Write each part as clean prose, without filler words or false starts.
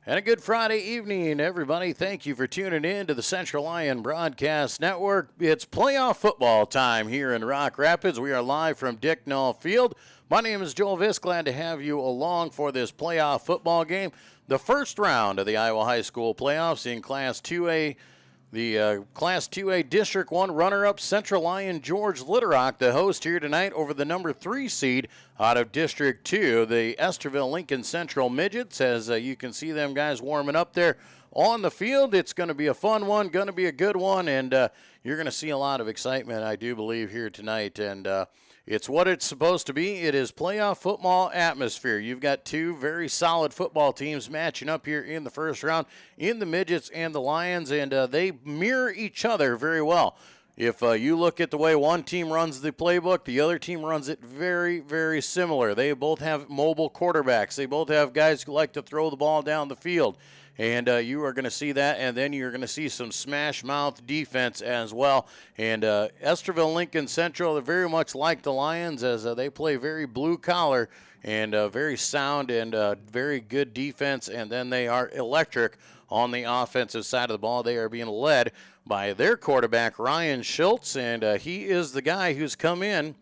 And a good Friday evening, everybody. Thank you for tuning in to the Central Lyon Broadcast Network. It's playoff football time here in Rock Rapids. We are live from Dicknall Field. My name is Joel Viss. Glad to have you along for this playoff football game. The first round of the Iowa High School playoffs in Class 2A. The Class 2A District 1 runner-up Central Lyon George Litterock, the host here tonight over the number 3 seed out of District 2, the Estherville-Lincoln Central Midgets. As you can see them guys warming up there on the field. It's going to be a fun one, going to be a good one, and you're going to see a lot of excitement, I do believe, here tonight. And it's what it's supposed to be. It is playoff football atmosphere. You've got two very solid football teams matching up here in the first round in the Midgets and the Lions, and they mirror each other very well. If you look at the way one team runs the playbook, the other team runs it very, very similar. They both have mobile quarterbacks. They both have guys who like to throw the ball down the field. And you are going to see that, and then you're going to see some smash-mouth defense as well. And Estherville-Lincoln Central, they're very much like the Lions as they play very blue-collar and very sound and very good defense, and then they are electric on the offensive side of the ball. They are being led by their quarterback, Ryan Schultz, and he is the guy who's come in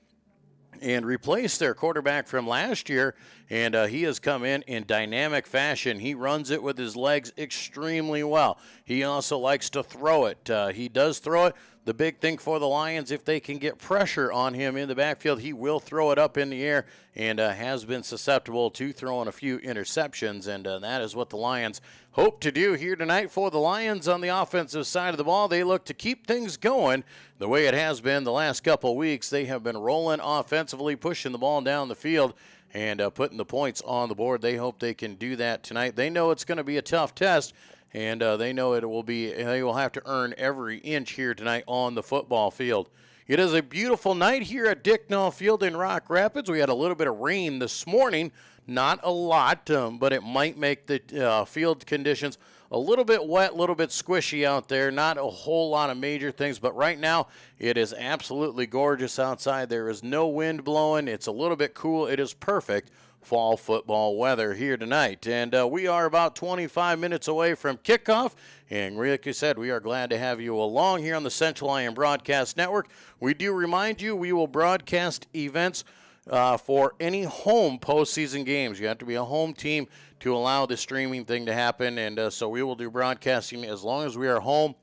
and replaced their quarterback from last year, and he has come in dynamic fashion. He runs it with his legs extremely well. He also likes to throw it. He does throw it. The big thing for the Lions, if they can get pressure on him in the backfield, he will throw it up in the air and has been susceptible to throwing a few interceptions, and that is what the Lions hope to do here tonight. For the Lions on the offensive side of the ball, they look to keep things going the way it has been the last couple weeks. They have been rolling offensively, pushing the ball down the field and putting the points on the board. They hope they can do that tonight. They know it's going to be a tough test, and they know they will have to earn every inch here tonight on the football field. It is a beautiful night here at Dicknall Field in Rock Rapids. We had a little bit of rain this morning, not a lot, but it might make the field conditions a little bit wet, a little bit squishy out there. Not a whole lot of major things, but right now it is absolutely gorgeous outside. There is no wind blowing. It's a little bit cool. It is perfect fall football weather here tonight. And we are about 25 minutes away from kickoff. And like you said, we are glad to have you along here on the Central Lyon Broadcast Network. We do remind you we will broadcast events for any home postseason games. You have to be a home team to allow the streaming thing to happen. And so we will do broadcasting as long as we are home.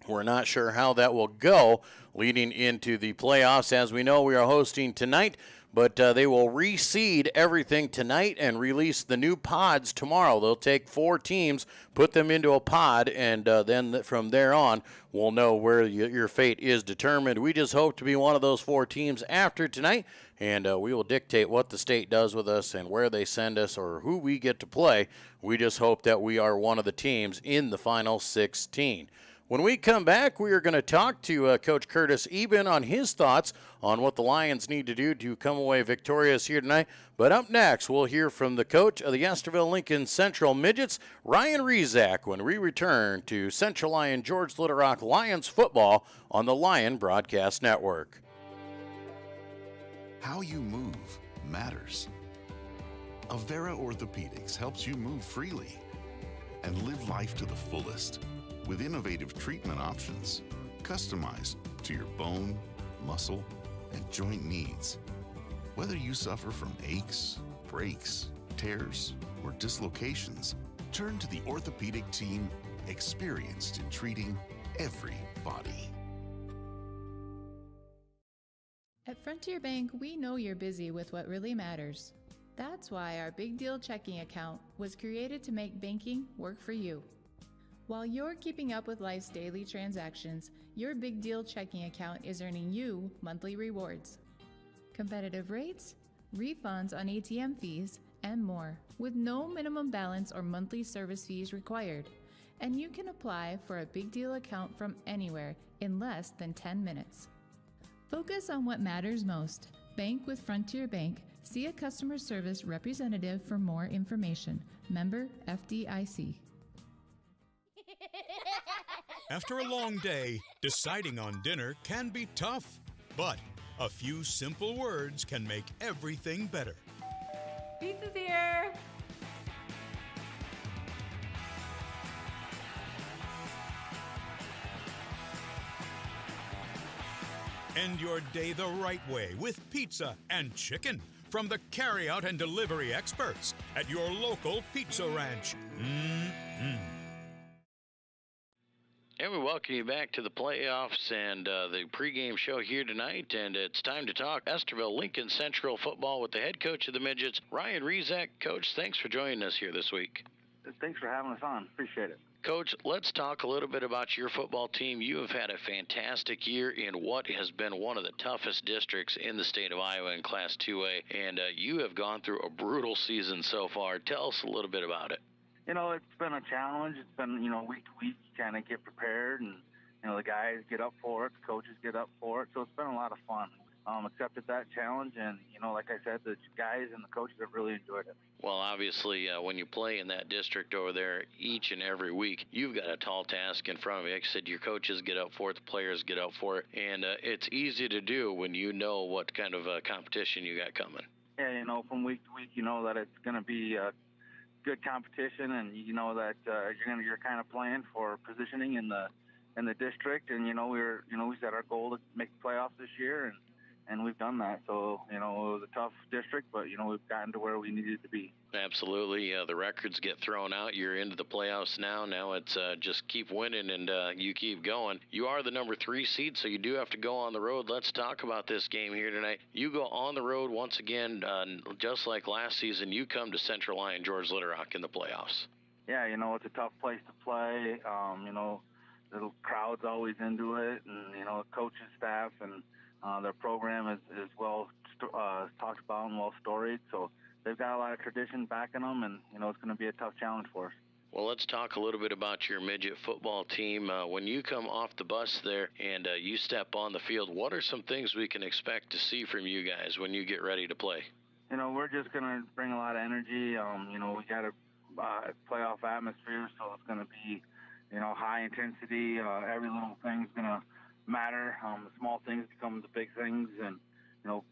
We're not sure how that will go leading into the playoffs. As we know, we are hosting tonight, but they will reseed everything tonight and release the new pods tomorrow. They'll take 4 teams, put them into a pod, and then from there on, we'll know where your fate is determined. We just hope to be one of those 4 teams after tonight, and we will dictate what the state does with us and where they send us or who we get to play. We just hope that we are one of the teams in the final 16. When we come back, we are going to talk to Coach Curtis Eben on his thoughts on what the Lions need to do to come away victorious here tonight. But up next, we'll hear from the coach of the Estherville-Lincoln Central Midgets, Ryan Rezac, when we return to Central Lyon George Litterock Lions football on the Lyon Broadcast Network. How you move matters. Avera Orthopedics helps you move freely and live life to the fullest, with innovative treatment options customized to your bone, muscle, and joint needs. Whether you suffer from aches, breaks, tears, or dislocations, turn to the orthopedic team experienced in treating every body. At Frontier Bank, we know you're busy with what really matters. That's why our Big Deal checking account was created to make banking work for you. While you're keeping up with life's daily transactions, your Big Deal checking account is earning you monthly rewards. Competitive rates, refunds on ATM fees, and more, with no minimum balance or monthly service fees required. And you can apply for a Big Deal account from anywhere in less than 10 minutes. Focus on what matters most. Bank with Frontier Bank. See a customer service representative for more information. Member FDIC. After a long day, deciding on dinner can be tough, but a few simple words can make everything better. Pizza's here! End your day the right way with pizza and chicken from the carry-out and delivery experts at your local Pizza Ranch. And we welcome you back to the playoffs and the pregame show here tonight. And it's time to talk Estherville-Lincoln Central football with the head coach of the Midgets, Ryan Rizak. Coach, thanks for joining us here this week. Thanks for having us on. Appreciate it. Coach, let's talk a little bit about your football team. You have had a fantastic year in what has been one of the toughest districts in the state of Iowa in Class 2A, and you have gone through a brutal season so far. Tell us a little bit about it. It's been a challenge. It's been, week to week, you kind of get prepared, and, the guys get up for it, the coaches get up for it, so it's been a lot of fun. Accepted that challenge, and, like I said, the guys and the coaches have really enjoyed it. Well, obviously, when you play in that district over there each and every week, you've got a tall task in front of you. Like I said, your coaches get up for it, the players get up for it, and it's easy to do when you know what kind of competition you got coming. Yeah, from week to week, that it's going to be good competition, and that you're kind of playing for positioning in the district, and we set our goal to make the playoffs this year, and we've done that. So it was a tough district, but we've gotten to where we needed to be. Absolutely. The records get thrown out. You're into the playoffs now. Now it's just keep winning and you keep going. You are the number 3 seed, so you do have to go on the road. Let's talk about this game here tonight. You go on the road once again, just like last season. You come to Central Lyon George Little Rock in the playoffs. Yeah, it's a tough place to play. The crowd's always into it, and the coaching staff and their program is well talked about and well storied. So they've got a lot of tradition backing them, and it's going to be a tough challenge for us. Well, let's talk a little bit about your midget football team. When you come off the bus there and you step on the field, what are some things we can expect to see from you guys when you get ready to play? We're just going to bring a lot of energy. We got a playoff atmosphere, so it's going to be, high intensity. Every little thing's going to matter. The small things become the big things, and,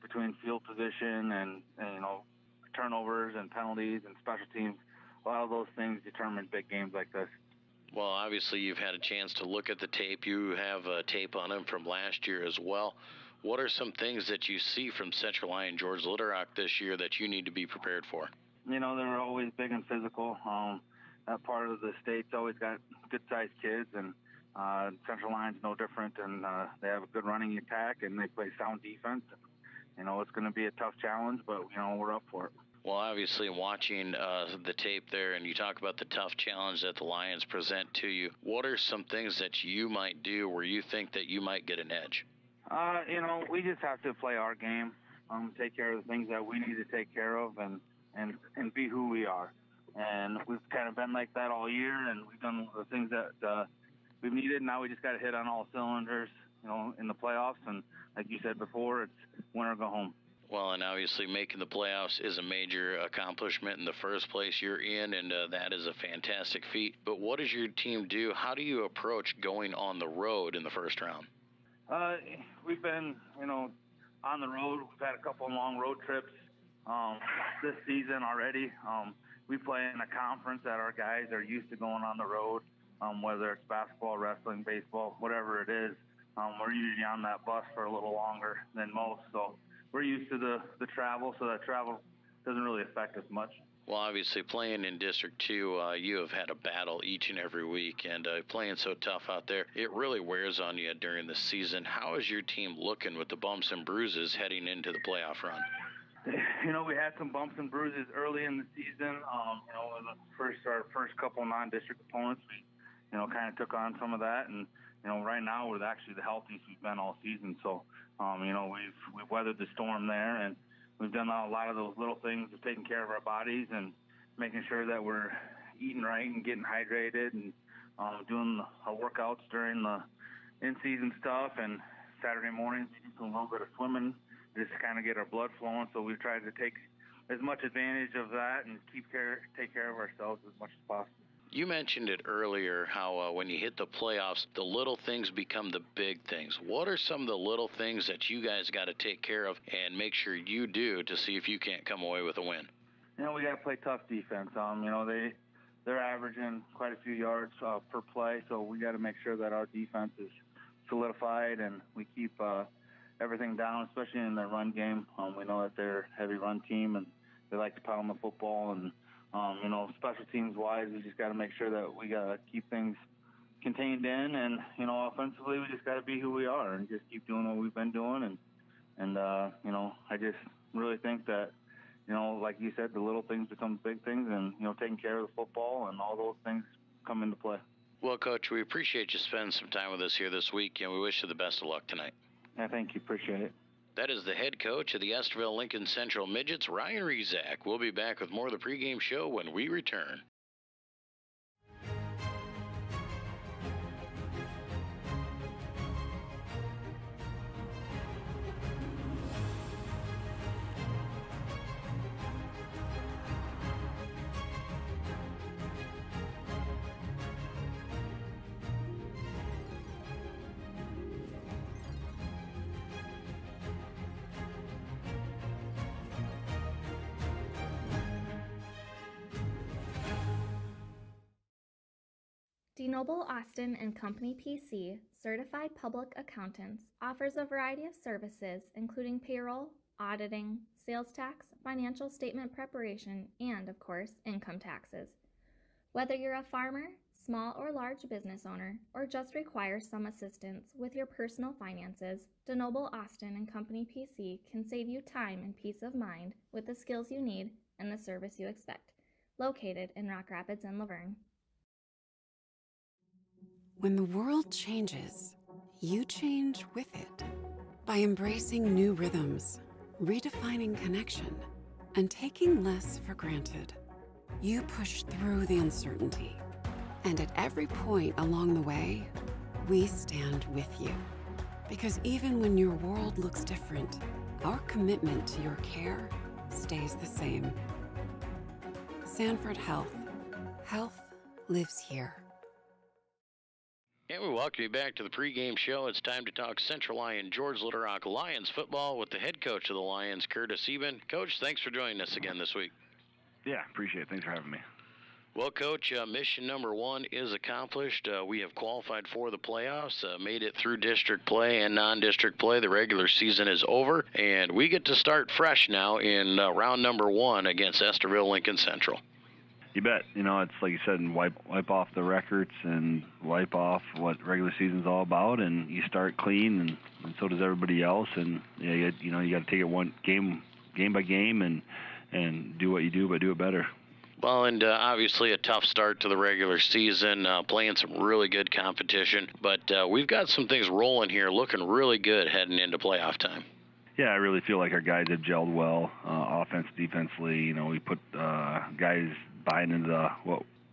between field position and turnovers and penalties and special teams, a lot of those things determine big games like this. Well, obviously you've had a chance to look at the tape. You have tape on them from last year as well. What are some things that you see from Central Lyon George Little Rock this year that you need to be prepared for? They're always big and physical. That part of the state's always got good-sized kids, and Central Lyon's no different, and they have a good running attack, and they play sound defense. It's going to be a tough challenge, but, we're up for it. Well, obviously, watching the tape there, and you talk about the tough challenge that the Lions present to you, what are some things that you might do where you think that you might get an edge? We just have to play our game, take care of the things that we need to take care of, and be who we are. And we've kind of been like that all year, and we've done the things that we've needed. Now we just got to hit on all cylinders, in the playoffs. And like you said before, it's win or go home. Well, and obviously making the playoffs is a major accomplishment in the first place you're in, and that is a fantastic feat. But what does your team do? How do you approach going on the road in the first round? We've been, on the road. We've had a couple of long road trips this season already. We play in a conference that our guys are used to going on the road, whether it's basketball, wrestling, baseball, whatever it is. We're usually on that bus for a little longer than most, so we're used to the travel, so that travel doesn't really affect us much. Well, obviously, playing in District 2, you have had a battle each and every week, and playing so tough out there, it really wears on you during the season. How is your team looking with the bumps and bruises heading into the playoff run? We had some bumps and bruises early in the season. Our first couple non-district opponents, we, kind of took on some of that, and right now we're actually the healthiest we've been all season. So, we've weathered the storm there, and we've done a lot of those little things of taking care of our bodies and making sure that we're eating right and getting hydrated and doing our workouts during the in-season stuff. And Saturday mornings we do a little bit of swimming just to kind of get our blood flowing. So we've tried to take as much advantage of that and take care of ourselves as much as possible. You mentioned it earlier, how when you hit the playoffs, the little things become the big things. What are some of the little things that you guys got to take care of and make sure you do to see if you can't come away with a win? We got to play tough defense. They're averaging quite a few yards per play, so we got to make sure that our defense is solidified and we keep everything down, especially in their run game. We know that they're a heavy run team, and they like to pound the football. And, special teams-wise, we just got to make sure that we got to keep things contained in. And, offensively, we just got to be who we are and just keep doing what we've been doing. And I just really think that, like you said, the little things become big things, and, taking care of the football and all those things come into play. Well, Coach, we appreciate you spending some time with us here this week, and we wish you the best of luck tonight. Yeah, thank you. Appreciate it. That is the head coach of the Estherville-Lincoln Central Midgets, Ryan Rezac. We'll be back with more of the pregame show when we return. DeNoble Austin and Company PC, certified public accountants, offers a variety of services including payroll, auditing, sales tax, financial statement preparation, and, of course, income taxes. Whether you're a farmer, small or large business owner, or just require some assistance with your personal finances, DeNoble Austin and Company PC can save you time and peace of mind with the skills you need and the service you expect. Located in Rock Rapids and Laverne. When the world changes, you change with it. By embracing new rhythms, redefining connection, and taking less for granted, you push through the uncertainty. And at every point along the way, we stand with you. Because even when your world looks different, our commitment to your care stays the same. Sanford Health. Health lives here. And we welcome you back to the pregame show. It's time to talk Central Lyon, George Little Rock Lions football with the head coach of the Lions, Curtis Eben. Coach, thanks for joining us again this week. Yeah, appreciate it. Thanks for having me. Well, Coach, mission number one is accomplished. We have qualified for the playoffs, made it through district play and non-district play. The regular season is over, and we get to start fresh now in round number one against Estherville-Lincoln Central. You bet. It's like you said, and wipe off the records and wipe off what regular season's all about, and you start clean, and so does everybody else. And you got to take it one game by game and do what you do, but do it better. Well, and obviously a tough start to the regular season, playing some really good competition, but we've got some things rolling here, looking really good heading into playoff time. Yeah, I really feel like our guys have gelled well, offense, defensively. We put guys buying into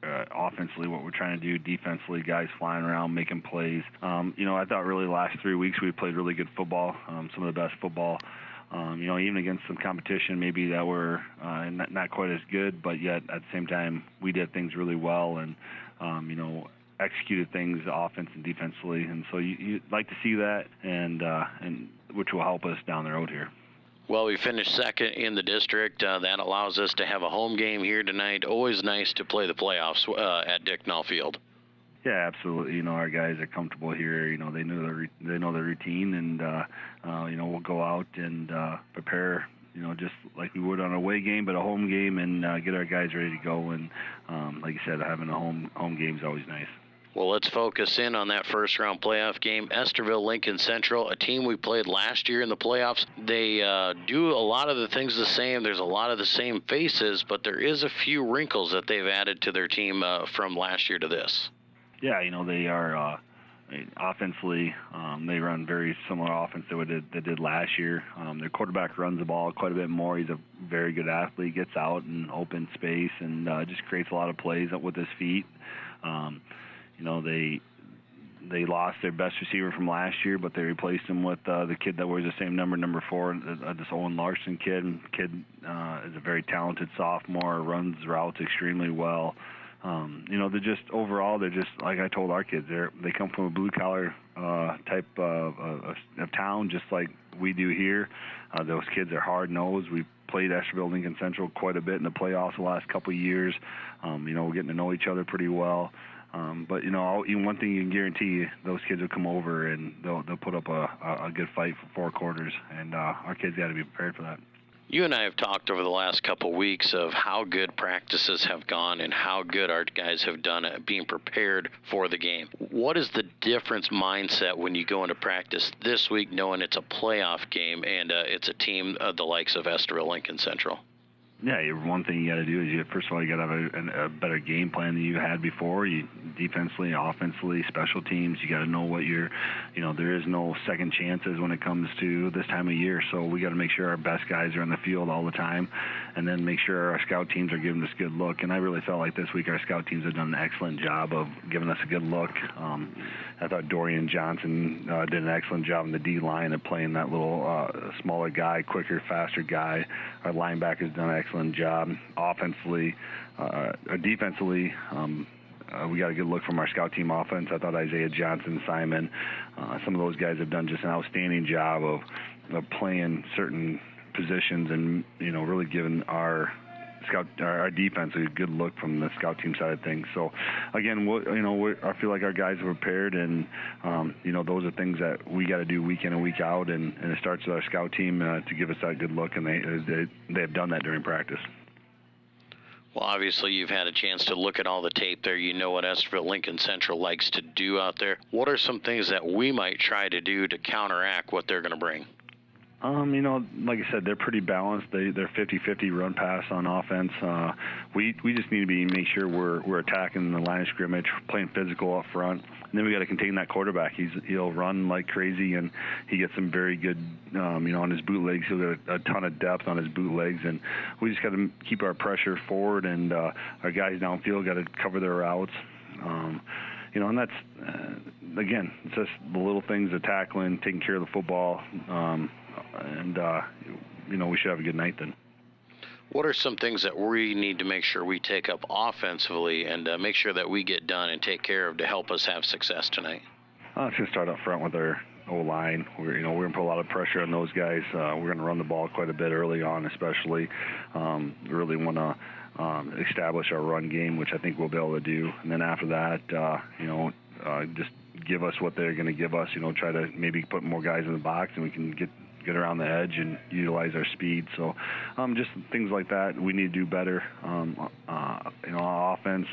offensively what we're trying to do, defensively, guys flying around, making plays. I thought really the last 3 weeks we played really good football, some of the best football. Even against some competition maybe that were not quite as good, but yet at the same time we did things really well and, executed things offense and defensively. And so you'd like to see that, and which will help us down the road here. Well, we finished second in the district. That allows us to have a home game here tonight. Always nice to play the playoffs at Dicknall Field. Yeah, absolutely. Our guys are comfortable here. They know their routine, and we'll go out and prepare. Just like we would on a away game, but a home game, and get our guys ready to go. And like you said, having a home game is always nice. Well, let's focus in on that first-round playoff game. Estherville-Lincoln Central, a team we played last year in the playoffs. They do a lot of the things the same. There's a lot of the same faces, but there is a few wrinkles that they've added to their team from last year to this. Yeah, they are offensively. They run very similar offense to they did last year. Their quarterback runs the ball quite a bit more. He's a very good athlete, gets out in open space, and just creates a lot of plays with his feet. They lost their best receiver from last year, but they replaced him with the kid that wears the same number 4, this Owen Larson kid. Kid is a very talented sophomore, runs routes extremely well. They're just overall, they're just like I told our kids. They come from a blue collar type of town, just like we do here. Those kids are hard nosed. We played Estherville-Lincoln Central quite a bit in the playoffs the last couple of years. We're getting to know each other pretty well. But even one thing you can guarantee, those kids will come over and they'll put up a good fight for 4 quarters, and our kids got to be prepared for that. You and I have talked over the last couple of weeks of how good practices have gone and how good our guys have done at being prepared for the game. What is the difference mindset when you go into practice this week knowing it's a playoff game and it's a team of the likes of Estherville-Lincoln Central? Yeah, one thing you got to do is first of all, you got to have a better game plan than you had before. You defensively, offensively, special teams. You got to know what there is no second chances when it comes to this time of year. So we got to make sure our best guys are on the field all the time, and then make sure our scout teams are giving us a good look. And I really felt like this week our scout teams have done an excellent job of giving us a good look. I thought Dorian Johnson did an excellent job in the D line of playing that little smaller guy, quicker, faster guy. Our linebackers done an excellent job. Offensively, defensively, we got a good look from our scout team offense. I thought Isaiah Johnson, Simon, some of those guys have done just an outstanding job of playing certain positions and really giving our defense a good look from the scout team side of things. So again, I feel like our guys are prepared, and those are things that we got to do week in and week out, and it starts with our scout team to give us that good look, and they have done that during practice. Well, obviously you've had a chance to look at all the tape there. You know what Estherville-Lincoln Central likes to do out there. What are some things that we might try to do to counteract what they're going to bring? Like I said, they're pretty balanced. They're 50-50 run pass on offense. We just need to make sure we're attacking the line of scrimmage, playing physical up front, and then we got to contain that quarterback. He'll run like crazy, and he gets some very good, on his bootlegs. He'll get a ton of depth on his bootlegs, and we just got to keep our pressure forward, and our guys downfield got to cover their routes. And that's, again, it's just the little things, the tackling, taking care of the football, we should have a good night then. What are some things that we need to make sure we take up offensively and make sure that we get done and take care of to help us have success tonight? It's going to start up front with our O-line. We're going to put a lot of pressure on those guys. We're going to run the ball quite a bit early on, especially. Really want to establish our run game, which I think we'll be able to do. And then after that, just give us what they're going to give us. Try to maybe put more guys in the box, and we can get around the edge and utilize our speed. So just things like that we need to do better on offense.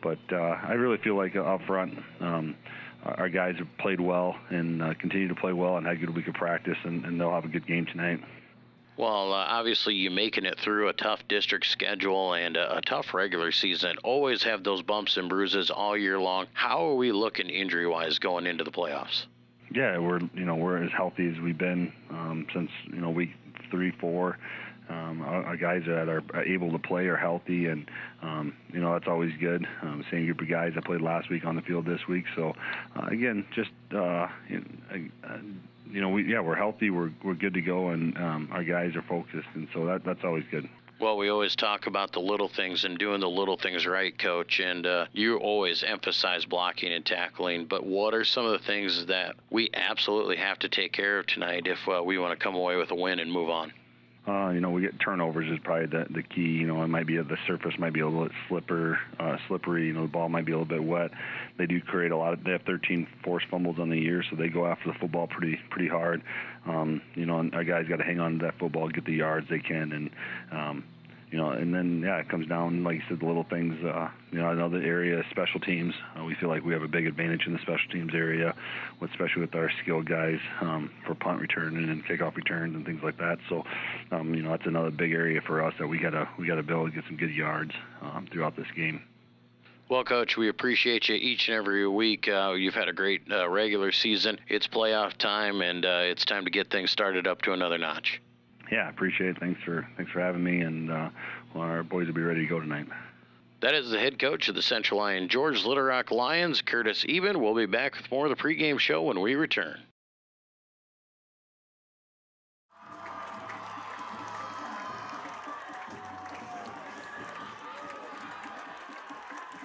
But I really feel like up front our guys have played well and continue to play well and had a good week of practice, and they'll have a good game tonight. Well, obviously you making it through a tough district schedule and a tough regular season, always have those bumps and bruises all year long. How are we looking injury-wise going into the playoffs? Yeah, we're as healthy as we've been since week 3, 4. Our guys that are able to play are healthy, and that's always good. Same group of guys that played last week on the field this week. So again, just we're healthy, we're good to go, and our guys are focused, and so that's always good. Well, we always talk about the little things and doing the little things right, Coach, and you always emphasize blocking and tackling, but what are some of the things that we absolutely have to take care of tonight if we want to come away with a win and move on? We get turnovers is probably the key. It might be the surface might be a little bit slippery. The ball might be a little bit wet. They do create a lot of. They have 13 forced fumbles on the year, so they go after the football pretty hard. And our guys got to hang on to that football, get the yards they can, and and then it comes down, like you said, the little things. Another area, special teams. We feel like we have a big advantage in the special teams area, especially with our skilled guys for punt return and kickoff returns and things like that. So, that's another big area for us that we gotta be able to get some good yards throughout this game. Well, Coach, we appreciate you each and every week. You've had a great regular season. It's playoff time, and it's time to get things started up to another notch. Yeah, I appreciate it. Thanks for having me, and our boys will be ready to go tonight. That is the head coach of the Central Lyon George Little Rock Lions, Curtis Eben. We'll be back with more of the pregame show when we return.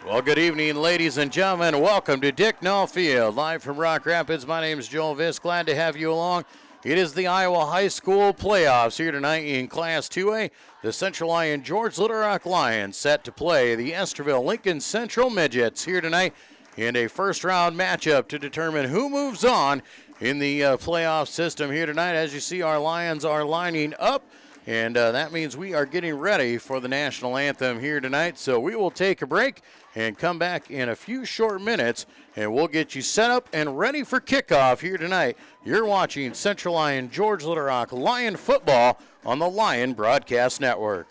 Well, good evening, ladies and gentlemen. Welcome to Dick Null Field, live from Rock Rapids. My name is Joel Viss. Glad to have you along. It is the Iowa High School playoffs here tonight in Class 2A. The Central Lyon George Little Rock Lions set to play the Estherville-Lincoln Central Midgets here tonight in a first-round matchup to determine who moves on in the playoff system here tonight. As you see, our Lions are lining up, and that means we are getting ready for the national anthem here tonight. So we will take a break and come back in a few short minutes, and we'll get you set up and ready for kickoff here tonight. You're watching Central Lyon George Little Rock Lion football on the Lyon Broadcast Network.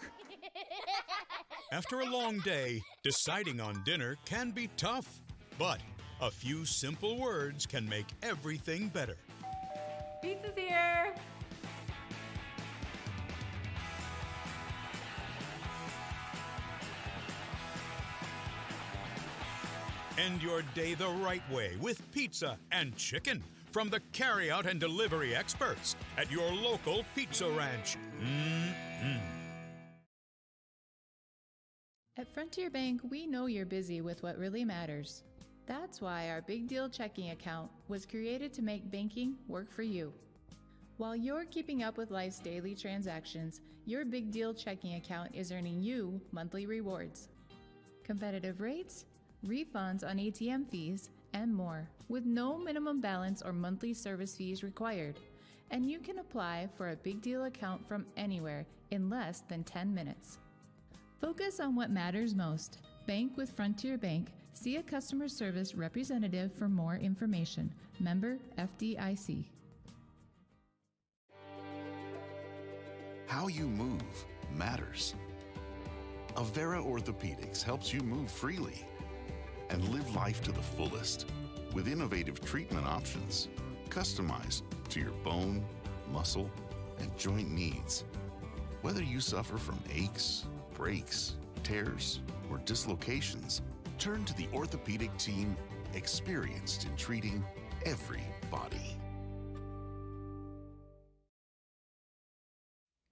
After a long day, deciding on dinner can be tough, but a few simple words can make everything better. Pizza's here! End your day the right way with pizza and chicken from the carry-out and delivery experts at your local pizza ranch. At Frontier Bank, we know you're busy with what really matters. That's why our Big Deal checking account was created to make banking work for you. While you're keeping up with life's daily transactions, your Big Deal checking account is earning you monthly rewards. Competitive rates, refunds on ATM fees, and more, with no minimum balance or monthly service fees required. And you can apply for a Big Deal account from anywhere in less than 10 minutes. Focus on what matters most. Bank with Frontier Bank. See a customer service representative for more information. Member FDIC. How you move matters. Avera Orthopedics helps you move freely and live life to the fullest with innovative treatment options customized to your bone, muscle, and joint needs. Whether you suffer from aches, breaks, tears, or dislocations, turn to the orthopedic team experienced in treating every body.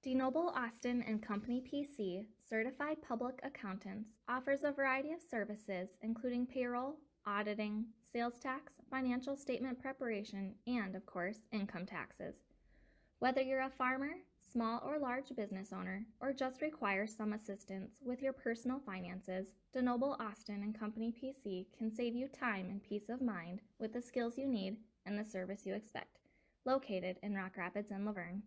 DeNoble Austin and Company PC, certified public accountants, offers a variety of services including payroll, auditing, sales tax, financial statement preparation, and, of course, income taxes. Whether you're a farmer, small or large business owner, or just require some assistance with your personal finances, DeNoble Austin and Company PC can save you time and peace of mind with the skills you need and the service you expect. Located in Rock Rapids and Laverne.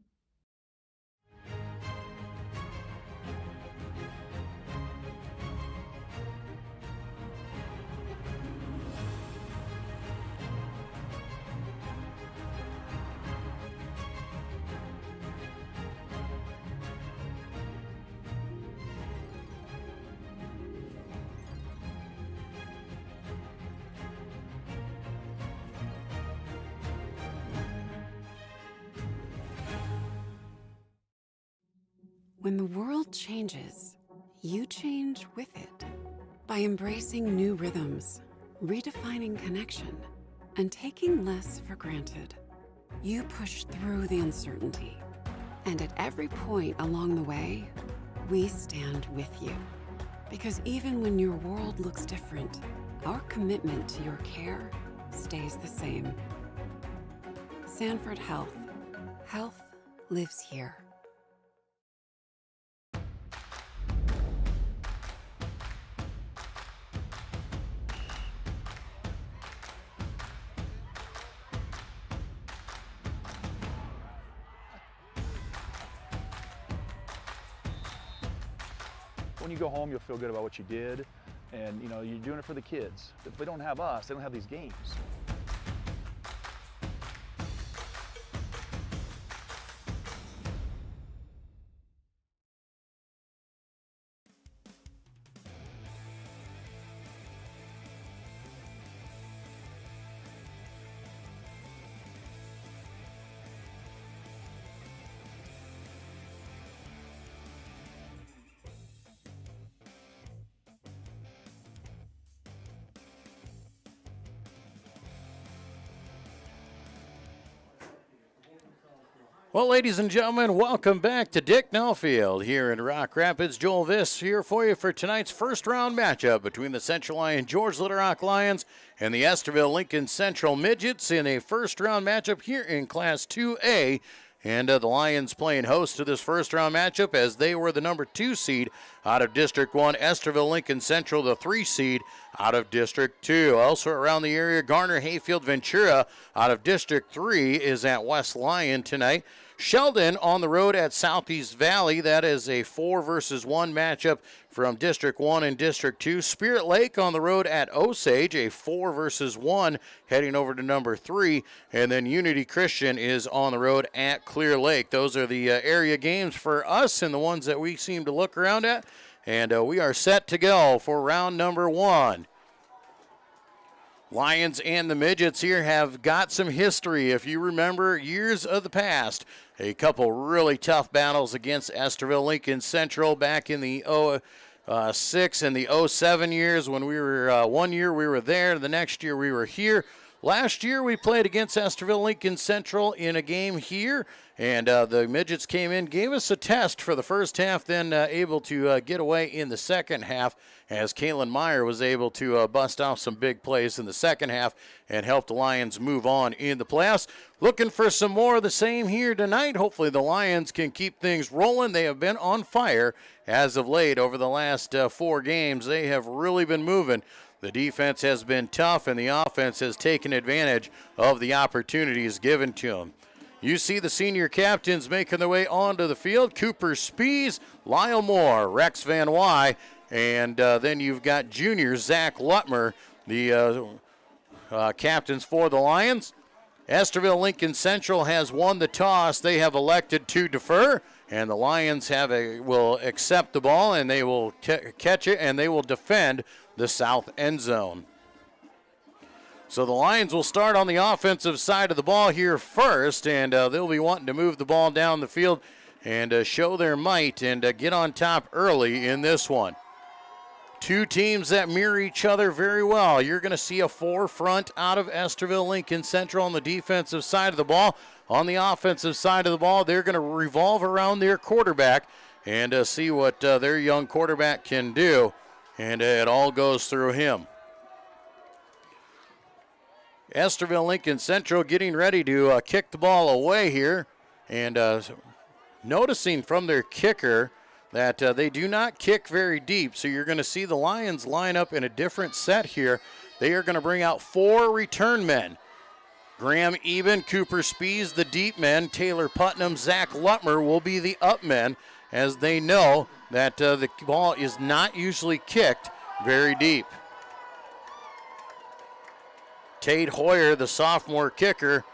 When the world changes, you change with it. By embracing new rhythms, redefining connection, and taking less for granted, you push through the uncertainty. And at every point along the way, we stand with you. Because even when your world looks different, our commitment to your care stays the same. Sanford Health. Health lives here. When you go home, you'll feel good about what you did, and you're doing it for the kids. If they don't have us, they don't have these games. Well, ladies and gentlemen, welcome back to Dicknell Field here in Rock Rapids. Joel Viss here for you for tonight's first-round matchup between the Central Lyon George Little Rock Lions and the Estherville-Lincoln Central Midgets in a first-round matchup here in Class 2A. And the Lions playing host to this first-round matchup as they were the number 2 seed out of District 1. Estherville-Lincoln Central, the 3 seed out of District 2. Also around the area, Garner Hayfield Ventura out of District 3 is at West Lyon tonight. Sheldon on the road at Southeast Valley. That is a 4-versus-1 matchup from District 1 and District 2. Spirit Lake on the road at Osage, a 4-versus-1 heading over to number 3. And then Unity Christian is on the road at Clear Lake. Those are the area games for us and the ones that we seem to look around at. And we are set to go for round number 1. Lions and the Midgets here have got some history. If you remember years of the past, a couple really tough battles against Estherville-Lincoln Central back in the 06 and the 07 years when we were, one year we were there, the next year we were here. Last year we played against Estherville-Lincoln Central in a game here, and the Midgets came in, gave us a test for the first half, then able to get away in the second half as Kalen Meyer was able to bust off some big plays in the second half and help the Lions move on in the playoffs. Looking for some more of the same here tonight. Hopefully the Lions can keep things rolling. They have been on fire as of late over the last 4 games. They have really been moving. The defense has been tough, and the offense has taken advantage of the opportunities given to them. You see the senior captains making their way onto the field. Cooper Spees, Lyle Moore, Rex Van Wy, and then you've got junior Zach Lutmer, the captains for the Lions. Estherville-Lincoln Central has won the toss. They have elected to defer, and the Lions will accept the ball, and they will catch it, and they will defend the south end zone. So the Lions will start on the offensive side of the ball here first, and they'll be wanting to move the ball down the field and show their might and get on top early in this one. 2 teams that mirror each other very well. You're going to see a 4-front out of Estherville-Lincoln Central on the defensive side of the ball. On the offensive side of the ball, they're going to revolve around their quarterback and see what their young quarterback can do, and it all goes through him. Estherville-Lincoln Central getting ready to kick the ball away here, and noticing from their kicker that they do not kick very deep, so you're going to see the Lions line up in a different set here. They are going to bring out 4 return men. Graham Eben, Cooper Spees, the deep men. Taylor Putnam, Zach Lutmer will be the up men, as they know that the ball is not usually kicked very deep. Tate Hoyer, the sophomore kicker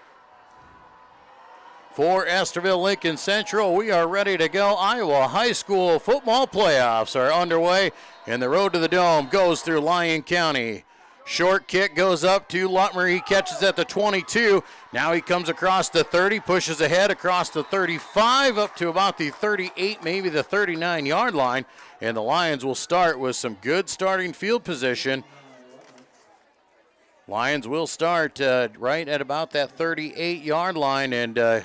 for Estherville-Lincoln Central. We are ready to go. Iowa High School football playoffs are underway, and the road to the Dome goes through Lyon County. Short kick goes up to Lutmer. He catches at the 22. Now he comes across the 30, pushes ahead across the 35 up to about the 38, maybe the 39-yard line, and the Lions will start with some good starting field position. Lions will start right at about that 38-yard line, and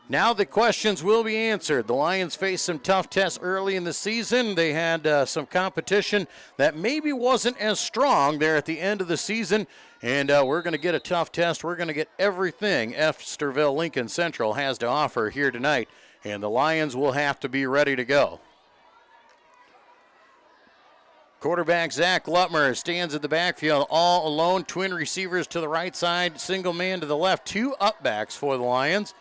now the questions will be answered. The Lions faced some tough tests early in the season. They had some competition that maybe wasn't as strong there at the end of the season, and we're going to get a tough test. We're going to get everything Estherville-Lincoln Central has to offer here tonight, and the Lions will have to be ready to go. Quarterback Zach Lutmer stands at the backfield all alone. Twin receivers to the right side, single man to the left. 2 upbacks for the Lions.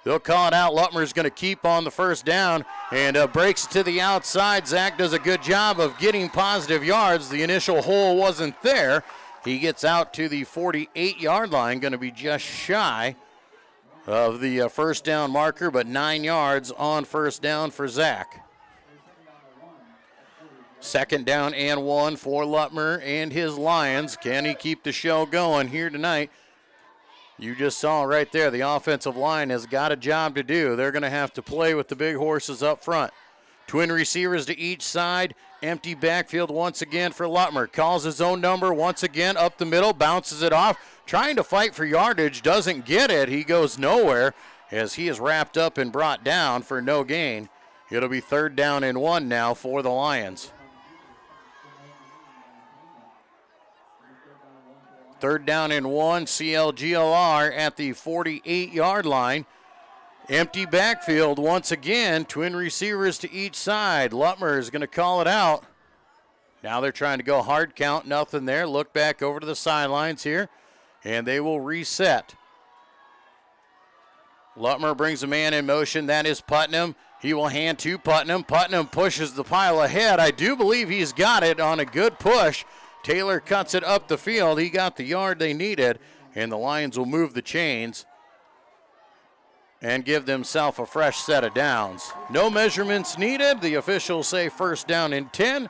They'll call it out. Lutmer's going to keep on the first down and breaks it to the outside. Zach does a good job of getting positive yards. The initial hole wasn't there. He gets out to the 48-yard line, going to be just shy of the first down marker, but 9 yards on first down for Zach. Second down and 1 for Lutmer and his Lions. Can he keep the show going here tonight? You just saw right there, the offensive line has got a job to do. They're going to have to play with the big horses up front. Twin receivers to each side. Empty backfield once again for Lutmer. Calls his own number once again up the middle, bounces it off. Trying to fight for yardage, doesn't get it. He goes nowhere. as he is wrapped up and brought down for no gain. It'll be 3rd down and 1 now for the Lions. 3rd down and 1, CLGLR at the 48-yard line. Empty backfield once again, twin receivers to each side. Lutmer is going to call it out. Now they're trying to go hard count, nothing there. Look back over to the sidelines here, and they will reset. Lutmer brings a man in motion. That is Putnam. He will hand to Putnam. Putnam pushes the pile ahead. I do believe he's got it on a good push. Taylor cuts it up the field. He got the yard they needed, and the Lions will move the chains and give themselves a fresh set of downs. No measurements needed. The officials say 1st down and 10.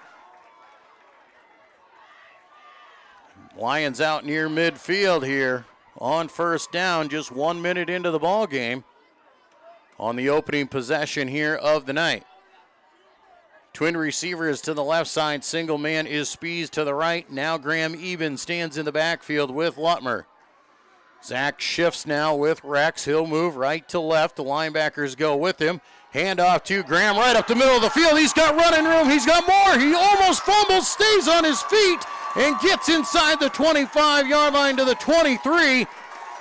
Lions out near midfield here on 1st down, just 1 minute into the ball game on the opening possession here of the night. Twin receivers to the left side. Single man is Spees to the right. Now Graham Eben stands in the backfield with Lutmer. Zach shifts now with Rex. He'll move right to left. The linebackers go with him. Hand off to Graham right up the middle of the field. He's got running room. He's got more. He almost fumbles, stays on his feet, and gets inside the 25-yard line to the 23.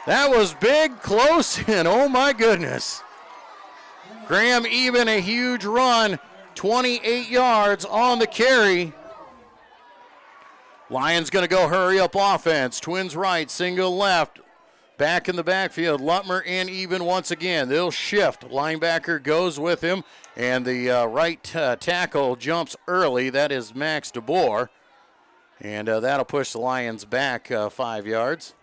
That was big, close, and oh my goodness. Graham Eben, a huge run, 28 yards on the carry. Lions going to go hurry up offense. Twins right, single left. Back in the backfield, Lutmer and Eben once again. They'll shift. Linebacker goes with him, and the right tackle jumps early. That is Max DeBoer. And that'll push the Lions back 5 yards.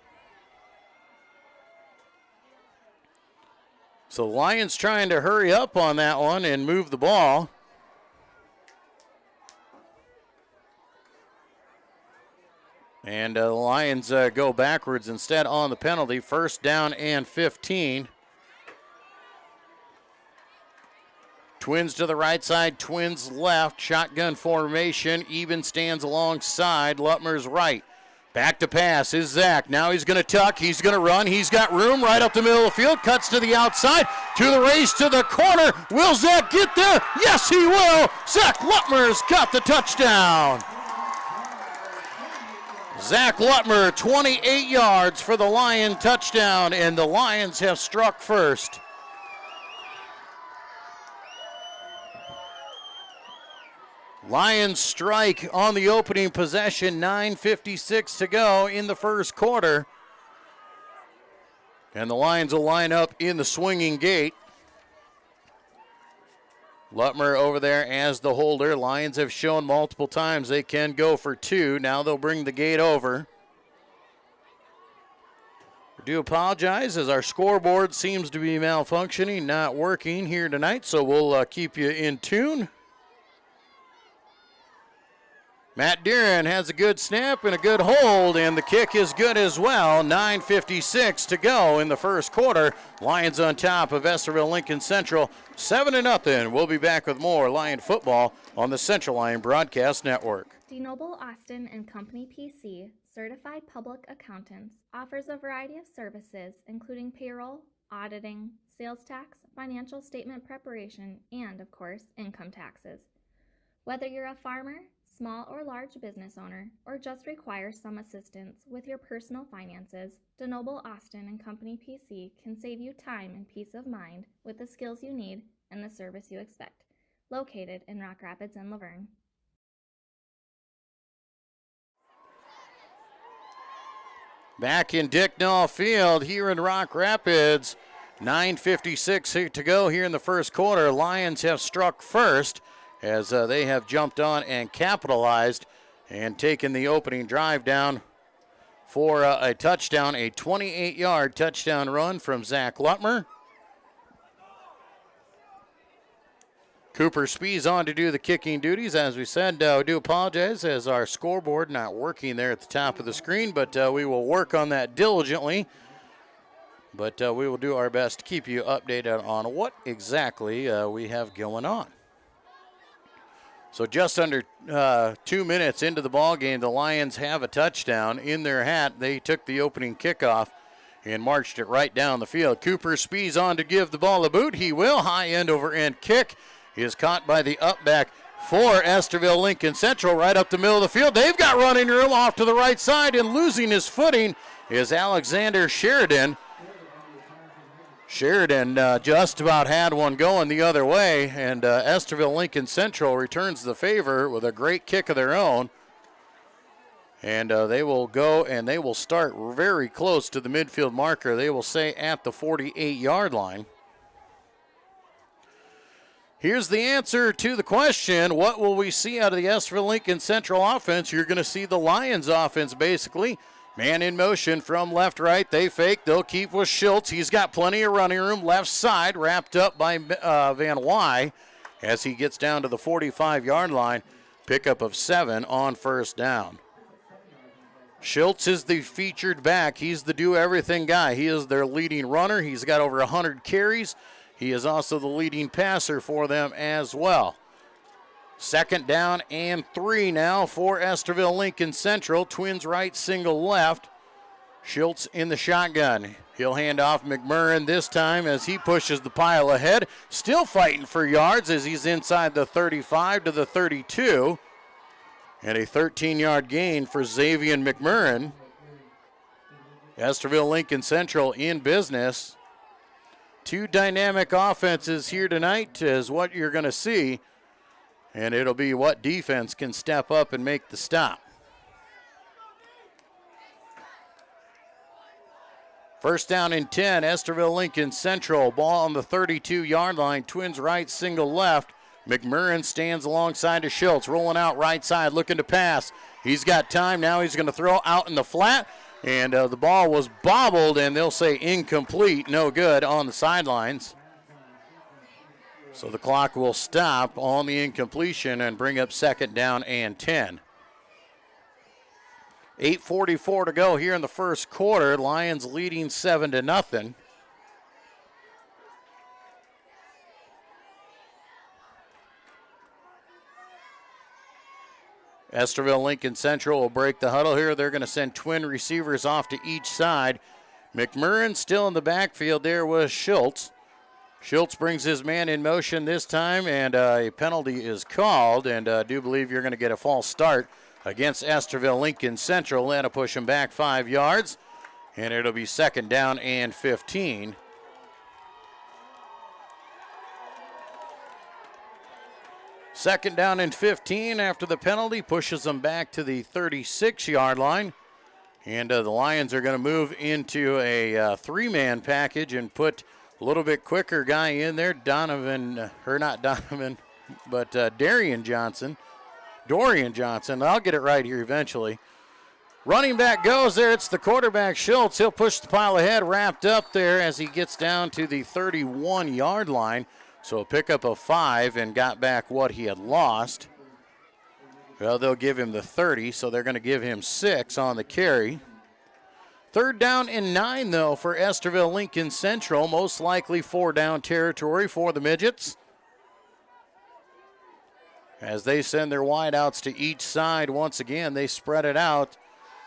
So the Lions trying to hurry up on that one and move the ball. And the Lions go backwards instead on the penalty. 1st down and 15. Twins to the right side, Twins left. Shotgun formation. Eben stands alongside. Lutmer's right. Back to pass is Zach. Now he's going to tuck. He's going to run. He's got room right up the middle of the field. Cuts to the outside. To the race to the corner. Will Zach get there? Yes, he will. Zach Lutmer's got the touchdown. Zach Lutmer, 28 yards for the Lion touchdown, and the Lions have struck first. Lions strike on the opening possession, 9:56 to go in the first quarter. And the Lions will line up in the swinging gate. Lutmer over there as the holder. Lions have shown multiple times they can go for 2. Now they'll bring the gate over. I do apologize as our scoreboard seems to be malfunctioning, not working here tonight, so we'll keep you in tune. Matt Deeren has a good snap and a good hold, and the kick is good as well. 9:56 to go in the first quarter. Lions on top of Estherville-Lincoln Central, 7-0. We'll be back with more Lion football on the Central Lion Broadcast Network. DeNoble Austin and Company PC, certified public accountants, offers a variety of services including payroll, auditing, sales tax, financial statement preparation, and, of course, income taxes. Whether you're a farmer, small or large business owner, or just require some assistance with your personal finances, DeNoble Austin and Company PC can save you time and peace of mind with the skills you need and the service you expect. Located in Rock Rapids and Laverne. Back in Dicknall Field here in Rock Rapids, 9:56 to go here in the first quarter. Lions have struck first, as they have jumped on and capitalized and taken the opening drive down for a touchdown, a 28-yard touchdown run from Zach Lutmer. Cooper Spees on to do the kicking duties. As we said, we do apologize as our scoreboard not working there at the top of the screen, but we will work on that diligently. But we will do our best to keep you updated on what exactly we have going on. So just under 2 minutes into the ball game, the Lions have a touchdown in their hat. They took the opening kickoff and marched it right down the field. Cooper speeds on to give the ball a boot. He will. High end over end kick is caught by the up back for Estherville-Lincoln Central right up the middle of the field. They've got running room off to the right side, and losing his footing is Alexander Sheridan. Sheridan just about had one going the other way, and Estherville-Lincoln Central returns the favor with a great kick of their own. And they will go and they will start very close to the midfield marker. They will say at the 48-yard line. Here's the answer to the question, what will we see out of the Estherville-Lincoln Central offense? You're going to see the Lions offense basically. Man in motion from left, right. They fake. They'll keep with Schultz. He's got plenty of running room. Left side wrapped up by Van Wy as he gets down to the 45-yard line. Pickup of 7 on first down. Schultz is the featured back. He's the do-everything guy. He is their leading runner. He's got over 100 carries. He is also the leading passer for them as well. Second down and 3 now for Estherville-Lincoln Central. Twins right, single left. Schultz in the shotgun. He'll hand off McMurrin this time as he pushes the pile ahead. Still fighting for yards as he's inside the 35 to the 32. And a 13-yard gain for Xavier McMurrin. Estherville-Lincoln Central in business. Two dynamic offenses here tonight is what you're going to see. And it'll be what defense can step up and make the stop. First down and 10, Estherville-Lincoln Central. Ball on the 32-yard line. Twins right, single left. McMurrin stands alongside of Schultz, rolling out right side, looking to pass. He's got time. Now he's going to throw out in the flat. And the ball was bobbled, and they'll say incomplete, no good on the sidelines. So the clock will stop on the incompletion and bring up second down and 10. 8:44 to go here in the first quarter. Lions leading 7-0. Estherville-Lincoln Central will break the huddle here. They're going to send twin receivers off to each side. McMurrin still in the backfield there with Schultz. Schultz brings his man in motion this time, and a penalty is called, and I do believe you're going to get a false start against Estherville-Lincoln Central. That'll push him back 5 yards, and it'll be second down and 15. Second down and 15 after the penalty pushes them back to the 36-yard line. And the Lions are going to move into a three-man package and put a little bit quicker guy in there. Dorian Johnson. I'll get it right here eventually. Running back goes there. It's the quarterback, Schultz. He'll push the pile ahead, wrapped up there as he gets down to the 31-yard line. So a pickup of 5 and got back what he had lost. Well, they'll give him the 30, so they're going to give him 6 on the carry. Third down and 9, though, for Estherville-Lincoln Central. Most likely 4-down territory for the Midgets. As they send their wideouts to each side once again, they spread it out,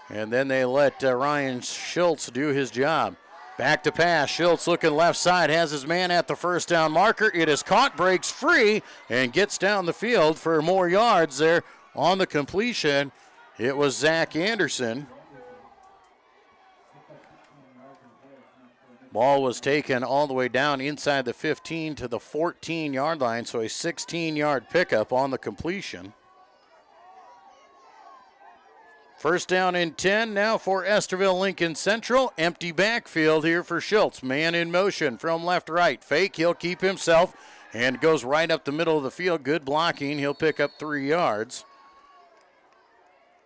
and then they let Ryan Schultz do his job. Back to pass. Schultz looking left side, has his man at the first down marker. It is caught, breaks free, and gets down the field for more yards there on the completion. It was Zach Anderson. Ball was taken all the way down inside the 15 to the 14-yard line, so a 16-yard pickup on the completion. First down and 10 now for Estherville-Lincoln Central. Empty backfield here for Schultz. Man in motion from left to right. Fake, he'll keep himself and goes right up the middle of the field. Good blocking. He'll pick up 3 yards.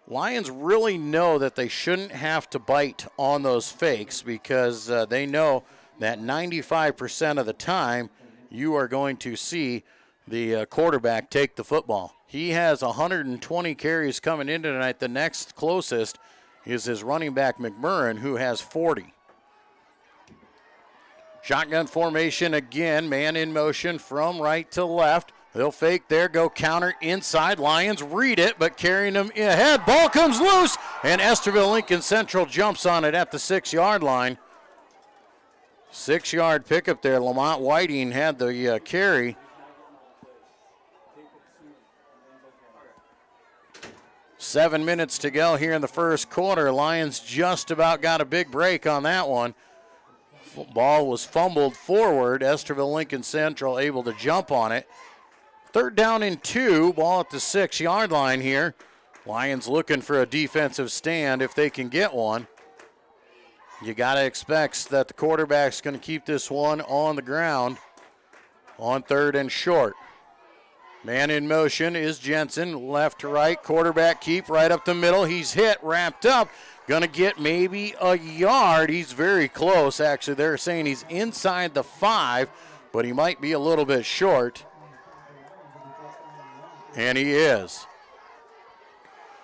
Lions really know that they shouldn't have to bite on those fakes because they know that 95% of the time you are going to see the quarterback take the football. He has 120 carries coming in tonight. The next closest is his running back, McMurrin, who has 40. Shotgun formation again, man in motion from right to left. They'll fake there, go counter inside. Lions read it, but carrying them ahead. Ball comes loose, and Estherville-Lincoln Central jumps on it at the 6-yard line. 6-yard pickup there. Lamont Whiting had the carry. 7 minutes to go here in the first quarter. Lions just about got a big break on that one. Ball was fumbled forward. Estherville-Lincoln Central able to jump on it. 3rd down and 2. Ball at the 6-yard line here. Lions looking for a defensive stand if they can get one. You got to expect that the quarterback's going to keep this one on the ground on 3rd and short. Man in motion is Jensen, left to right, quarterback keep right up the middle. He's hit, wrapped up, going to get maybe a yard. He's very close. Actually, they're saying he's inside the 5, but he might be a little bit short. And he is.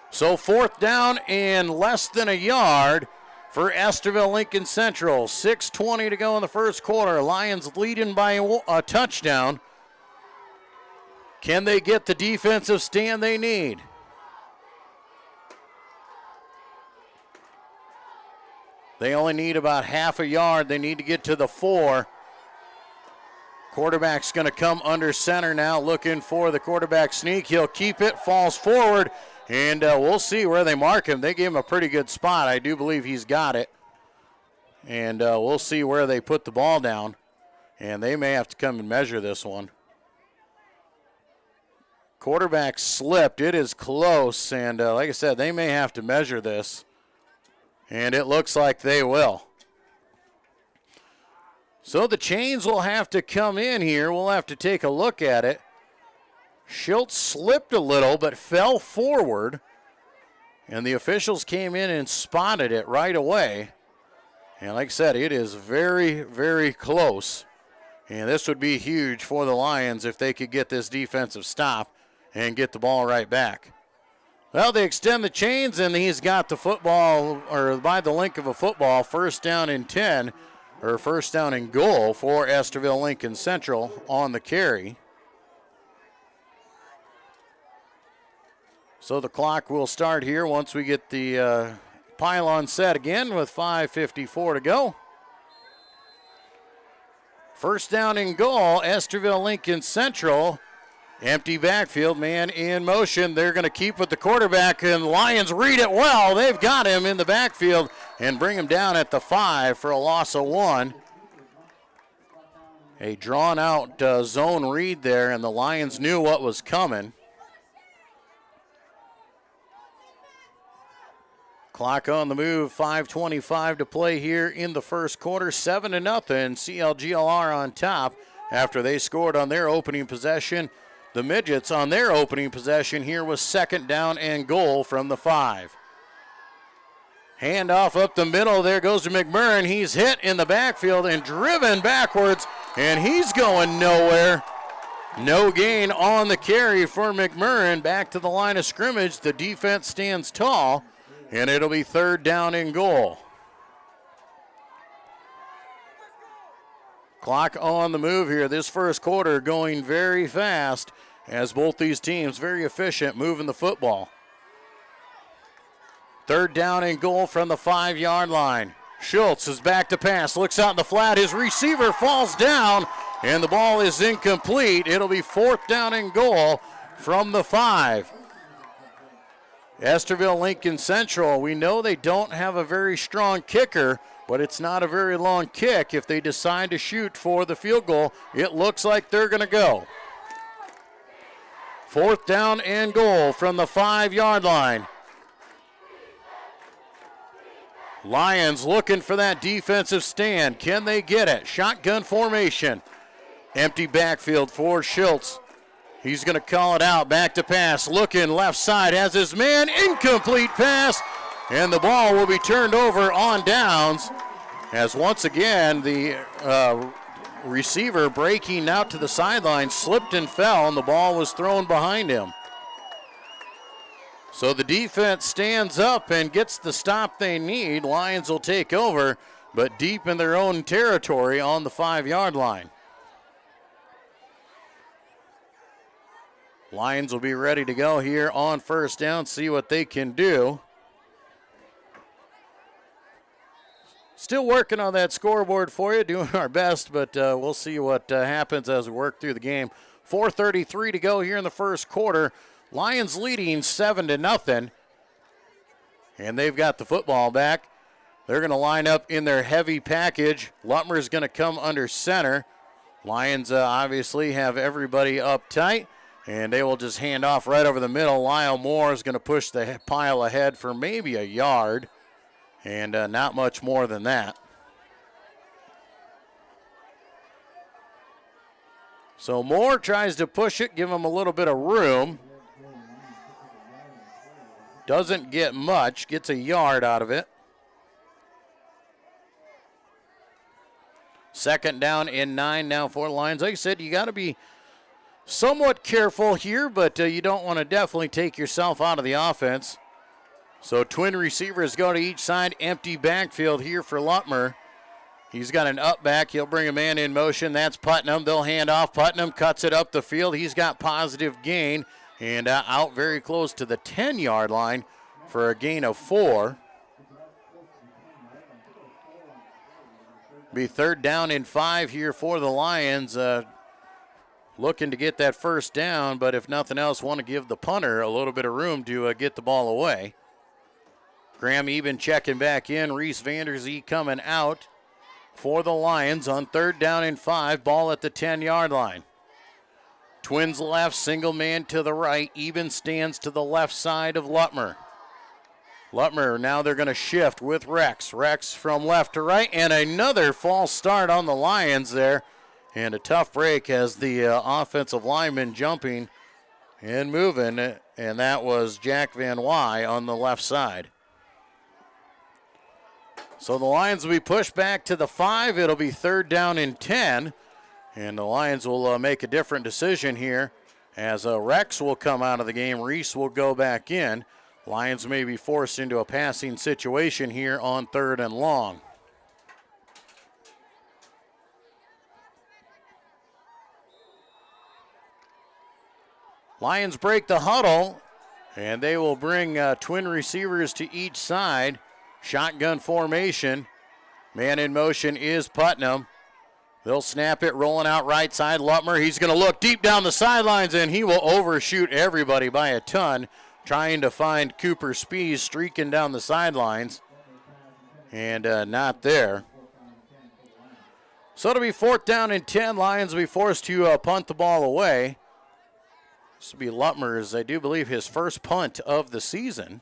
So 4th down and less than a yard for Estherville-Lincoln Central. 6:20 to go in the first quarter. Lions leading by a touchdown. Can they get the defensive stand they need? They only need about half a yard. They need to get to the 4. Quarterback's going to come under center now, looking for the quarterback sneak. He'll keep it, falls forward, and we'll see where they mark him. They gave him a pretty good spot. I do believe he's got it. And we'll see where they put the ball down. And they may have to come and measure this one. Quarterback slipped. It is close, and like I said, they may have to measure this, and it looks like they will. So the chains will have to come in here. We'll have to take a look at it. Schultz slipped a little but fell forward, and the officials came in and spotted it right away. And like I said, it is very, very close, and this would be huge for the Lions if they could get this defensive stop and get the ball right back. Well, they extend the chains, and he's got the football, or by the length of a football, 1st down and 10, or 1st down and goal for Estherville-Lincoln Central on the carry. So the clock will start here once we get the pylon set again with 5:54 to go. 1st down and goal, Estherville-Lincoln Central. Empty backfield, man in motion. They're going to keep with the quarterback, and the Lions read it well. They've got him in the backfield and bring him down at the 5 for a loss of 1. A drawn-out zone read there, and the Lions knew what was coming. Clock on the move, 5:25 to play here in the first quarter. 7-0, CLGLR on top after they scored on their opening possession. The Midgets on their opening possession here was 2nd down and goal from the 5. Handoff up the middle. There goes to McMurrin. He's hit in the backfield and driven backwards, and he's going nowhere. No gain on the carry for McMurrin. Back to the line of scrimmage. The defense stands tall, and it'll be 3rd down and goal. Clock on the move here. This first quarter going very fast as both these teams very efficient moving the football. 3rd down and goal from the 5-yard line. Schultz is back to pass, looks out in the flat. His receiver falls down, and the ball is incomplete. It'll be 4th down and goal from the 5. Estherville-Lincoln Central, we know they don't have a very strong kicker, but it's not a very long kick. If they decide to shoot for the field goal, it looks like they're going to go. 4th down and goal from the 5-yard line. Lions looking for that defensive stand. Can they get it? Shotgun formation. Empty backfield for Schultz. He's going to call it out. Back to pass. Looking left side. Has his man. Incomplete pass. And the ball will be turned over on downs. As once again, the receiver breaking out to the sideline slipped and fell, and the ball was thrown behind him. So the defense stands up and gets the stop they need. Lions will take over, but deep in their own territory on the 5-yard line. Lions will be ready to go here on 1st down, see what they can do. Still working on that scoreboard for you, doing our best, but we'll see what happens as we work through the game. 4:33 to go here in the first quarter. Lions leading 7-0, and they've got the football back. They're going to line up in their heavy package. Lutmer's going to come under center. Lions obviously have everybody up tight, and they will just hand off right over the middle. Lyle Moore is going to push the pile ahead for maybe a yard, and not much more than that. So Moore tries to push it, give him a little bit of room. Doesn't get much, gets a yard out of it. Second down and 9 now for the Lions. Like I said, you got to be somewhat careful here, but you don't want to definitely take yourself out of the offense. So twin receivers go to each side, empty backfield here for Lutmer. He's got an up back. He'll bring a man in motion. That's Putnam. They'll hand off. Putnam cuts it up the field. He's got positive gain and out very close to the 10-yard line for a gain of 4. Be third down and 5 here for the Lions. Looking to get that first down, but if nothing else, want to give the punter a little bit of room to get the ball away. Graham Eben checking back in. Reese Vanderzee coming out for the Lions on third down and 5. Ball at the 10-yard line. Twins left, single man to the right. Eben stands to the left side of Lutmer. Lutmer, now they're going to shift with Rex. Rex from left to right, and another false start on the Lions there. And a tough break as the offensive lineman jumping and moving, and that was Jack Van Wy on the left side. So the Lions will be pushed back to the 5. It'll be third down and 10, and the Lions will make a different decision here as Rex will come out of the game. Reese will go back in. Lions may be forced into a passing situation here on third and long. Lions break the huddle, and they will bring twin receivers to each side. Shotgun formation. Man in motion is Putnam. They'll snap it, rolling out right side. Lutmer, he's going to look deep down the sidelines, and he will overshoot everybody by a ton, trying to find Cooper Spees streaking down the sidelines, and not there. So it'll be fourth down and 10. Lions will be forced to punt the ball away. This will be Lutmer's, I do believe, his first punt of the season.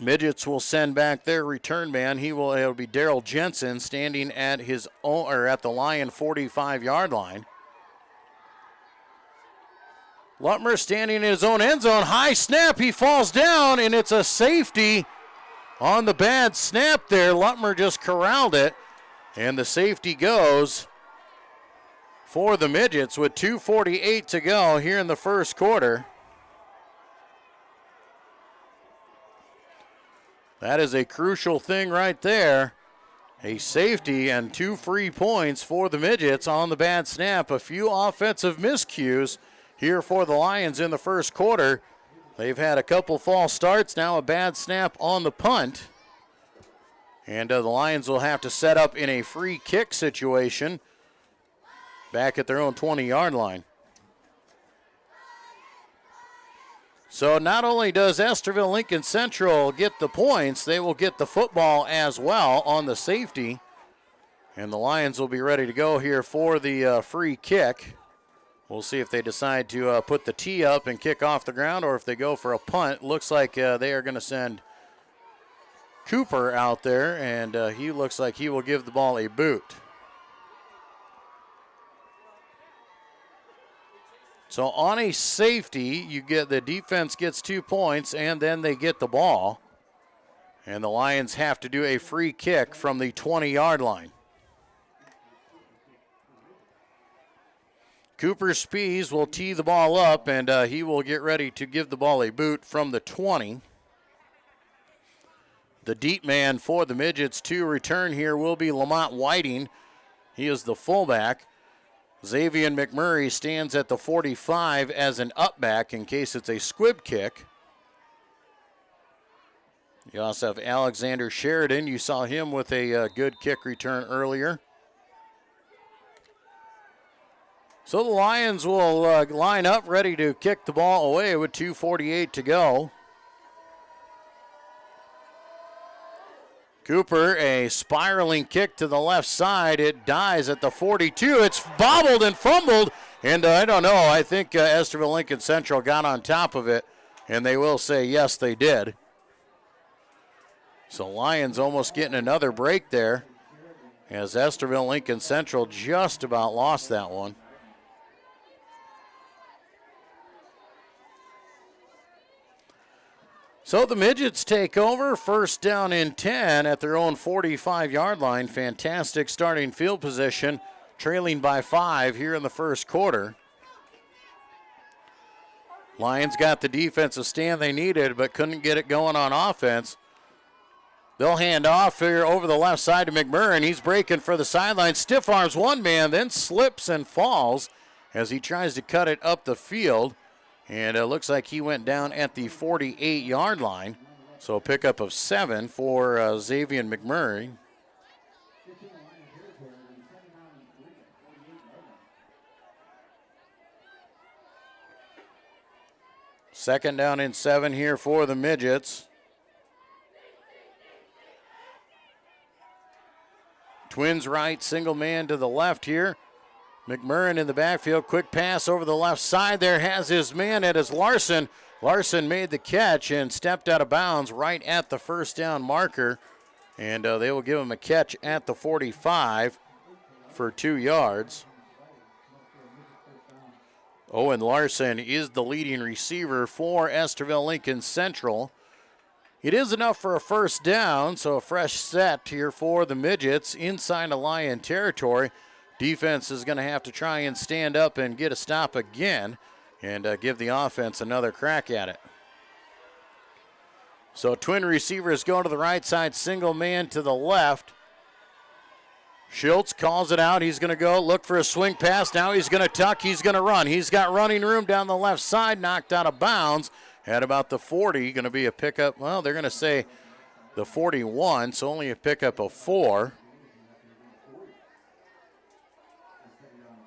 Midgets will send back their return man. It'll be Daryl Jensen standing at his own, or at the Lion 45-yard line. Lutmer standing in his own end zone. High snap. He falls down, and it's a safety on the bad snap there. Lutmer just corralled it, and the safety goes for the Midgets with 2:48 to go here in the first quarter. That is a crucial thing right there. A safety and 2 free points for the Midgets on the bad snap. A few offensive miscues here for the Lions in the first quarter. They've had a couple false starts, now a bad snap on the punt. And the Lions will have to set up in a free kick situation back at their own 20-yard line. So not only does Estherville-Lincoln Central get the points, they will get the football as well on the safety. And the Lions will be ready to go here for the free kick. We'll see if they decide to put the tee up and kick off the ground, or if they go for a punt. Looks like they are going to send Cooper out there, and he looks like he will give the ball a boot. So on a safety, you get the defense gets 2 points, and then they get the ball. And the Lions have to do a free kick from the 20-yard line. Cooper Spees will tee the ball up, and he will get ready to give the ball a boot from the 20. The deep man for the Midgets to return here will be Lamont Whiting. He is the fullback. Xavier McMurray stands at the 45 as an up back in case it's a squib kick. You also have Alexander Sheridan. You saw him with a good kick return earlier. So the Lions will line up ready to kick the ball away with 2:48 to go. Cooper, a spiraling kick to the left side. It dies at the 42. It's bobbled and fumbled, and I don't know. I think Estherville-Lincoln Central got on top of it, and they will say yes, they did. So Lions almost getting another break there, as Estherville-Lincoln Central just about lost that one. So the Midgets take over, first down and 10 at their own 45-yard line. Fantastic starting field position, trailing by 5 here in the first quarter. Lions got the defensive stand they needed, but couldn't get it going on offense. They'll hand off here over the left side to McMurrin. He's breaking for the sideline, stiff arms one man, then slips and falls as he tries to cut it up the field. And it looks like he went down at the 48-yard line. So a pickup of 7 for Xavier McMurray. Second down and 7 here for the Midgets. Twins right, single man to the left here. McMurrin in the backfield, quick pass over the left side there, has his man, it is Larson. Larson made the catch and stepped out of bounds right at the first down marker, and they will give him a catch at the 45 for 2 yards. Owen Larson is the leading receiver for Estherville-Lincoln Central. It is enough for a first down, so a fresh set here for the Midgets inside the Lion territory. Defense is going to have to try and stand up and get a stop again and give the offense another crack at it. So twin receivers go to the right side, single man to the left. Schultz calls it out. He's going to go look for a swing pass. Now he's going to tuck. He's going to run. He's got running room down the left side, knocked out of bounds at about the 40. Going to be a pickup. Well, they're going to say the 41, so only a pickup of 4.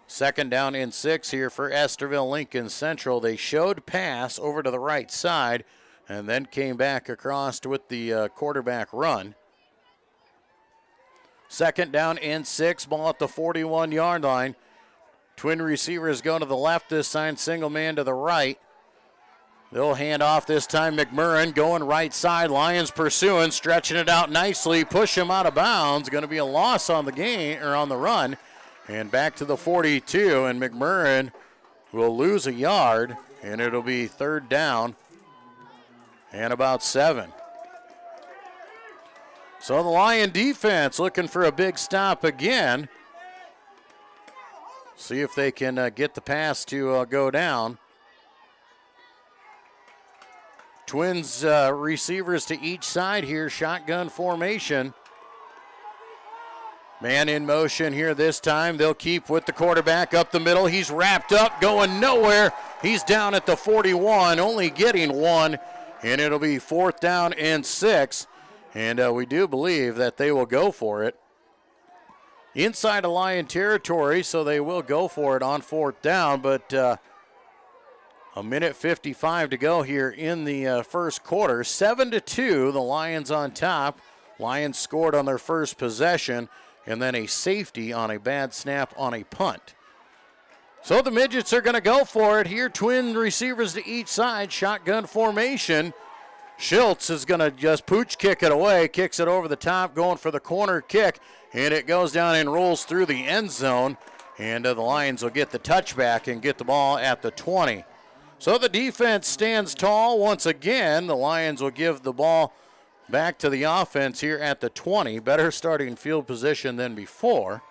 Second down and 6 here for Estherville-Lincoln Central. They showed pass over to the right side and then came back across with the quarterback run. Second down and 6, ball at the 41-yard line. Twin receivers go to the left this time, single man to the right. They'll hand off this time. McMurrin going right side. Lions pursuing, stretching it out nicely. Push him out of bounds. Going to be a loss on the game or on the run. And back to the 42, and McMurrin will lose a yard, and it'll be third down and about 7. So the Lion defense looking for a big stop again. See if they can get the pass to go down. Twins receivers to each side here, shotgun formation. Man in motion here this time. They'll keep with the quarterback up the middle. He's wrapped up, going nowhere. He's down at the 41, only getting 1, and it'll be fourth down and 6. And we do believe that they will go for it. Inside the Lion territory, so they will go for it on fourth down, but a minute 55 to go here in the first quarter. 7-2, the Lions on top. Lions scored on their first possession, and then a safety on a bad snap on a punt. So the Midgets are going to go for it here. Twin receivers to each side, shotgun formation. Schultz is going to just pooch kick it away, kicks it over the top, going for the corner kick, and it goes down and rolls through the end zone, and the Lions will get the touchback and get the ball at the 20. So the defense stands tall once again. The Lions will give the ball back to the offense here at the 20. Better starting field position than before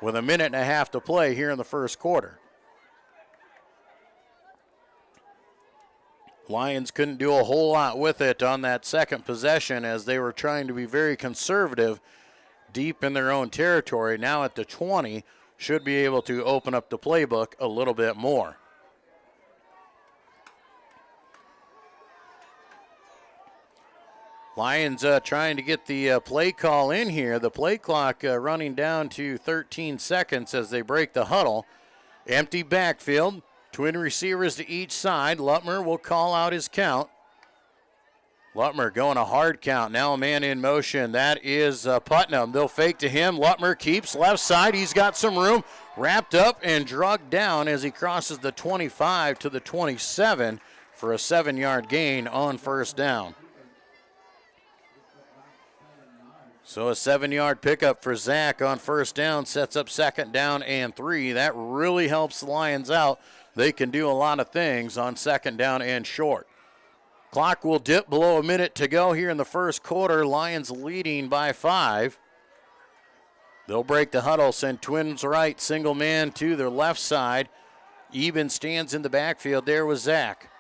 with a minute and a half to play here in the first quarter. Lions couldn't do a whole lot with it on that second possession as they were trying to be very conservative deep in their own territory. Now at the 20, should be able to open up the playbook a little bit more. Lions trying to get the play call in here. The play clock running down to 13 seconds as they break the huddle. Empty backfield. Twin receivers to each side. Lutmer will call out his count. Lutmer going a hard count. Now a man in motion. That is Putnam. They'll fake to him. Lutmer keeps left side. He's got some room. Wrapped up and drugged down as he crosses the 25 to the 27 for a 7-yard gain on first down. So a 7-yard pickup for Zach on first down sets up second down and 3. That really helps the Lions out. They can do a lot of things on second down and short. Clock will dip below a minute to go here in the first quarter. Lions leading by 5. They'll break the huddle, send Twins right, single man to their left side. Eben stands in the backfield there with Zach.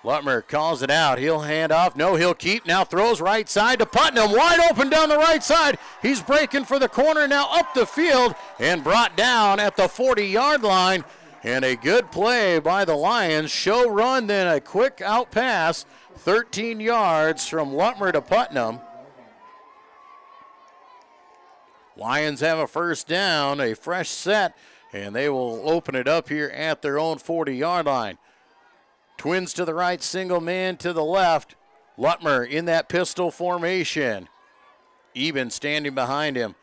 Lutmer calls it out. He'll hand off. No, he'll keep. Now throws right side to Putnam. Wide open down the right side. He's breaking for the corner now up the field and brought down at the 40-yard line. And a good play by the Lions. Show run, then a quick out pass. 13 yards from Lutmer to Putnam. Lions have a first down, a fresh set, and they will open it up here at their own 40-yard line. Twins to the right, single man to the left. Lutmer in that pistol formation. Eben standing behind him.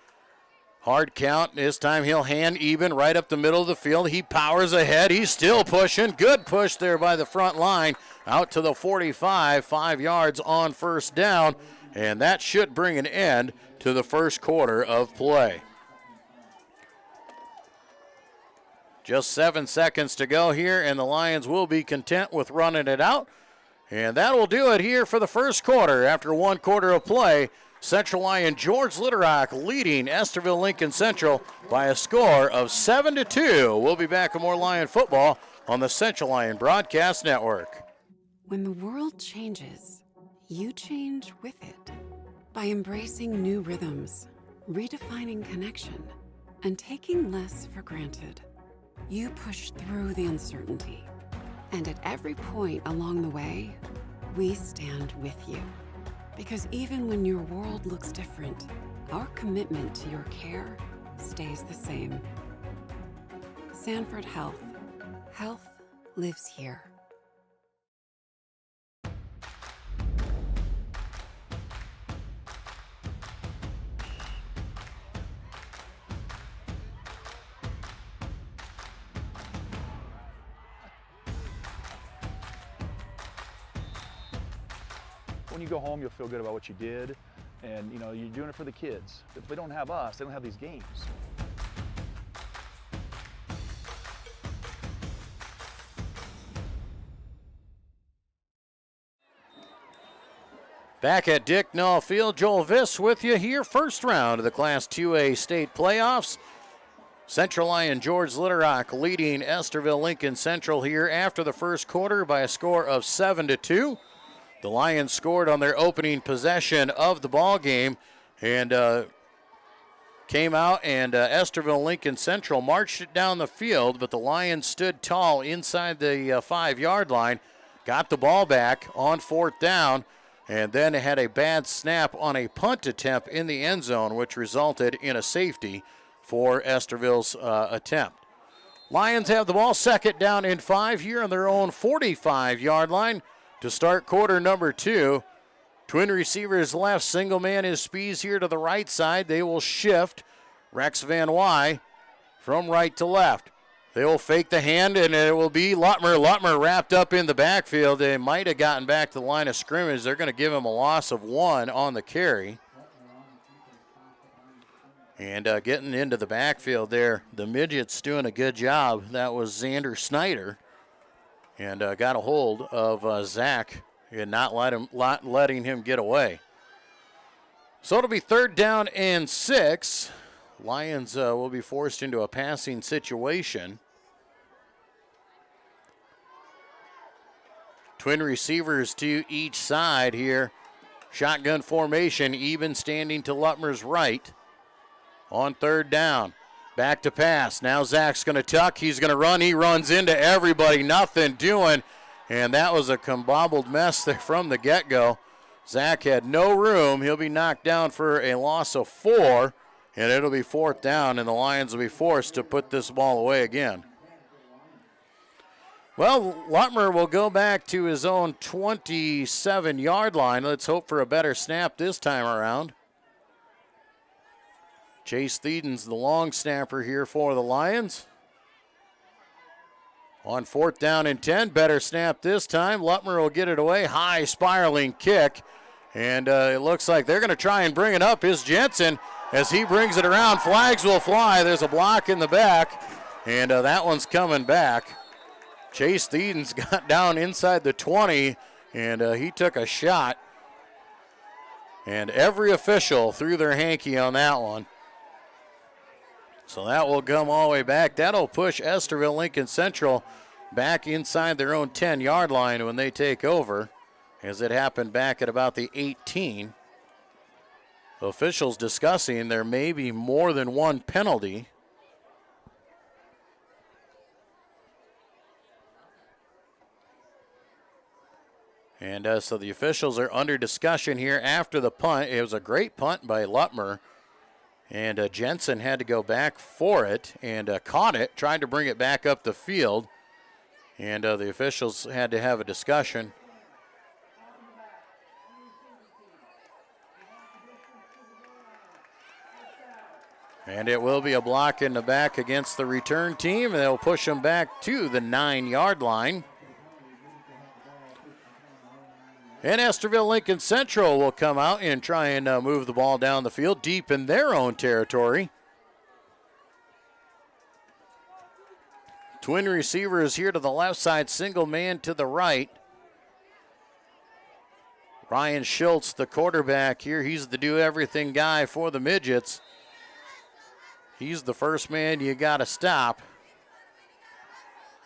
Hard count. This time he'll hand Eben right up the middle of the field. He powers ahead. He's still pushing. Good push there by the front line. Out to the 45, 5 yards on first down. And that should bring an end to the first quarter of play. Just 7 seconds to go here, and the Lions will be content with running it out. And that will do it here for the first quarter. After 1 quarter of play, Central Lyon George Litterock leading Estherville-Lincoln Central by a score of 7-2. We'll be back with more Lion football on the Central Lyon Broadcast Network. When the world changes, you change with it. By embracing new rhythms, redefining connection, and taking less for granted. You push through the uncertainty. And at every point along the way, we stand with you. Because even when your world looks different, our commitment to your care stays the same. Sanford Health. Health lives here. When you go home, you'll feel good about what you did, and you know you're doing it for the kids. If they don't have us, they don't have these games. Back at Dick Null Field, Joel Viss with you here. First round of the Class 2A state playoffs. Central Lyon George Litterock leading Estherville-Lincoln Central here after the first quarter by a score of 7-2. The Lions scored on their opening possession of the ball game and came out, and Estherville-Lincoln Central marched it down the field, but the Lions stood tall inside the 5-yard line, got the ball back on fourth down, and then had a bad snap on a punt attempt in the end zone, which resulted in a safety for Estherville's attempt. Lions have the ball, second down and 5 here on their own 45-yard line. To start quarter number 2, twin receivers left, single man is Spies here to the right side. They will shift Rex Van Wy from right to left. They will fake the hand, and it will be Lutmer. Lutmer wrapped up in the backfield. They might have gotten back to the line of scrimmage. They're going to give him a loss of 1 on the carry. And getting into the backfield there, the midget's doing a good job. That was Xander Snyder. And got a hold of Zach and not letting him get away. So it'll be third down and 6. Lions will be forced into a passing situation. Twin receivers to each side here. Shotgun formation, Eben standing to Lutmer's right. On third down. Back to pass. Now Zach's going to tuck. He's going to run. He runs into everybody. Nothing doing. And that was a combobbled mess there from the get-go. Zach had no room. He'll be knocked down for a loss of 4, and it'll be 4th down, and the Lions will be forced to put this ball away again. Well, Lutmer will go back to his own 27-yard line. Let's hope for a better snap this time around. Chase Thedon's the long snapper here for the Lions. On 4th down and 10, better snap this time. Lutmer will get it away. High spiraling kick. And it looks like they're going to try and bring it up. Is Jensen as he brings it around. Flags will fly. There's a block in the back. And that one's coming back. Chase Thedon's got down inside the 20. And he took a shot. And every official threw their hanky on that one. So that will come all the way back. That'll push Estherville-Lincoln Central back inside their own 10-yard line when they take over, as it happened back at about the 18. Officials discussing there may be more than one penalty. And so the officials are under discussion here after the punt. It was a great punt by Lutmer. And Jensen had to go back for it and caught it, tried to bring it back up the field. And the officials had to have a discussion. And it will be a block in the back against the return team. And they'll push them back to the 9-yard line. And Estherville-Lincoln Central will come out and try and move the ball down the field deep in their own territory. Twin receivers here to the left side, single man to the right. Ryan Schultz, the quarterback here, he's the do-everything guy for the Midgets. He's the first man you got to stop.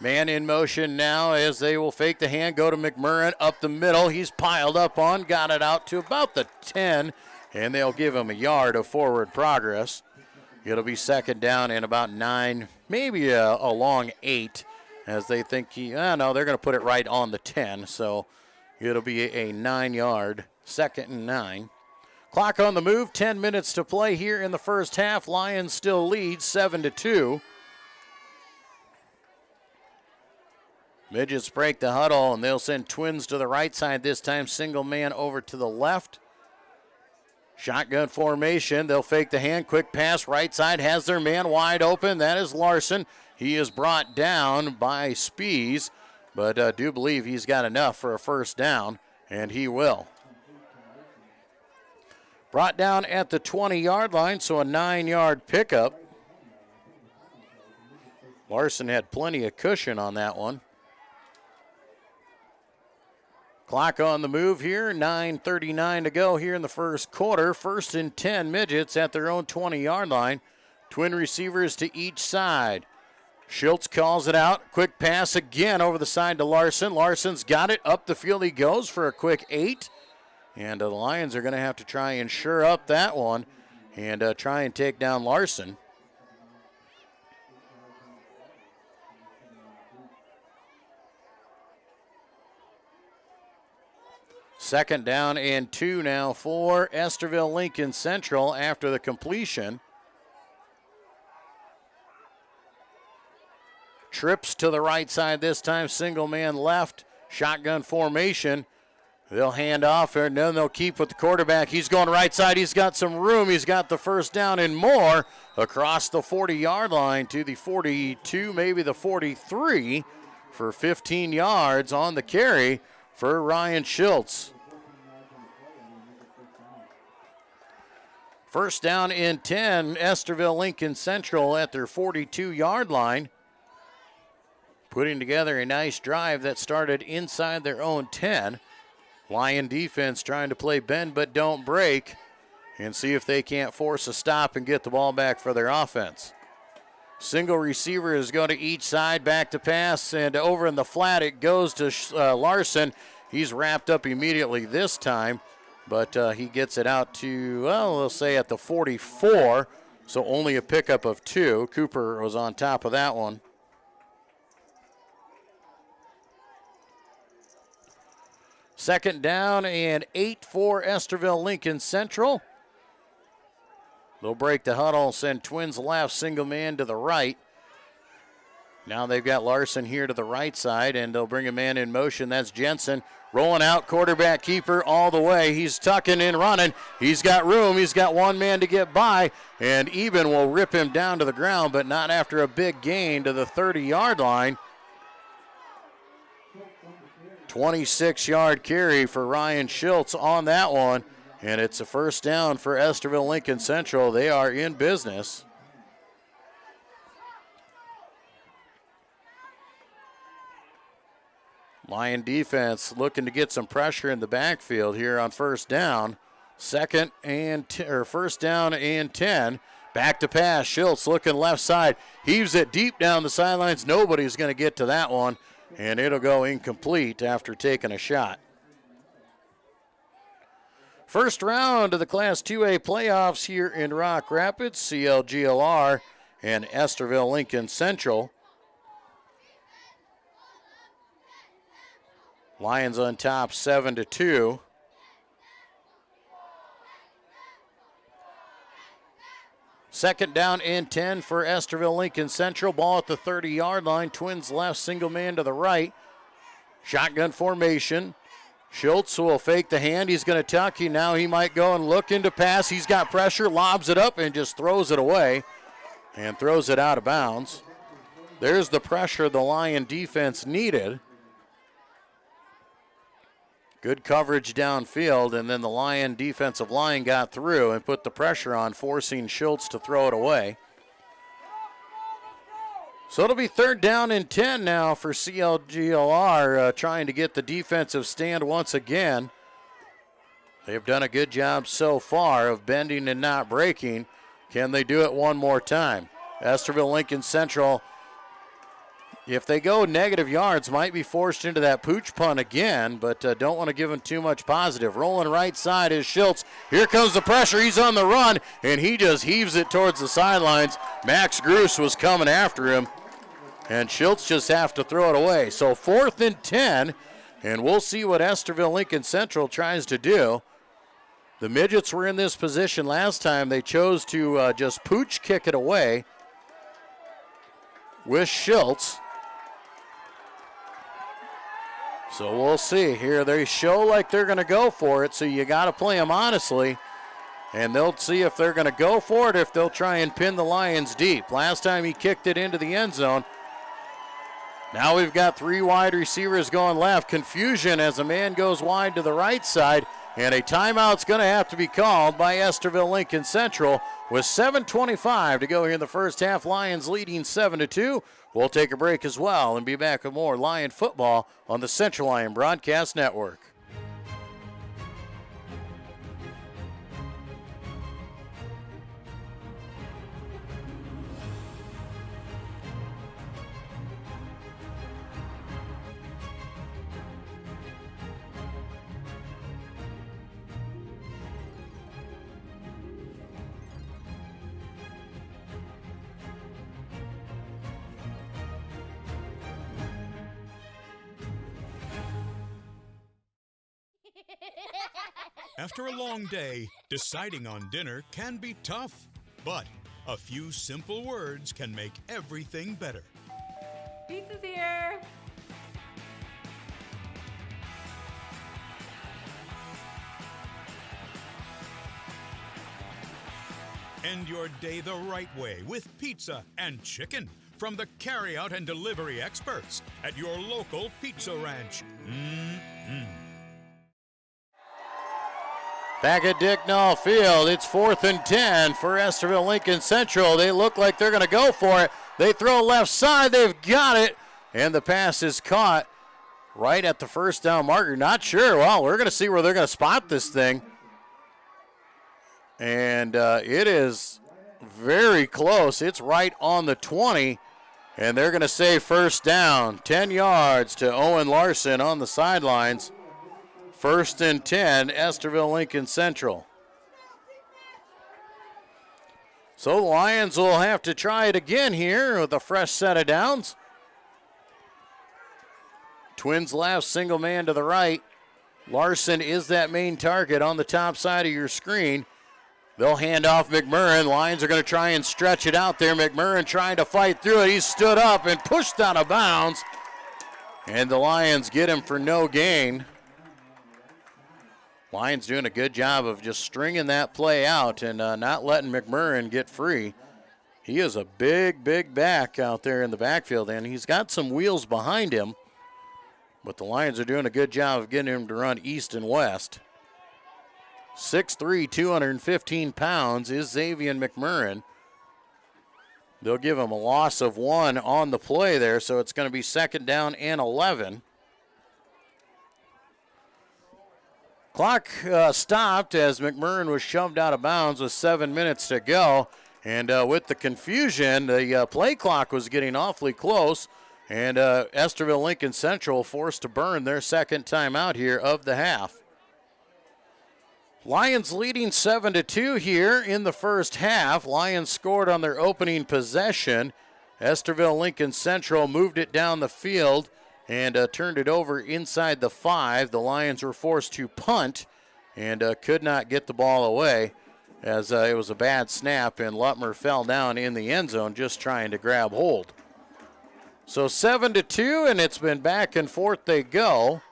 Man in motion now as they will fake the hand, go to McMurrin up the middle. He's piled up on, got it out to about the 10, and they'll give him a yard of forward progress. It'll be 2nd down and about 9, maybe a long 8, as they think they're going to put it right on the 10, so it'll be a 9-yard, 2nd and 9. Clock on the move, 10 minutes to play here in the first half. Lions still lead 7-2. Midgets break the huddle, and they'll send Twins to the right side this time. Single man over to the left. Shotgun formation. They'll fake the hand. Quick pass right side. Has their man wide open. That is Larson. He is brought down by Spees, but do believe he's got enough for a first down, and he will. Brought down at the 20-yard line, so a 9-yard pickup. Larson had plenty of cushion on that one. Clock on the move here, 9:39 to go here in the first quarter. 1st and 10 Midgets at their own 20-yard line. Twin receivers to each side. Schultz calls it out. Quick pass again over the side to Larson. Larson's got it. Up the field he goes for a quick 8. And the Lions are going to have to try and shore up that one and try and take down Larson. Second down and 2 now for Estherville-Lincoln Central after the completion. Trips to the right side this time, single man left, shotgun formation. They'll hand off, and then they'll keep with the quarterback. He's going right side. He's got some room. He's got the first down and more across the 40-yard line to the 42, maybe the 43 for 15 yards on the carry for Ryan Schultz. First down and 10, Estherville-Lincoln Central at their 42-yard line. Putting together a nice drive that started inside their own 10. Lion defense trying to play bend but don't break and see if they can't force a stop and get the ball back for their offense. Single receiver is going to each side, back to pass, and over in the flat it goes to Larson. He's wrapped up immediately this time, but he gets it out to, well, we'll say at the 44, so only a pickup of 2. Cooper was on top of that one. 2nd down and 8 for Estherville-Lincoln Central. They'll break the huddle, send Twins left, single man to the right. Now they've got Larson here to the right side, and they'll bring a man in motion. That's Jensen. Rolling out, quarterback keeper all the way. He's tucking in, running. He's got room. He's got one man to get by, and Eben will rip him down to the ground, but not after a big gain to the 30-yard line. 26-yard carry for Ryan Schultz on that one, and it's a 1st down for Estherville-Lincoln Central. They are in business. Lyon defense looking to get some pressure in the backfield here on 1st down. 1st down and 10. Back to pass. Schultz looking left side. Heaves it deep down the sidelines. Nobody's going to get to that one, and it'll go incomplete after taking a shot. First round of the Class 2A playoffs here in Rock Rapids. CLGLR and Estherville-Lincoln Central. Lions on top 7-2. Second down and 10 for Estherville-Lincoln Central. Ball at the 30-yard line. Twins left, single man to the right. Shotgun formation. Schultz will fake the hand. He's going to tuck. Now he might go and look into pass. He's got pressure, lobs it up, and just throws it away and throws it out of bounds. There's the pressure the Lion defense needed. Good coverage downfield, and then the Lion defensive line got through and put the pressure on, forcing Schultz to throw it away. So it'll be 3rd down and 10 now for CLGLR, trying to get the defensive stand once again. They've done a good job so far of bending and not breaking. Can they do it one more time? Estherville-Lincoln Central, if they go negative yards, might be forced into that pooch punt again, but don't want to give him too much positive. Rolling right side is Schultz. Here comes the pressure. He's on the run, and he just heaves it towards the sidelines. Max Gruss was coming after him, and Schultz just have to throw it away. So 4th and 10, and we'll see what Estherville-Lincoln Central tries to do. The Midgets were in this position last time. They chose to just pooch kick it away with Schultz. So we'll see here. They show like they're going to go for it, so you got to play them honestly. And they'll see if they're going to go for it, if they'll try and pin the Lions deep. Last time he kicked it into the end zone. Now we've got 3 wide receivers going left. Confusion as a man goes wide to the right side. And a timeout's going to have to be called by Estherville-Lincoln Central with 7:25 to go here in the first half. Lions leading 7-2. We'll take a break as well and be back with more Lion football on the Central Lion Broadcast Network. After a long day, deciding on dinner can be tough, but a few simple words can make everything better. Pizza's here! End your day the right way with pizza and chicken from the carry-out and delivery experts at your local Pizza Ranch. Back at Dicknall Field, it's 4th and 10 for Estherville-Lincoln Central. They look like they're going to go for it. They throw left side, they've got it, and the pass is caught right at the 1st down marker. Not sure. Well, we're going to see where they're going to spot this thing. And it is very close. It's right on the 20, and they're going to say 1st down. 10 yards to Owen Larson on the sidelines. 1st and 10, Estherville-Lincoln Central. So the Lions will have to try it again here with a fresh set of downs. Twins left, single man to the right. Larson is that main target on the top side of your screen. They'll hand off McMurrin. Lions are going to try and stretch it out there. McMurrin trying to fight through it. He stood up and pushed out of bounds. And the Lions get him for no gain. Lions doing a good job of just stringing that play out and not letting McMurrin get free. He is a big, big back out there in the backfield, and he's got some wheels behind him. But the Lions are doing a good job of getting him to run east and west. 6'3", 215 pounds is Xavier McMurrin. They'll give him a loss of 1 on the play there, so it's going to be 2nd down and 11. Clock stopped as McMurrin was shoved out of bounds with 7 minutes to go. And with the confusion, the play clock was getting awfully close. And Estherville-Lincoln Central forced to burn their second timeout here of the half. Lions leading 7-2 here in the first half. Lions scored on their opening possession. Estherville-Lincoln Central moved it down the field and turned it over inside the 5. The Lions were forced to punt and could not get the ball away as it was a bad snap and Lutmer fell down in the end zone just trying to grab hold. So 7-2, and it's been back and forth they go.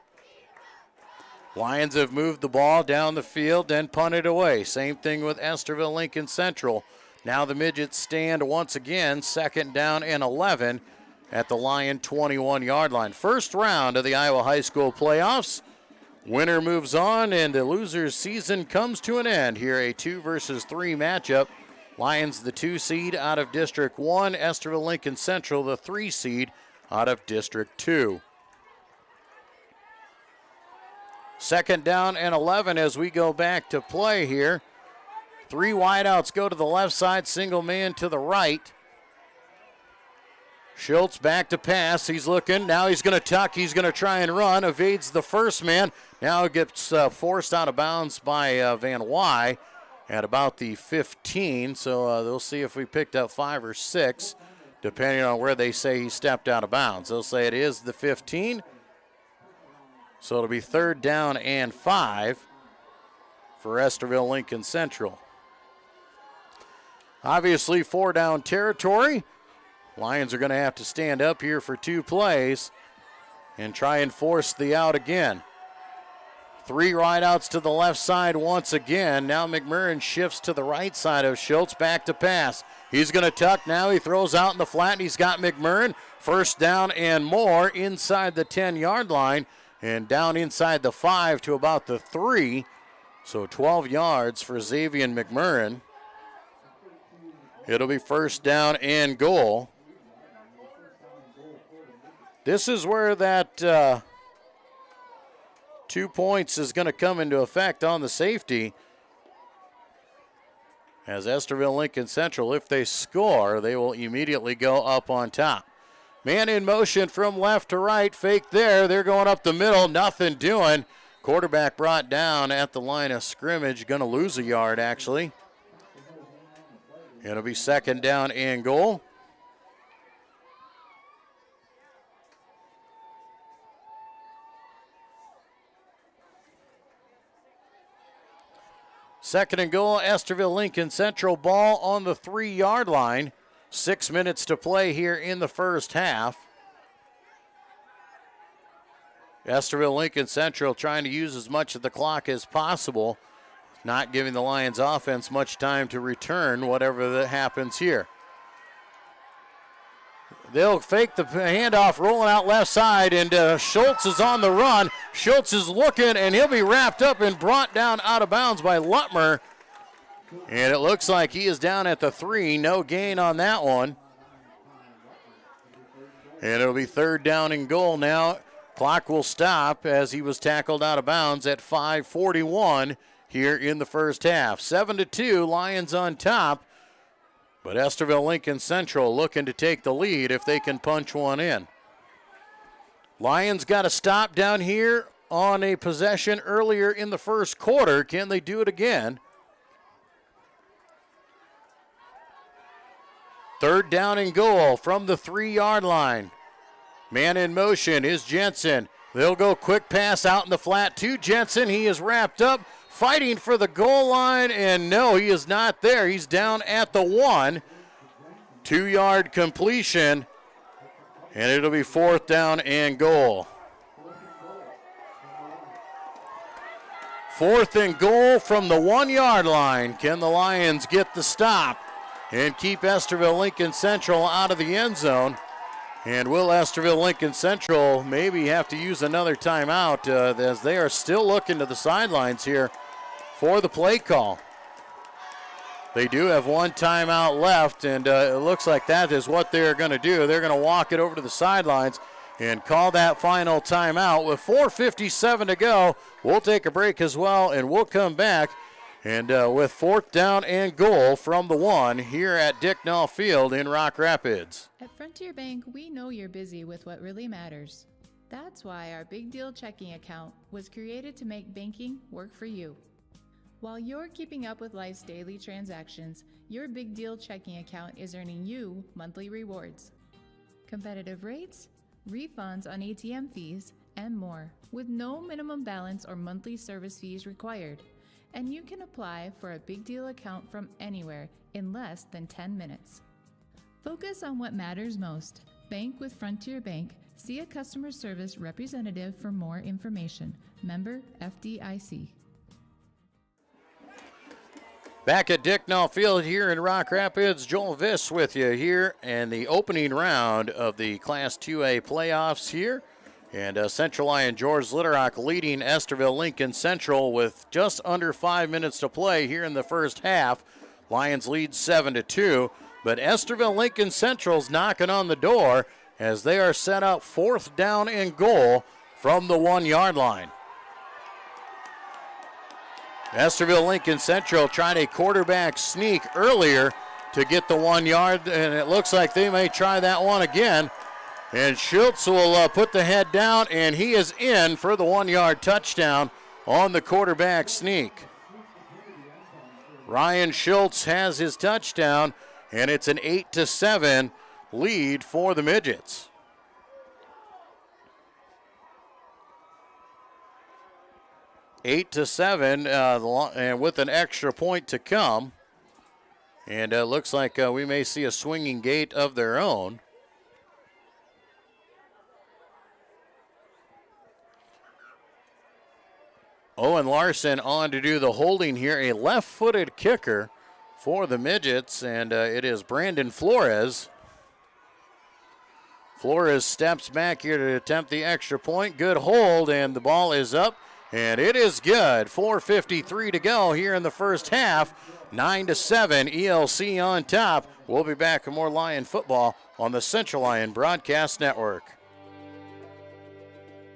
Lions have moved the ball down the field and punted away. Same thing with Estherville-Lincoln Central. Now the Midgets stand once again, 2nd down and 11 at the Lion 21-yard line. First round of the Iowa High School playoffs. Winner moves on, and the loser's season comes to an end. Here a 2 versus 3 matchup. Lions the 2 seed out of District 1. Estherville-Lincoln Central the 3 seed out of District 2. 2nd down and 11 as we go back to play here. 3 wideouts go to the left side, single man to the right. Schultz back to pass. He's looking. Now he's going to tuck. He's going to try and run. Evades the first man. Now gets forced out of bounds by Van Wy at about the 15. So they'll see if we picked up 5 or 6, depending on where they say he stepped out of bounds. They'll say it is the 15. So it'll be 3rd down and 5 for Estherville-Lincoln Central. Obviously 4-down territory. Lions are going to have to stand up here for 2 plays and try and force the out again. 3 wideouts to the left side once again. Now McMurrin shifts to the right side of Schultz, back to pass. He's going to tuck. Now he throws out in the flat, and he's got McMurrin. 1st down and more inside the 10-yard line and down inside the 5 to about the 3. So 12 yards for Xavier McMurrin. It'll be 1st down and goal. This is where that 2 points is going to come into effect on the safety. As Estherville-Lincoln Central, if they score, they will immediately go up on top. Man in motion from left to right, fake there. They're going up the middle, nothing doing. Quarterback brought down at the line of scrimmage, going to lose a yard actually. It'll be 2nd down and goal. Second and goal, Estherville-Lincoln Central, ball on the 3-yard line. 6 minutes to play here in the first half. Estherville-Lincoln Central trying to use as much of the clock as possible, not giving the Lions offense much time to return, whatever that happens here. They'll fake the handoff, rolling out left side, and Schultz is on the run. Schultz is looking, and he'll be wrapped up and brought down out of bounds by Lutmer. And it looks like he is down at the 3. No gain on that one. And it'll be 3rd down and goal now. Clock will stop as he was tackled out of bounds at 5:41 here in the first half. 7-2, Lions on top. But Estherville-Lincoln Central looking to take the lead if they can punch one in. Lions got a stop down here on a possession earlier in the first quarter. Can they do it again? 3rd down and goal from the 3-yard line. Man in motion is Jensen. They'll go quick pass out in the flat to Jensen. He is wrapped up, fighting for the goal line, and no, he is not there. He's down at the 1. 2-yard completion, and it'll be 4th down and goal. 4th and goal from the 1-yard line. Can the Lions get the stop and keep Estherville-Lincoln Central out of the end zone? And will Estherville-Lincoln Central maybe have to use another timeout as they are still looking to the sidelines here for the play call? They do have one timeout left, and it looks like that is what they're going to do. They're going to walk it over to the sidelines and call that final timeout. With 4:57 to go, we'll take a break as well, and we'll come back. And with 4th down and goal from the 1 here at Dicknall Field in Rock Rapids. At Frontier Bank, we know you're busy with what really matters. That's why our Big Deal checking account was created to make banking work for you. While you're keeping up with life's daily transactions, your Big Deal checking account is earning you monthly rewards. Competitive rates, refunds on ATM fees, and more, with no minimum balance or monthly service fees required. And you can apply for a Big Deal account from anywhere in less than 10 minutes. Focus on what matters most. Bank with Frontier Bank. See a customer service representative for more information. Member FDIC. Back at Dicknall Field here in Rock Rapids, Joel Viss with you here in the opening round of the Class 2A playoffs here. And Central Lyon George Litterock leading Estherville-Lincoln Central with just under 5 minutes to play here in the first half. Lions lead 7-2, but Estherville-Lincoln Central's knocking on the door as they are set up 4th down and goal from the 1-yard line. Estherville-Lincoln Central tried a quarterback sneak earlier to get the 1 yard, and it looks like they may try that one again. And Schultz will put the head down, and he is in for the 1-yard touchdown on the quarterback sneak. Ryan Schultz has his touchdown, and it's an 8-7 lead for the Midgets. Eight to 7, and with an extra point to come. And it looks like we may see a swinging gate of their own. Owen Larson on to do the holding here, a left-footed kicker for the Midgets, and it is Brandon Flores. Flores steps back here to attempt the extra point. Good hold, and the ball is up, and it is good. 4:53 to go here in the first half. 9-7, ELC on top. We'll be back with more Lion football on the Central Lyon Broadcast Network.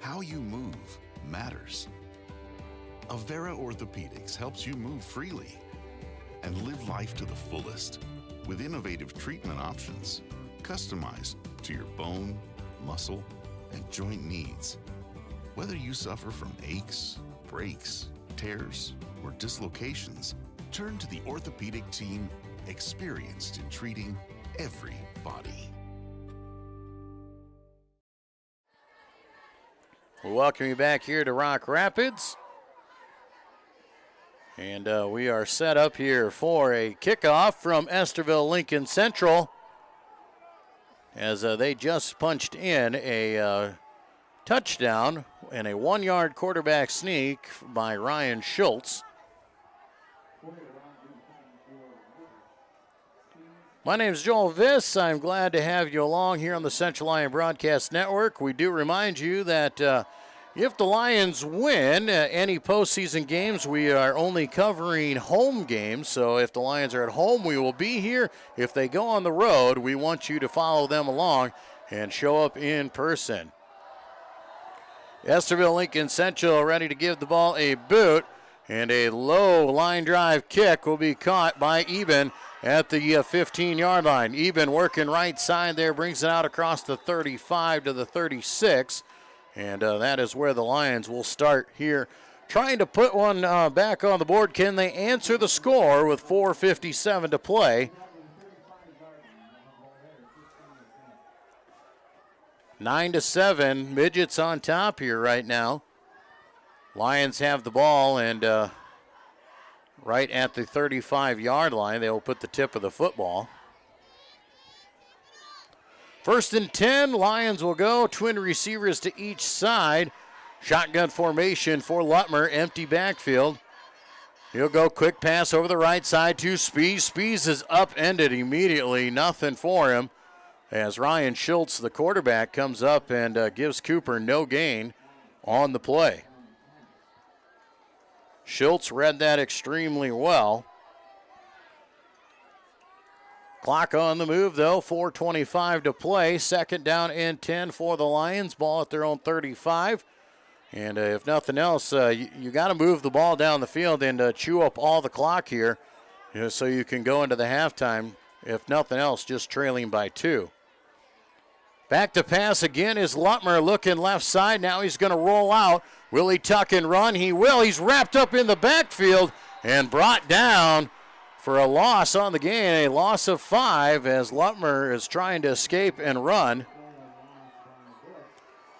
How you move matters. Avera Orthopedics helps you move freely and live life to the fullest with innovative treatment options customized to your bone, muscle, and joint needs. Whether you suffer from aches, breaks, tears, or dislocations, turn to the orthopedic team experienced in treating every body. We'll welcome you back here to Rock Rapids. And we are set up here for a kickoff from Estherville-Lincoln Central as they just punched in a touchdown and a 1-yard quarterback sneak by Ryan Schultz. My name is Joel Viss. I'm glad to have you along here on the Central Lyon Broadcast Network. We do remind you that if the Lions win any postseason games, we are only covering home games. So if the Lions are at home, we will be here. If they go on the road, we want you to follow them along and show up in person. Estherville-Lincoln Central ready to give the ball a boot, and a low line drive kick will be caught by Eben at the 15-yard line. Eben working right side there, brings it out across the 35 to the 36. And that is where the Lions will start here. Trying to put one back on the board. Can they answer the score with 4:57 to play? 9-7, Midgets on top here right now. Lions have the ball, and right at the 35-yard line, they will put the tip of the football. 1st and 10, Lions will go. Twin receivers to each side. Shotgun formation for Lutmer, empty backfield. He'll go quick pass over the right side to Spies. Spies is upended immediately, nothing for him. As Ryan Schultz, the quarterback, comes up and gives Cooper no gain on the play. Schultz read that extremely well. Clock on the move, though, 4:25 to play. 2nd down and 10 for the Lions. Ball at their own 35. And if nothing else, you got to move the ball down the field and chew up all the clock here, so you can go into the halftime. If nothing else, just trailing by 2. Back to pass again is Lutmer looking left side. Now he's going to roll out. Will he tuck and run? He will. He's wrapped up in the backfield and brought down for a loss on the gain, a loss of 5 as Lutmer is trying to escape and run.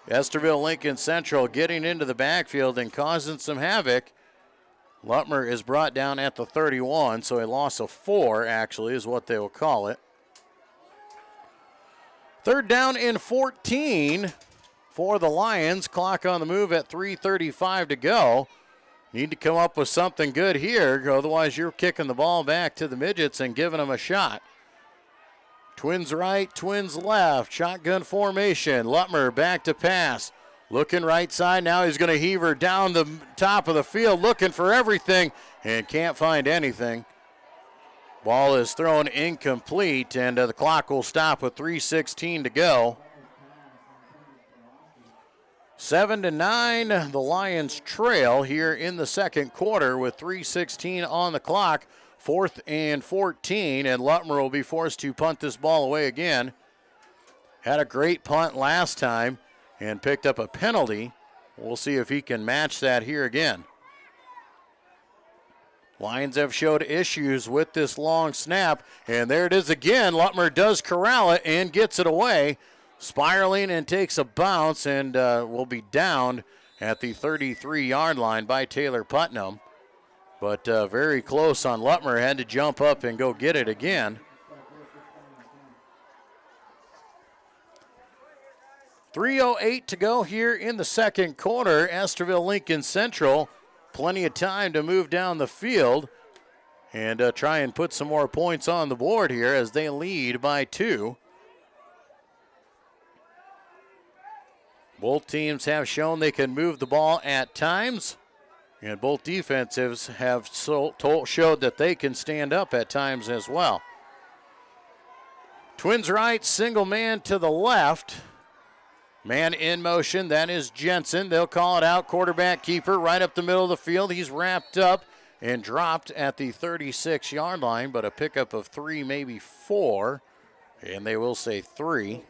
Estherville-Lincoln Central getting into the backfield and causing some havoc. Lutmer is brought down at the 31, so a loss of 4 actually is what they will call it. 3rd down and 14 for the Lions. Clock on the move at 3:35 to go. Need to come up with something good here, otherwise you're kicking the ball back to the Midgets and giving them a shot. Twins right, twins left, shotgun formation. Lutmer back to pass. Looking right side, now he's going to heave her down the top of the field, looking for everything, and can't find anything. Ball is thrown incomplete, and the clock will stop with 3:16 to go. 7-9, the Lions trail here in the second quarter with 3:16 on the clock. 4th and 14, and Lutmer will be forced to punt this ball away again. Had a great punt last time and picked up a penalty. We'll see if he can match that here again. Lions have showed issues with this long snap, and there it is again. Lutmer does corral it and gets it away, spiraling and takes a bounce and will be downed at the 33-yard line by Taylor Putnam. But very close on Lutmer, had to jump up and go get it again. 3:08 to go here in the second quarter. Estherville-Lincoln Central, plenty of time to move down the field and try and put some more points on the board here as they lead by 2. Both teams have shown they can move the ball at times, and both defensives have showed that they can stand up at times as well. Twins right, single man to the left. Man in motion, that is Jensen. They'll call it out. Quarterback keeper right up the middle of the field. He's wrapped up and dropped at the 36-yard line, but a pickup of 3, maybe 4, and they will say 3.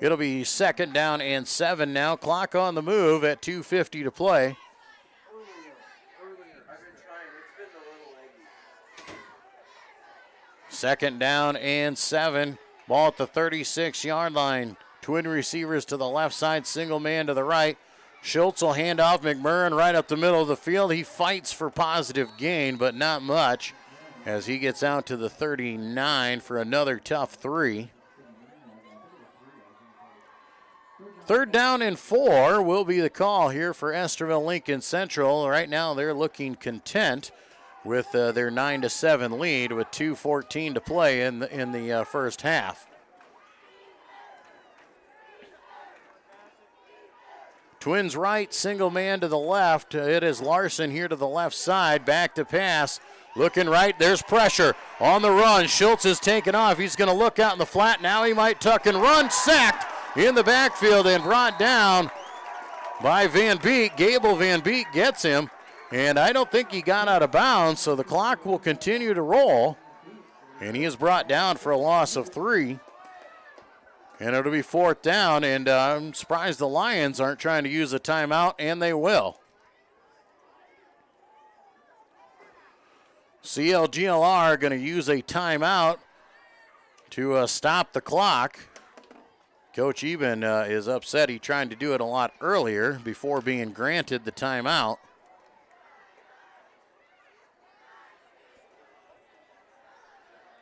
It'll be 2nd down and 7 now. Clock on the move at 2:50 to play. Second down and 7. Ball at the 36-yard line. Twin receivers to the left side, single man to the right. Schultz will hand off McMurrin right up the middle of the field. He fights for positive gain, but not much as he gets out to the 39 for another tough 3. 3rd down and 4 will be the call here for Estherville-Lincoln Central. Right now they're looking content with their 9-7 lead with 2:14 to play in the first half. Twins right, single man to the left. It is Larson here to the left side. Back to pass. Looking right, there's pressure on the run. Schultz is taken off. He's going to look out in the flat. Now he might tuck and run. Sacked in the backfield and brought down by Van Beek. Gable Van Beek gets him, and I don't think he got out of bounds, so the clock will continue to roll, and he is brought down for a loss of 3. And it'll be 4th down, and I'm surprised the Lions aren't trying to use a timeout, and they will. CLGLR going to use a timeout to stop the clock. Coach Eben is upset. He tried to do it a lot earlier before being granted the timeout.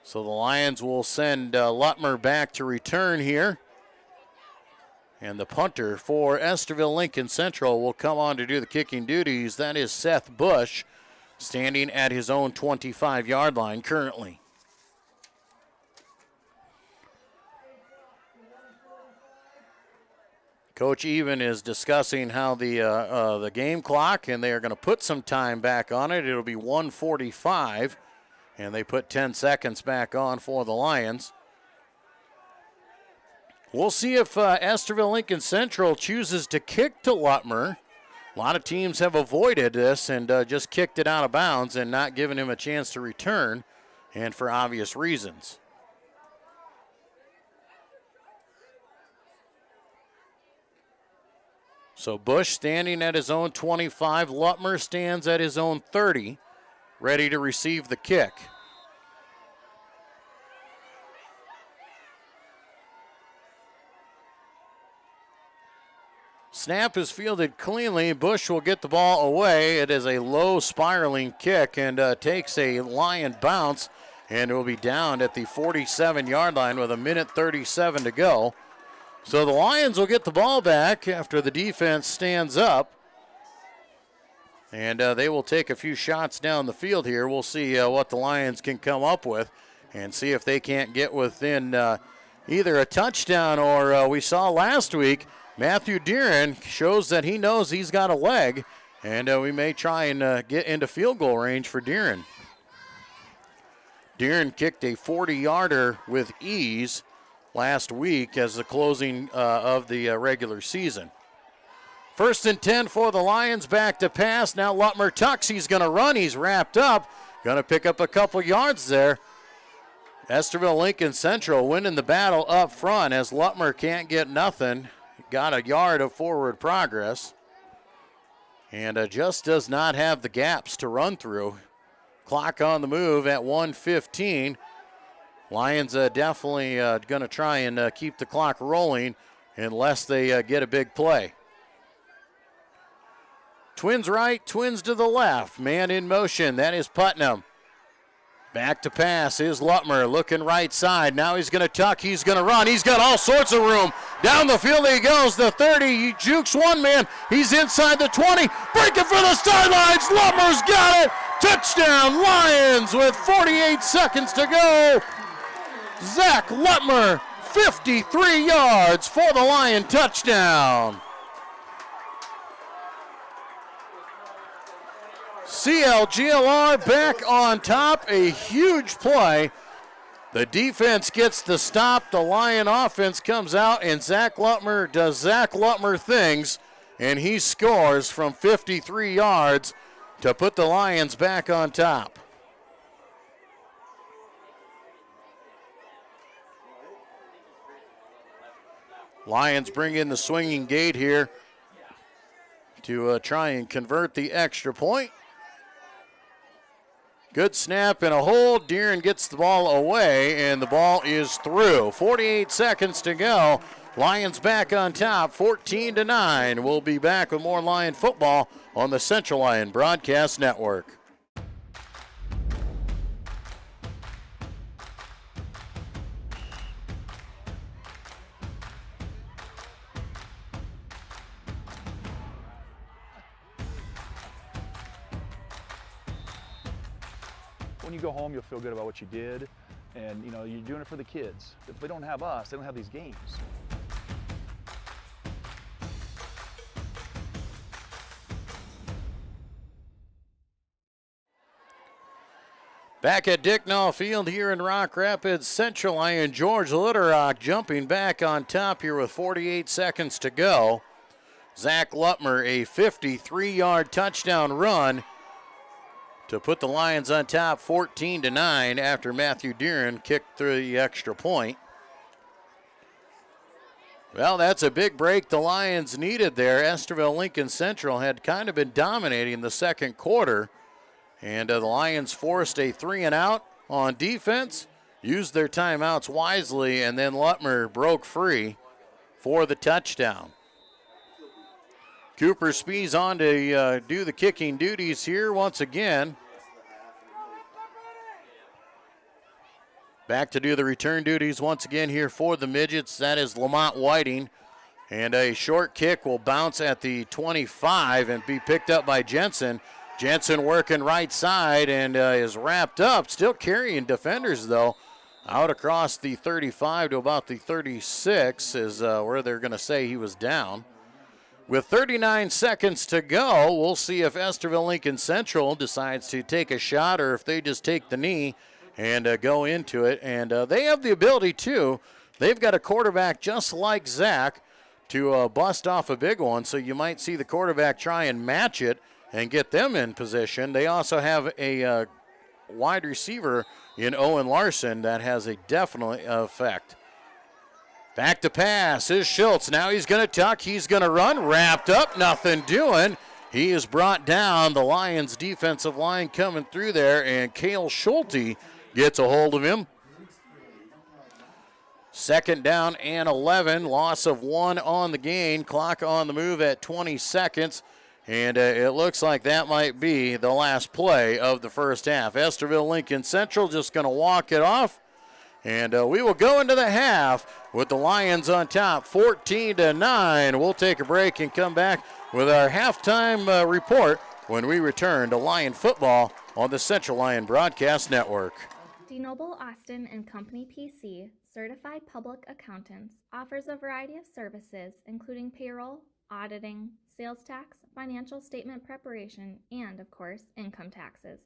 So the Lions will send Lutmer back to return here. And the punter for Estherville-Lincoln Central will come on to do the kicking duties. That is Seth Bush, standing at his own 25-yard line currently. Coach Even is discussing how the game clock, and they are going to put some time back on it. It'll be 1:45, and they put 10 seconds back on for the Lions. We'll see if Estherville-Lincoln Central chooses to kick to Lutmer. A lot of teams have avoided this and just kicked it out of bounds and not given him a chance to return, and for obvious reasons. So Bush standing at his own 25. Lutmer stands at his own 30, ready to receive the kick. Snap is fielded cleanly. Bush will get the ball away. It is a low spiraling kick and takes a Lion bounce, and it will be down at the 47-yard line with 1:37 to go. So the Lions will get the ball back after the defense stands up. And they will take a few shots down the field here. We'll see what the Lions can come up with and see if they can't get within either a touchdown or we saw last week, Matthew Deeren shows that he knows he's got a leg, and we may try and get into field goal range for Deeren. Deeren kicked a 40-yarder with ease last week as the closing of the regular season. 1st and 10 for the Lions, back to pass. Now Lutmer tucks, he's gonna run, he's wrapped up. Gonna pick up a couple yards there. Estherville-Lincoln Central winning the battle up front as Lutmer can't get nothing. Got a yard of forward progress. And just does not have the gaps to run through. Clock on the move at 1:15. Lions definitely going to try and keep the clock rolling unless they get a big play. Twins right, twins to the left. Man in motion, that is Putnam. Back to pass is Lutmer, looking right side. Now he's going to tuck, he's going to run. He's got all sorts of room. Down the field he goes, the 30. He jukes one man. He's inside the 20. Breaking for the sidelines. Lutmer's got it. Touchdown, Lions with 48 seconds to go. Zach Lutmer, 53 yards for the Lion touchdown. CLGLR back on top, a huge play. The defense gets the stop, the Lion offense comes out, and Zach Lutmer does Zach Lutmer things, and he scores from 53 yards to put the Lions back on top. Lions bring in the swinging gate here to try and convert the extra point. Good snap and a hold. Deeren gets the ball away, and the ball is through. 48 seconds to go. Lions back on top, 14-9. We'll be back with more Lion football on the Central Lion Broadcast Network. When you go home, you'll feel good about what you did, and you're doing it for the kids. If they don't have us, they don't have these games. Back at Dicknall Field here in Rock Rapids, Central Lion George Litterock jumping back on top here with 48 seconds to go. Zach Lutmer, a 53-yard touchdown run to put the Lions on top 14-9 after Matthew Deeren kicked through the extra point. Well, that's a big break the Lions needed there. Estherville-Lincoln Central had kind of been dominating the second quarter, and the Lions forced a 3-and-out on defense, used their timeouts wisely, and then Lutmer broke free for the touchdown. Cooper Spees on to do the kicking duties here once again. Back to do the return duties once again here for the Midgets. That is Lamont Whiting. And a short kick will bounce at the 25 and be picked up by Jensen. Jensen working right side and is wrapped up. Still carrying defenders, though. Out across the 35 to about the 36 is where they're going to say he was down. With 39 seconds to go, we'll see if Estherville-Lincoln Central decides to take a shot or if they just take the knee and go into it. And they have the ability, too. They've got a quarterback just like Zach to bust off a big one, so you might see the quarterback try and match it and get them in position. They also have a wide receiver in Owen Larson that has a definite effect. Back to pass is Schultz. Now he's going to tuck. He's going to run. Wrapped up. Nothing doing. He is brought down. The Lions defensive line coming through there, and Cale Schulte gets a hold of him. Second down and 11. Loss of 1 on the gain. Clock on the move at 20 seconds. And it looks like that might be the last play of the first half. Estherville-Lincoln Central just going to walk it off. And we will go into the half with the Lions on top, 14-9. We'll take a break and come back with our halftime report when we return to Lion football on the Central Lyon Broadcast Network. DeNoble Austin and Company PC, certified public accountants, offers a variety of services including payroll, auditing, sales tax, financial statement preparation, and, of course, income taxes.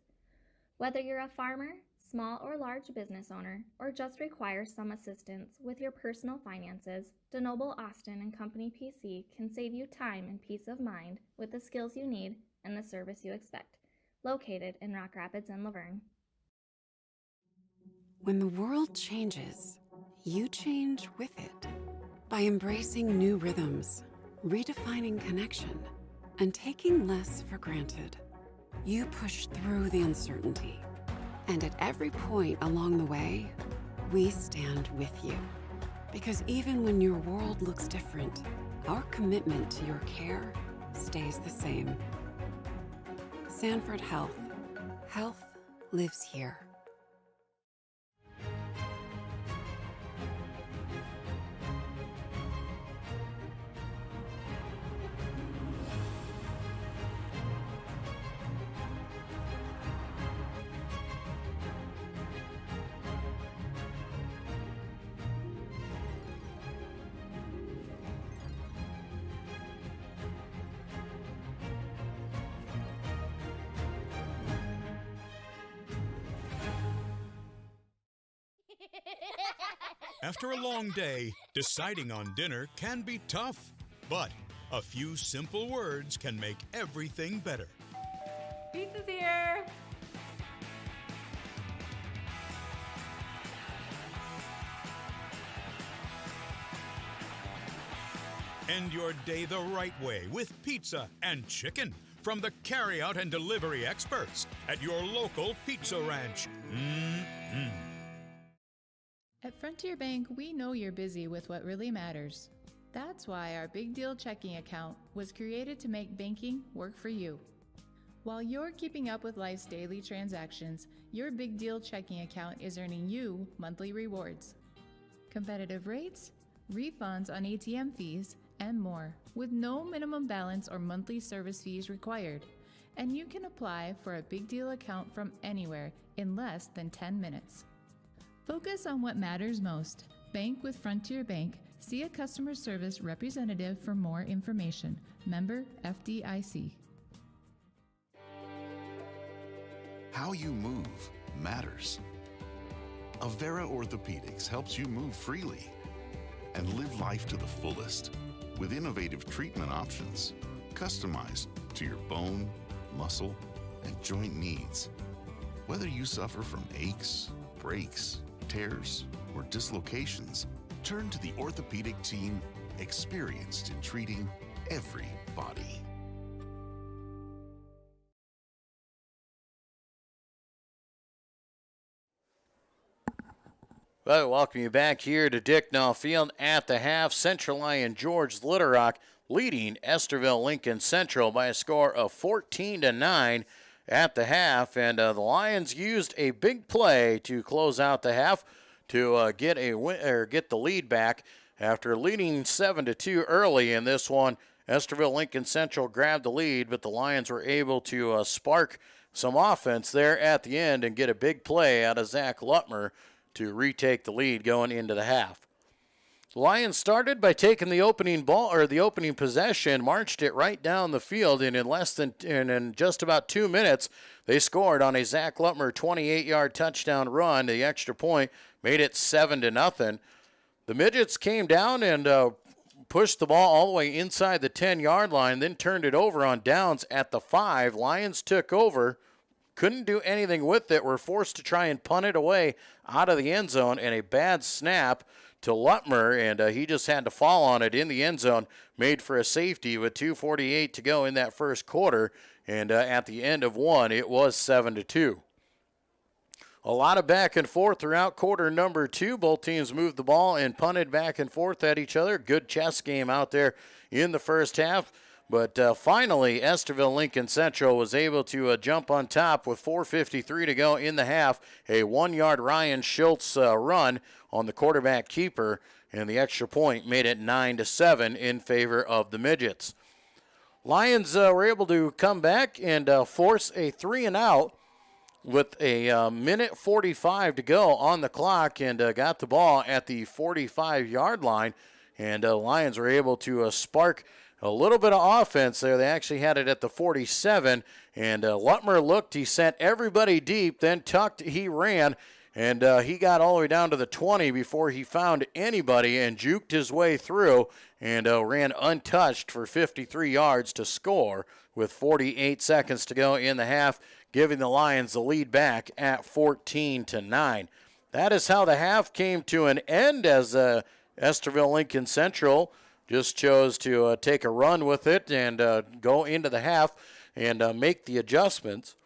Whether you're a farmer, small or large business owner, or just require some assistance with your personal finances, DeNoble Austin and Company PC can save you time and peace of mind with the skills you need and the service you expect. Located in Rock Rapids and Laverne. When the world changes, you change with it. By embracing new rhythms, redefining connection, and taking less for granted, you push through the uncertainty. And at every point along the way, we stand with you. Because even when your world looks different, our commitment to your care stays the same. Sanford Health. Health lives here. After a long day, deciding on dinner can be tough, but a few simple words can make everything better. Pizza's here! End your day the right way with pizza and chicken from the carryout and delivery experts at your local Pizza Ranch. At Frontier Bank, we know you're busy with what really matters. That's why our Big Deal checking account was created to make banking work for you. While you're keeping up with life's daily transactions, your Big Deal checking account is earning you monthly rewards. Competitive rates, refunds on ATM fees, and more, with no minimum balance or monthly service fees required. And you can apply for a Big Deal account from anywhere in less than 10 minutes. Focus on what matters most. Bank with Frontier Bank. See a customer service representative for more information. Member FDIC. How you move matters. Avera Orthopedics helps you move freely and live life to the fullest with innovative treatment options customized to your bone, muscle, and joint needs. Whether you suffer from aches, breaks, tears, or dislocations, turn to the orthopedic team experienced in treating every body. Well, welcome you back here to Dicknall Field at the half. Central Lyon George Little Rock leading Estherville-Lincoln Central by a score of 14-9 at the half. And the Lions used a big play to close out the half to get the lead back after leading 7-2 early in this one. Estherville-Lincoln Central grabbed the lead, but the Lions were able to spark some offense there at the end and get a big play out of Zach Lutmer to retake the lead going into the half. The Lions started by taking the opening ball, or the opening possession, marched it right down the field, and in just about 2 minutes, they scored on a Zach Lutmer 28-yard touchdown run. The extra point made it 7-0. The Midgets came down and pushed the ball all the way inside the 10-yard line, then turned it over on downs at the 5. Lions took over, couldn't do anything with it, were forced to try and punt it away out of the end zone, and a bad snap to Lutmer, and he just had to fall on it in the end zone, made for a safety with 2:48 to go in that first quarter, and at the end of one, it was 7-2. A lot of back and forth throughout quarter number 2. Both teams moved the ball and punted back and forth at each other. Good chess game out there in the first half. But finally, Estherville-Lincoln Central was able to jump on top with 4:53 to go in the half. A 1-yard Ryan Schultz run on the quarterback keeper, and the extra point made it 9-7 in favor of the Midgets. Lions were able to come back and force a 3-and-out with a minute 45 to go on the clock, and got the ball at the 45-yard line. And Lions were able to spark a little bit of offense there. They actually had it at the 47, and Lutmer looked. He sent everybody deep, then tucked. He ran, and he got all the way down to the 20 before he found anybody and juked his way through and ran untouched for 53 yards to score with 48 seconds to go in the half, giving the Lions the lead back at 14-9. That is how the half came to an end, as Estherville-Lincoln Central just chose to take a run with it and go into the half and make the adjustments.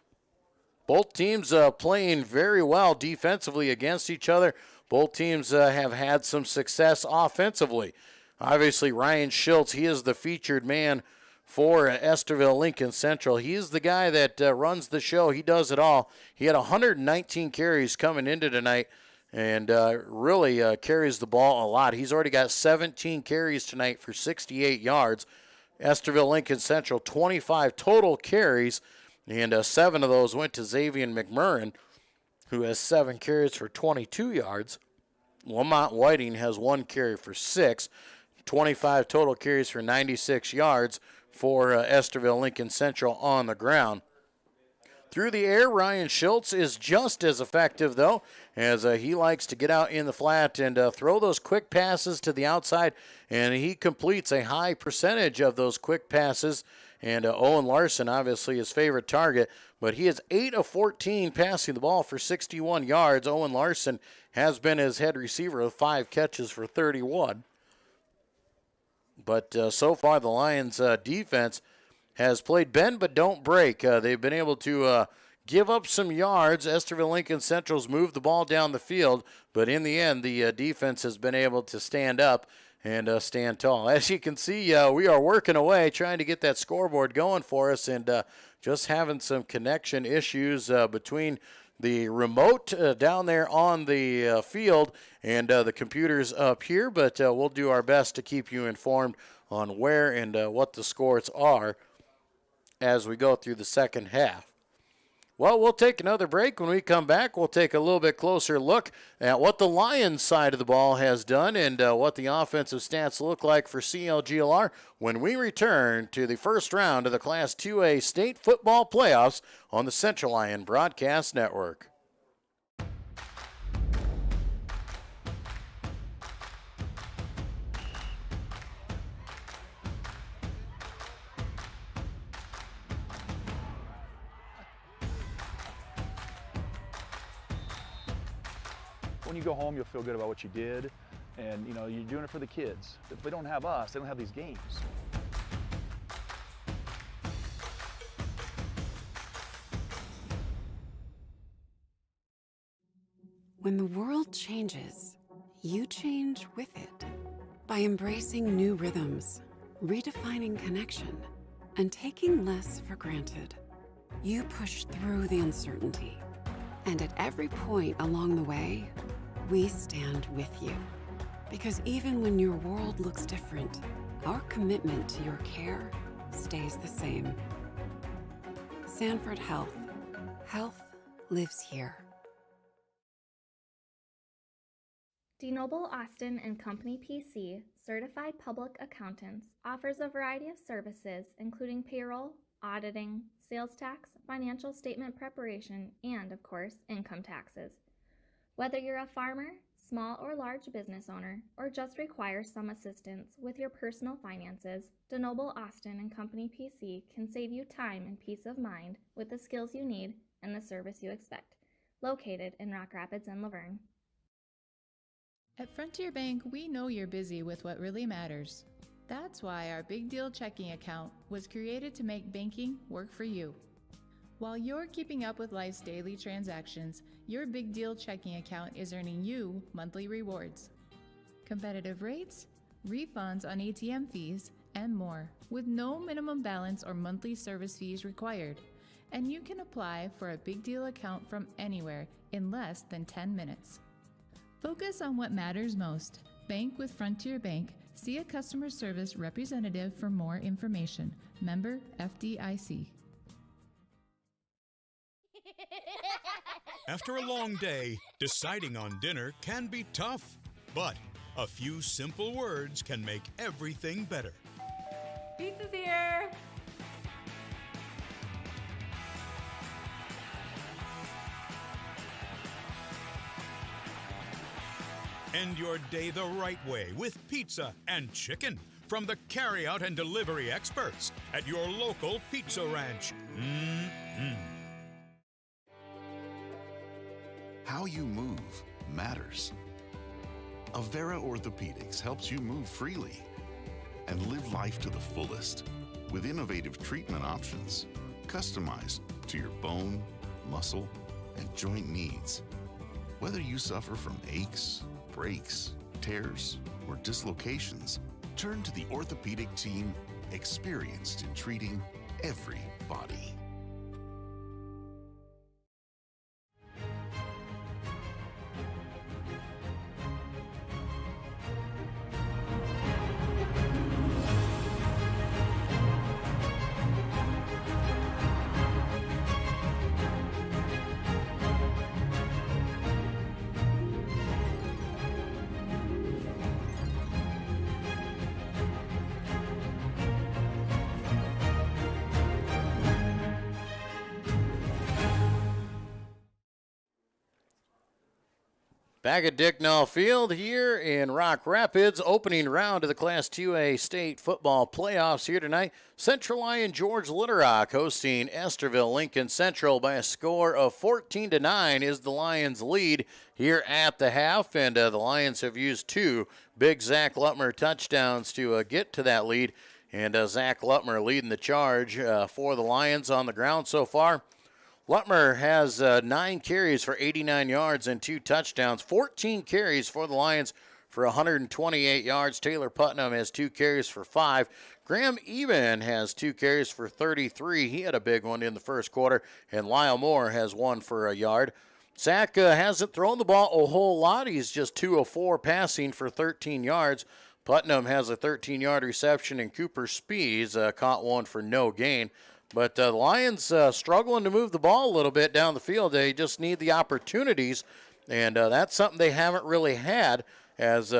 Both teams playing very well defensively against each other. Both teams have had some success offensively. Obviously, Ryan Schultz, he is the featured man for Estherville-Lincoln Central. He is the guy that runs the show. He does it all. He had 119 carries coming into tonight, and really carries the ball a lot. He's already got 17 carries tonight for 68 yards. Estherville-Lincoln Central, 25 total carries, and 7 of those went to Xavier McMurrin, who has 7 carries for 22 yards. Lamont Whiting has 1 carry for 6, 25 total carries for 96 yards for Estherville-Lincoln Central on the ground. Through the air, Ryan Schultz is just as effective, though, as he likes to get out in the flat and throw those quick passes to the outside, and he completes a high percentage of those quick passes. And Owen Larson, obviously his favorite target, but he is 8 of 14 passing the ball for 61 yards. Owen Larson has been his head receiver with 5 catches for 31. But so far, the Lions' defense has played bend but don't break. They've been able to give up some yards. Estherville-Lincoln Central's moved the ball down the field, but in the end, the defense has been able to stand up and stand tall. As you can see, we are working away, trying to get that scoreboard going for us, and just having some connection issues between the remote down there on the field and the computers up here, but we'll do our best to keep you informed on where and what the scores are as we go through the second half. Well, we'll take another break. When we come back, we'll take a little bit closer look at what the Lions side of the ball has done and what the offensive stats look like for CLGLR when we return to the first round of the Class 2A State Football Playoffs on the Central Lyon Broadcast Network. When you go home, you'll feel good about what you did, and you know, you're doing it for the kids. If they don't have us, they don't have these games. When the world changes, you change with it. By embracing new rhythms, redefining connection, and taking less for granted, you push through the uncertainty. And at every point along the way, we stand with you. Because even when your world looks different, our commitment to your care stays the same. Sanford Health. Health lives here. DeNoble Austin and Company PC, certified public accountants, offers a variety of services including payroll, auditing, sales tax, financial statement preparation, and, of course, income taxes. Whether you're a farmer, small or large business owner, or just require some assistance with your personal finances, DeNoble Austin and Company PC can save you time and peace of mind with the skills you need and the service you expect. Located in Rock Rapids and Laverne. At Frontier Bank, we know you're busy with what really matters. That's why our Big Deal checking account was created to make banking work for you. While you're keeping up with life's daily transactions, your Big Deal checking account is earning you monthly rewards. Competitive rates, refunds on ATM fees, and more, with no minimum balance or monthly service fees required. And you can apply for a Big Deal account from anywhere in less than 10 minutes. Focus on what matters most. Bank with Frontier Bank. See a customer service representative for more information. Member FDIC. After a long day, deciding on dinner can be tough, but a few simple words can make everything better. Pizza's here. End your day the right way with pizza and chicken from the carryout and delivery experts at your local Pizza Ranch. How you move matters. Avera Orthopedics helps you move freely and live life to the fullest with innovative treatment options customized to your bone, muscle, and joint needs. Whether you suffer from aches, breaks, tears, or dislocations, turn to the orthopedic team experienced in treating every body. Back at Dicknall Field here in Rock Rapids, opening round of the Class 2A state football playoffs here tonight. Central Lyon George Little-Rock hosting Estherville-Lincoln Central by a score of 14-9 is the Lions' lead here at the half, and the Lions have used two big Zach Lutmer touchdowns to get to that lead, and Zach Lutmer leading the charge for the Lions on the ground so far. Lutmer has 9 carries for 89 yards and 2 touchdowns, 14 carries for the Lions for 128 yards. Taylor Putnam has 2 carries for 5. Graham Even has 2 carries for 33. He had a big one in the first quarter, and Lyle Moore has 1 for a yard. Zach hasn't thrown the ball a whole lot. He's just 2 of 4 passing for 13 yards. Putnam has a 13-yard reception, and Cooper Spees caught one for no gain. But the Lions struggling to move the ball a little bit down the field. They just need the opportunities, and that's something they haven't really had, as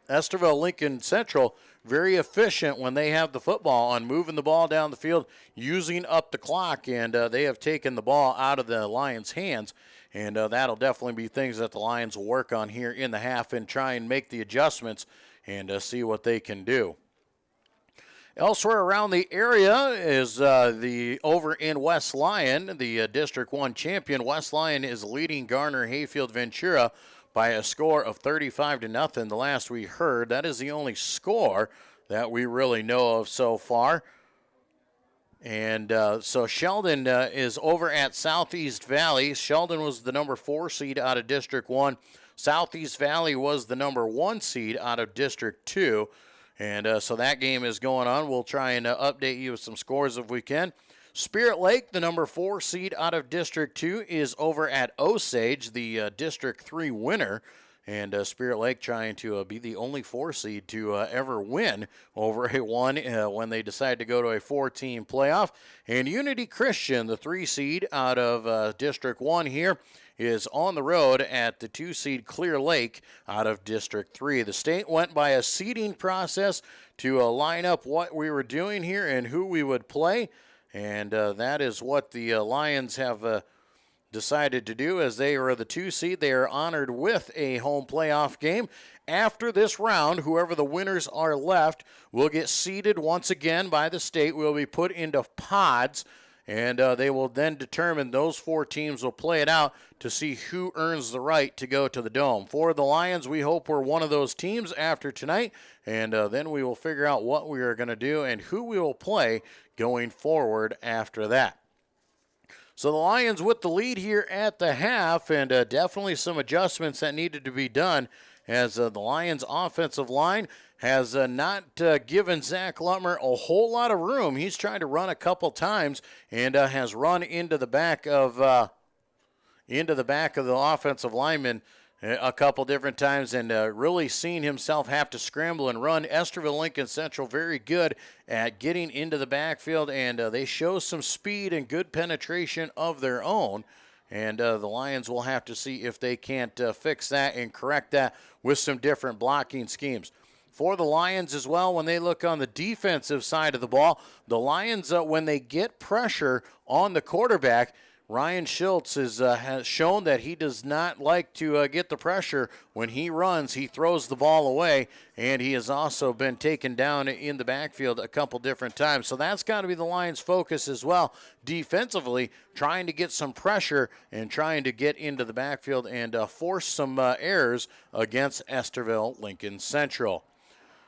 Estherville-Lincoln Central very efficient when they have the football on moving the ball down the field, using up the clock, and they have taken the ball out of the Lions' hands. And that'll definitely be things that the Lions will work on here in the half and try and make the adjustments and see what they can do. Elsewhere around the area is the over in West Lyon, the District 1 champion. West Lyon is leading Garner Hayfield Ventura by a score of 35-0. The last we heard, that is the only score that we really know of so far. And so Sheldon is over at Southeast Valley. Sheldon was the number 4 seed out of District 1. Southeast Valley was the number 1 seed out of District 2. And so that game is going on. We'll try and update you with some scores if we can. Spirit Lake, the number 4 seed out of District 2, is over at Osage, the District 3 winner. And Spirit Lake trying to be the only 4 seed to ever win over a 1 when they decide to go to a 4-team playoff. And Unity Christian, the 3 seed out of District 1 here, is on the road at the 2 seed Clear Lake out of District 3. The state went by a seeding process to line up what we were doing here and who we would play. And that is what the Lions have decided to do, as they are the 2 seed. They are honored with a home playoff game. After this round, whoever the winners are left will get seeded once again by the state, will be put into pods, and they will then determine, those 4 teams will play it out to see who earns the right to go to the Dome. For the Lions, we hope we're one of those teams after tonight, and then we will figure out what we are going to do and who we will play going forward after that. So the Lions with the lead here at the half, and definitely some adjustments that needed to be done, as the Lions offensive line has not given Zach Lutmer a whole lot of room. He's tried to run a couple times and has run into the back of the offensive lineman a couple different times, and really seen himself have to scramble and run. Estherville-Lincoln Central very good at getting into the backfield, and they show some speed and good penetration of their own. And the Lions will have to see if they can't fix that and correct that with some different blocking schemes. For the Lions as well, when they look on the defensive side of the ball, the Lions, when they get pressure on the quarterback, Ryan Schultz has shown that he does not like to get the pressure. When he runs, he throws the ball away, and he has also been taken down in the backfield a couple different times. So that's got to be the Lions' focus as well, defensively, trying to get some pressure and trying to get into the backfield and force some errors against Estherville-Lincoln Central.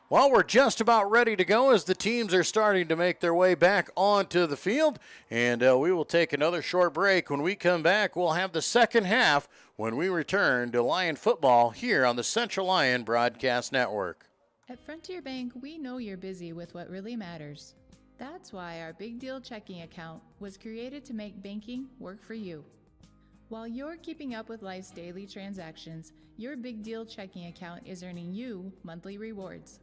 Well, we're just about ready to go as the teams are starting to make their way back onto the field, and we will take another short break. When we come back, we'll have the second half when we return to Lion football here on the Central Lyon Broadcast Network. At Frontier Bank, we know you're busy with what really matters. That's why our Big Deal checking account was created to make banking work for you. While you're keeping up with life's daily transactions, your Big Deal checking account is earning you monthly rewards.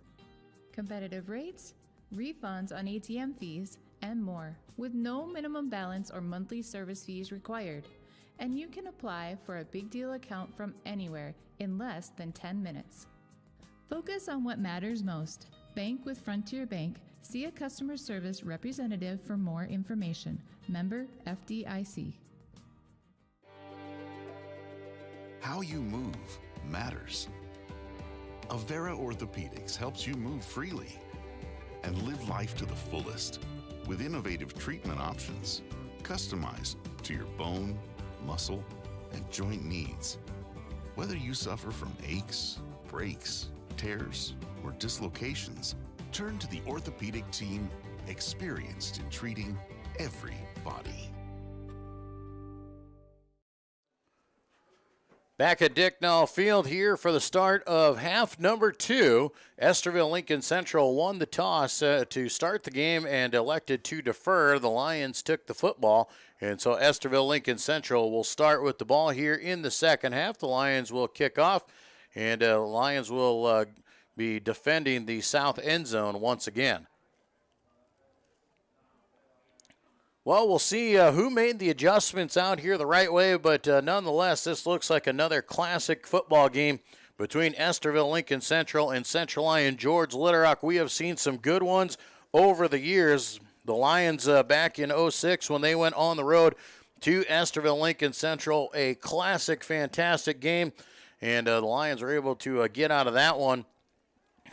Competitive rates, refunds on ATM fees, and more, with no minimum balance or monthly service fees required. And you can apply for a Big Deal account from anywhere in less than 10 minutes. Focus on what matters most. Bank with Frontier Bank. See a customer service representative for more information. Member FDIC. How you move matters. Avera Orthopedics helps you move freely and live life to the fullest with innovative treatment options customized to your bone, muscle, and joint needs. Whether you suffer from aches, breaks, tears, or dislocations, turn to the orthopedic team experienced in treating every body. Back at Dicknall Field here for the start of half number 2. Estherville-Lincoln Central won the toss to start the game and elected to defer. The Lions took the football, and so Estherville-Lincoln Central will start with the ball here in the second half. The Lions will kick off, and the Lions will be defending the south end zone once again. Well, we'll see who made the adjustments out here the right way, but nonetheless, this looks like another classic football game between Estherville-Lincoln Central and Central Lyon George Litterock. We have seen some good ones over the years. The Lions back in 06 when they went on the road to Estherville-Lincoln Central, a classic, fantastic game, and the Lions were able to get out of that one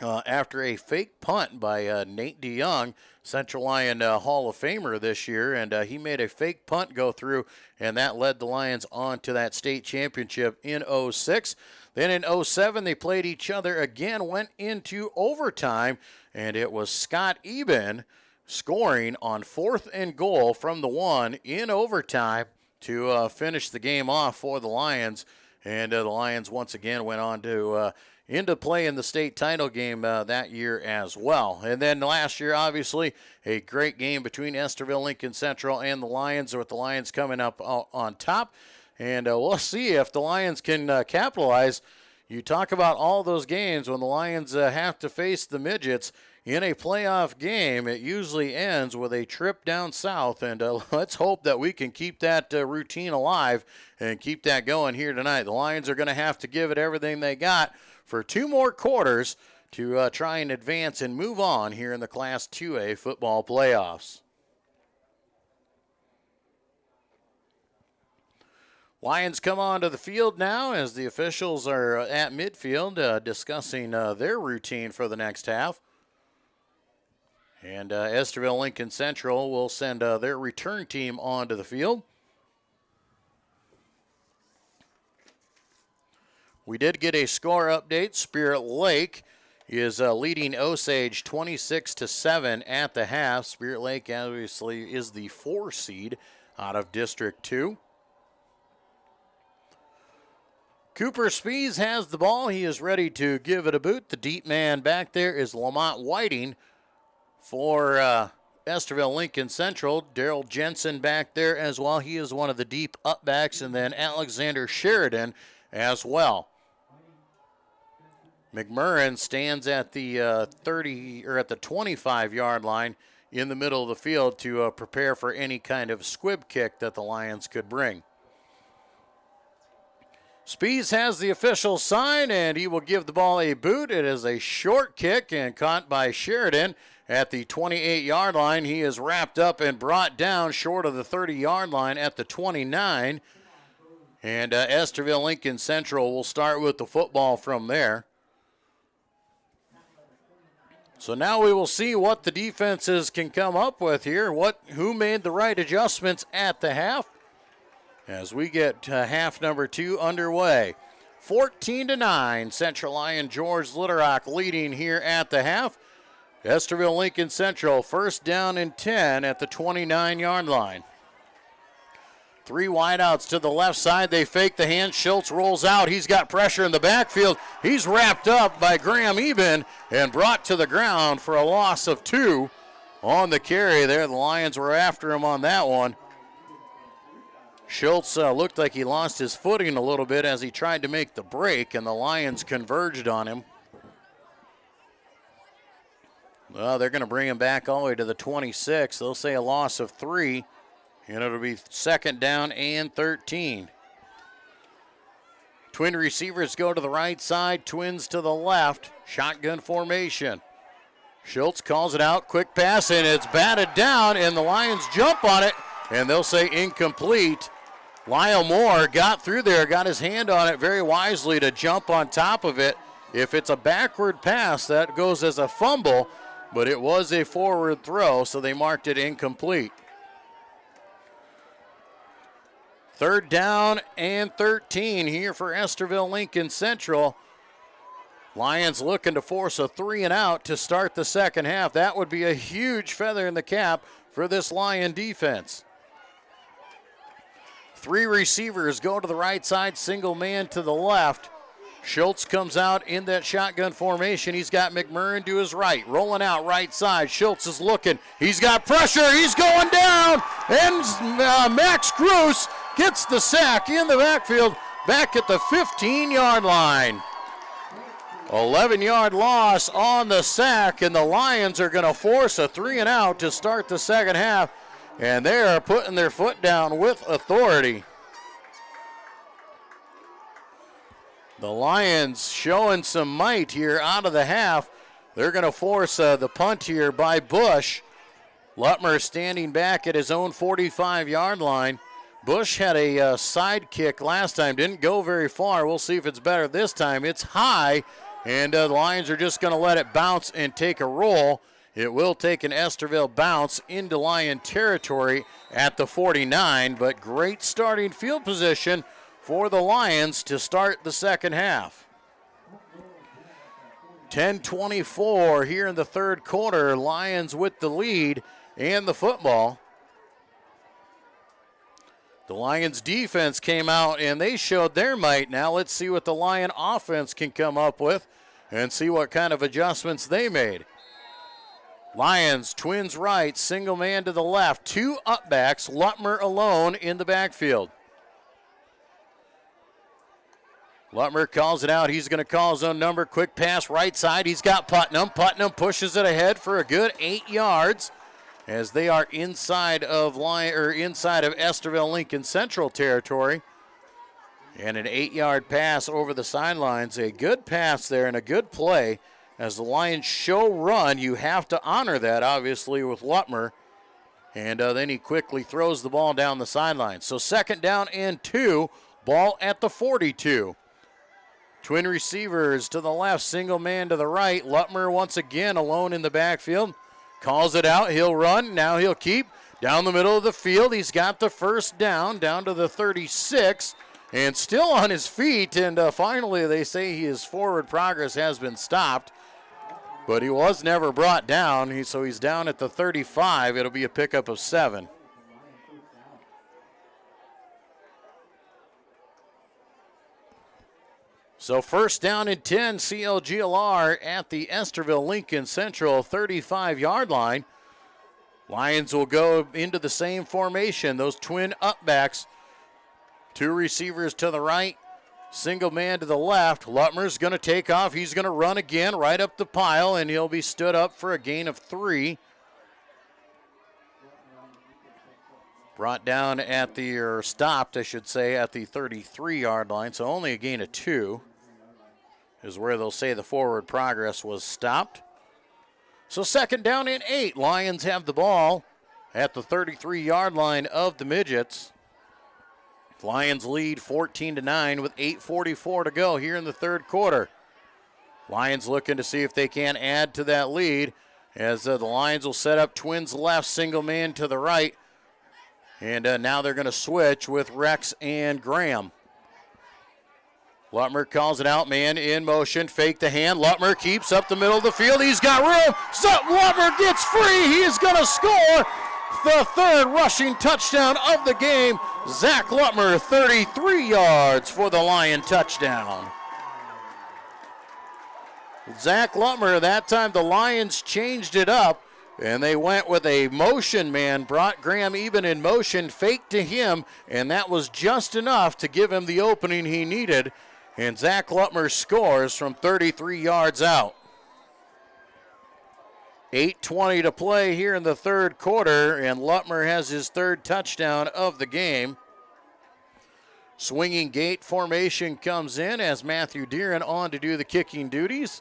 after a fake punt by Nate DeYoung, Central Lyon Hall of Famer this year, and he made a fake punt go through, and that led the Lions on to that state championship in 06. Then in 07, they played each other again, went into overtime, and it was Scott Eben scoring on 4th and goal from the 1 in overtime to finish the game off for the Lions. And the Lions once again went on to into play in the state title game that year as well. And then last year, obviously, a great game between Estherville-Lincoln Central and the Lions, with the Lions coming up on top. And we'll see if the Lions can capitalize. You talk about all those games when the Lions have to face the Midgets in a playoff game. It usually ends with a trip down south, and let's hope that we can keep that routine alive and keep that going here tonight. The Lions are going to have to give it everything they got for 2 more quarters to try and advance and move on here in the Class 2A football playoffs. Lions come onto the field now as the officials are at midfield discussing their routine for the next half. And Estherville-Lincoln Central will send their return team onto the field. We did get a score update. Spirit Lake is leading Osage 26-7 at the half. Spirit Lake obviously is the 4 seed out of District 2. Cooper Spees has the ball. He is ready to give it a boot. The deep man back there is Lamont Whiting for Estherville-Lincoln Central. Daryl Jensen back there as well. He is one of the deep upbacks. And then Alexander Sheridan as well. McMurrin stands at the 30 or at the 25-yard line in the middle of the field to prepare for any kind of squib kick that the Lions could bring. Spees has the official sign, and he will give the ball a boot. It is a short kick and caught by Sheridan at the 28-yard line. He is wrapped up and brought down short of the 30-yard line at the 29. And Estherville-Lincoln Central will start with the football from there. So now we will see what the defenses can come up with here, who made the right adjustments at the half as we get half number 2 underway. 14-9, Central Lyon George Little leading here at the half. Estherville-Lincoln Central first down and 10 at the 29-yard line. 3 wideouts to the left side. They fake the hand. Schultz rolls out. He's got pressure in the backfield. He's wrapped up by Graham Eben and brought to the ground for a loss of 2 on the carry there. The Lions were after him on that one. Schultz looked like he lost his footing a little bit as he tried to make the break, and the Lions converged on him. Well, they're going to bring him back all the way to the 26. They'll say a loss of 3. And it'll be 2nd down and 13. Twin receivers go to the right side, twins to the left. Shotgun formation. Schultz calls it out, quick pass, and it's batted down, and the Lions jump on it, and they'll say incomplete. Lyle Moore got through there, got his hand on it very wisely to jump on top of it. If it's a backward pass, that goes as a fumble, but it was a forward throw, so they marked it incomplete. 3rd down and 13 here for Estherville-Lincoln Central. Lions looking to force a 3-and-out to start the second half. That would be a huge feather in the cap for this Lion defense. 3 receivers go to the right side, single man to the left. Schultz comes out in that shotgun formation. He's got McMurrin to his right, rolling out right side. Schultz is looking. He's got pressure. He's going down. And Max Cruz gets the sack in the backfield back at the 15-yard line. 11-yard loss on the sack, and the Lions are going to force a 3-and-out to start the second half, and they are putting their foot down with authority. The Lions showing some might here out of the half. They're going to force the punt here by Bush. Lutmer standing back at his own 45-yard line. Bush had a side kick last time, didn't go very far. We'll see if it's better this time. It's high, and the Lions are just going to let it bounce and take a roll. It will take an Estherville bounce into Lion territory at the 49, but great starting field position for the Lions to start the second half. 10:24 here in the third quarter. Lions with the lead and the football. The Lions defense came out and they showed their might. Now let's see what the Lion offense can come up with and see what kind of adjustments they made. Lions, twins right, single man to the left, two upbacks, Lutmer alone in the backfield. Lutmer calls it out. He's going to call his own number. Quick pass right side. He's got Putnam. Putnam pushes it ahead for a good 8 yards as they are inside of Estherville-Lincoln Central territory. And an 8-yard pass over the sidelines. A good pass there and a good play. As the Lions show run, you have to honor that, obviously, with Lutmer. And then he quickly throws the ball down the sideline. So 2nd down and 2, ball at the 42. Twin receivers to the left, single man to the right. Lutmer once again alone in the backfield. Calls it out, he'll run, now he'll keep. Down the middle of the field, he's got the 1st down to the 36. And still on his feet, and finally they say his forward progress has been stopped. But he was never brought down, so he's down at the 35. It'll be a pickup of 7. So 1st down and 10, CLGLR at the Estherville-Lincoln Central 35-yard line. Lions will go into the same formation, those twin upbacks. 2 receivers to the right, single man to the left. Lutmer's going to take off. He's going to run again right up the pile, and he'll be stood up for a gain of 3. Brought down or stopped, I should say, at the 33-yard line, so only a gain of 2 is where they'll say the forward progress was stopped. So 2nd down and 8. Lions have the ball at the 33-yard line of the Midgets. Lions lead 14-9 with 8:44 to go here in the 3rd quarter. Lions looking to see if they can add to that lead as the Lions will set up twins left, single man to the right. And now they're going to switch with Rex and Graham. Lutmer calls it out, man in motion, fake the hand. Lutmer keeps up the middle of the field. He's got room. Lutmer gets free. He is going to score the 3rd rushing touchdown of the game. Zach Lutmer, 33 yards for the Lion touchdown. Zach Lutmer, that time the Lions changed it up, and they went with a motion man, brought Graham even in motion, faked to him, and that was just enough to give him the opening he needed. And Zach Lutmer scores from 33 yards out. 8:20 to play here in the 3rd quarter, and Lutmer has his 3rd touchdown of the game. Swinging gate formation comes in as Matthew Deeren on to do the kicking duties.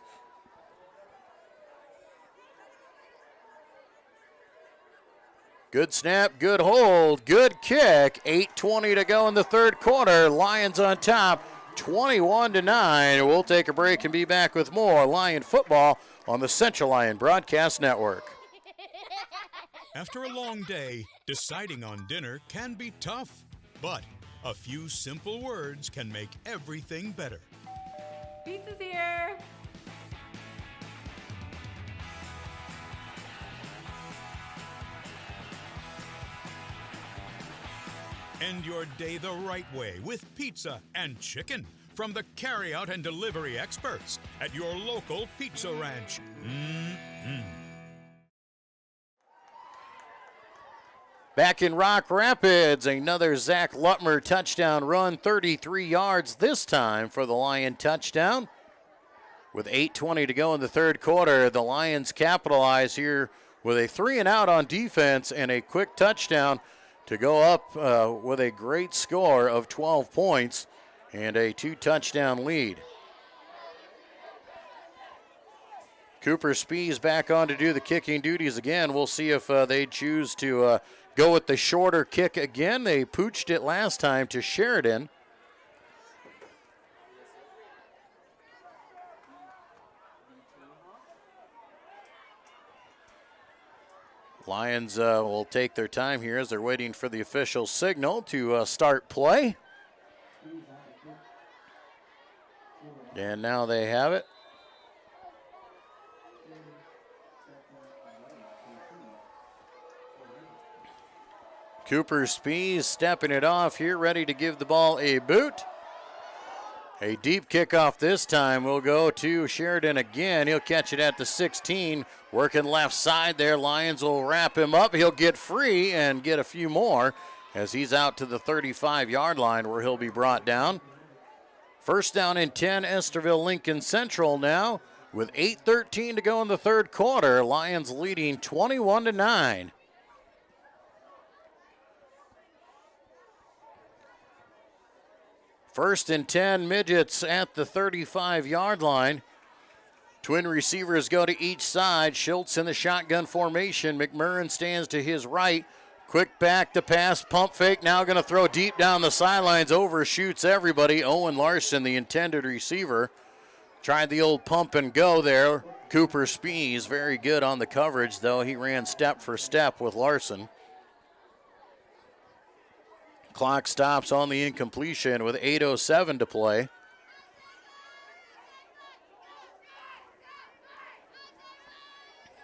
Good snap, good hold, good kick. 8:20 to go in the 3rd quarter. Lions on top, 21-9. We'll take a break and be back with more Lion football on the Central Lyon Broadcast Network. After a long day, deciding on dinner can be tough, but a few simple words can make everything better. Pizza's here. End your day the right way with pizza and chicken from the carry-out and delivery experts at your local Pizza Ranch. Back in Rock Rapids, another Zach Lutmer touchdown run, 33 yards this time for the Lion touchdown. With 8:20 to go in the 3rd quarter, the Lions capitalize here with a 3-and-out on defense and a quick touchdown to go up with a great score of 12 points and a 2-touchdown lead. Cooper Spees back on to do the kicking duties again. We'll see if they choose to go with the shorter kick again. They pooched it last time to Sheridan. Lions will take their time here as they're waiting for the official signal to start play. And now they have it. Cooper Spees stepping it off here, ready to give the ball a boot. A deep kickoff this time will go to Sheridan again. He'll catch it at the 16, working left side there. Lions will wrap him up. He'll get free and get a few more as he's out to the 35-yard line where he'll be brought down. First down and 10, Estherville-Lincoln Central now with 8:13 to go in the third quarter. Lions leading 21-9. First and 10, Midgets at the 35-yard line. Twin receivers go to each side. Schultz in the shotgun formation. McMurrin stands to his right. Quick back to pass, pump fake, now going to throw deep down the sidelines, overshoots everybody. Owen Larson, the intended receiver, tried the old pump and go there. Cooper Spees, very good on the coverage, though. He ran step for step with Larson. Clock stops on the incompletion with 8:07 to play.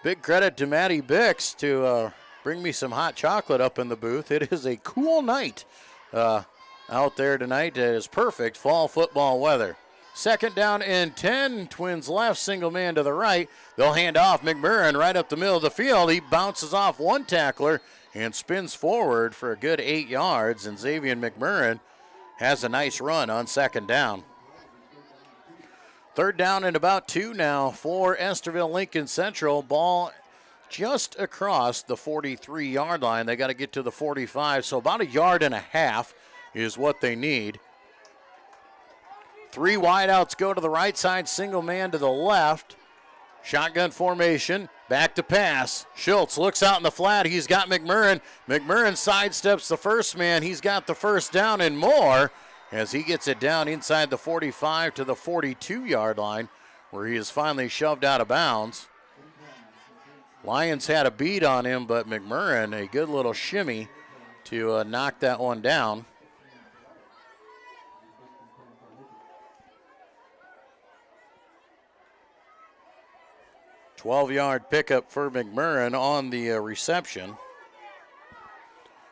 Big credit to Matty Bix to bring me some hot chocolate up in the booth. It is a cool night out there tonight. It is perfect fall football weather. Second down and 10. Twins left, single man to the right. They'll hand off McMurrin right up the middle of the field. He bounces off one tackler and spins forward for a good 8 yards. And Xavier McMurrin has a nice run on second down. Third down and about 2 now for Estherville-Lincoln Central. Ball just across the 43-yard line. They got to get to the 45, so about 1.5 yards is what they need. 3 wideouts go to the right side, single man to the left. Shotgun formation, back to pass. Schultz looks out in the flat. He's got McMurrin. McMurrin sidesteps the first man. He's got the first down and more as he gets it down inside the 45 to the 42-yard line where he is finally shoved out of bounds. Lions had a beat on him, but McMurrin, a good little shimmy to knock that one down. $12-yard pickup for McMurrin on the reception.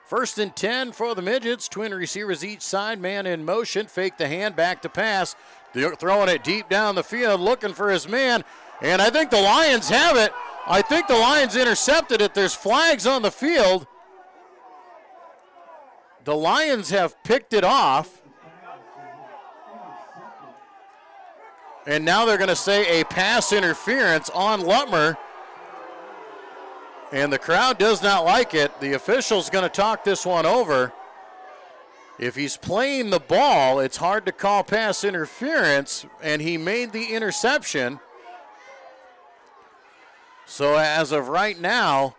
First and 10 for the Midgets. Twin receivers each side, man in motion. Fake the hand, back to pass. They're throwing it deep down the field, looking for his man. And I think the Lions have it. I think the Lions intercepted it. There's flags on the field. The Lions have picked it off. And now they're going to say a pass interference on Lutmer. And the crowd does not like it. The official's going to talk this one over. If he's playing the ball, it's hard to call pass interference, and he made the interception. So as of right now,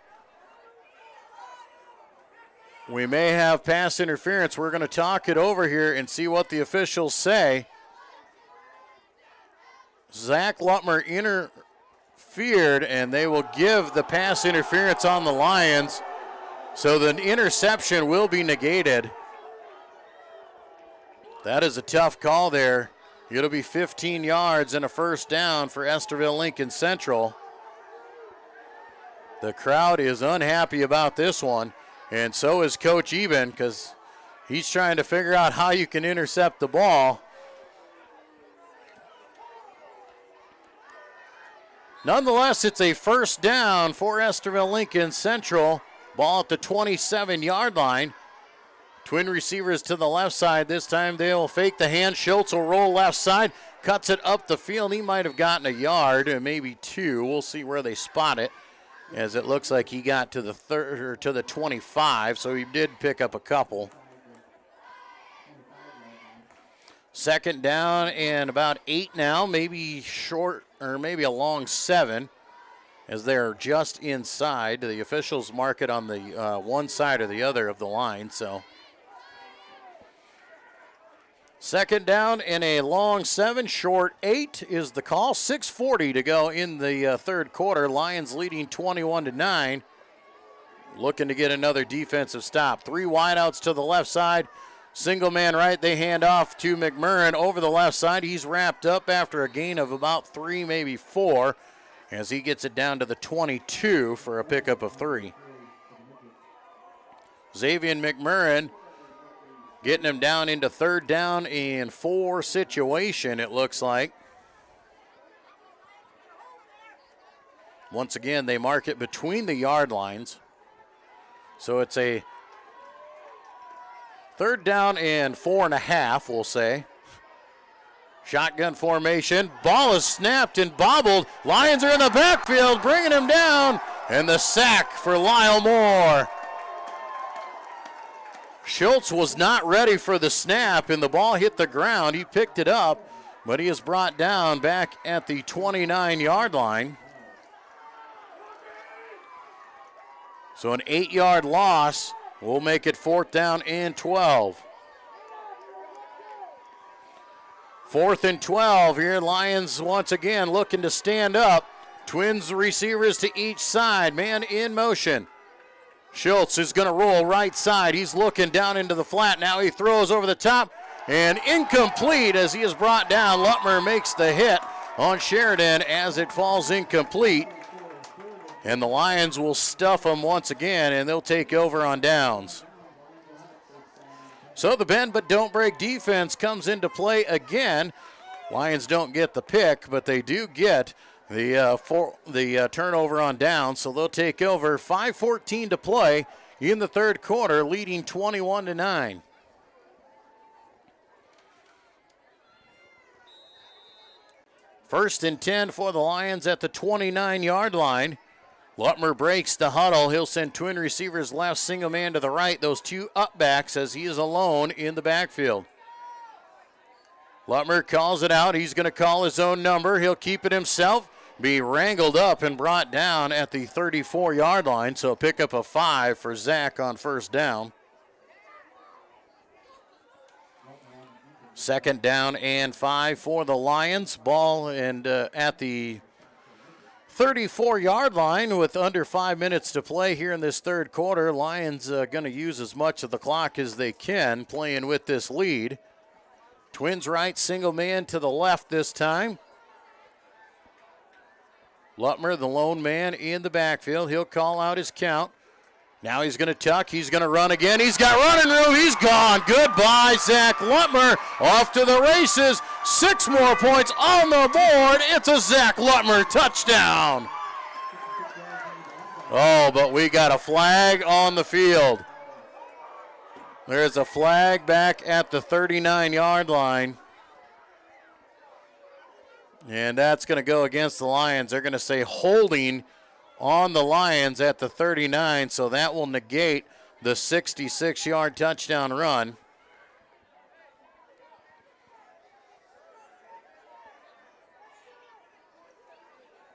we may have pass interference. We're going to talk it over here and see what the officials say. Zach Lutmer interfered, and they will give the pass interference on the Lions. So the interception will be negated. That is a tough call there. It'll be 15 yards and a first down for Estherville-Lincoln Central. The crowd is unhappy about this one, and so is Coach Eben because he's trying to figure out how you can intercept the ball. Nonetheless, it's a first down for Estherville-Lincoln Central. Ball at the 27-yard line. Twin receivers to the left side. This time they'll fake the hand. Schultz will roll left side. Cuts it up the field. He might have gotten 1 yard, maybe 2. We'll see where they spot it, as it looks like he got to the 25, so he did pick up a couple. Second down and about 8 now, maybe short or maybe a long 7, as they're just inside. The officials mark it on the one side or the other of the line. So second down and a long 7, short 8 is the call. 6:40 to go in the third quarter. Lions leading 21-9. Looking to get another defensive stop. 3 wideouts to the left side. Single man right, they hand off to McMurrin over the left side. He's wrapped up after a gain of about 3, maybe 4, as he gets it down to the 22 for a pickup of 3. Xavier McMurrin getting him down into 3rd down and 4 situation, it looks like. Once again, they mark it between the yard lines. So it's a 3rd down and 4.5, we'll say. Shotgun formation. Ball is snapped and bobbled. Lions are in the backfield, bringing him down. And the sack for Lyle Moore. Schultz was not ready for the snap, and the ball hit the ground. He picked it up, but he is brought down back at the 29-yard line. So an 8-yard loss will make it 4th down and 12. 4th and 12 here. Lions once again looking to stand up. Twins receivers to each side. Man in motion. Schultz is going to roll right side. He's looking down into the flat. Now he throws over the top and incomplete as he is brought down. Lutmer makes the hit on Sheridan as it falls incomplete. And the Lions will stuff them once again, and they'll take over on downs. So the bend but don't break defense comes into play again. Lions don't get the pick, but they do get the turnover on downs, so they'll take over. 5:14 to play in the 3rd quarter, leading 21-9. First and 10 for the Lions at the 29-yard line. Lutmer breaks the huddle. He'll send twin receivers left, single man to the right. Those 2 up backs as he is alone in the backfield. Lutmer calls it out. He's going to call his own number. He'll keep it himself. Be wrangled up and brought down at the 34-yard line. So pick up a 5 for Zach on 1st down. 2nd down and 5 for the Lions. Ball and at the 34-yard line with under 5 minutes to play here in this 3rd quarter. Lions going to use as much of the clock as they can playing with this lead. Twins right, single man to the left this time. Lutmer, the lone man in the backfield. He'll call out his count. Now he's going to tuck. He's going to run again. He's got running room. He's gone. Goodbye, Zach Lutmer. Off to the races. 6 more points on the board. It's a Zach Lutmer touchdown. Oh, but we got a flag on the field. There's a flag back at the 39-yard line. And that's going to go against the Lions. They're going to say holding on the Lions at the 39, so that will negate the 66-yard touchdown run.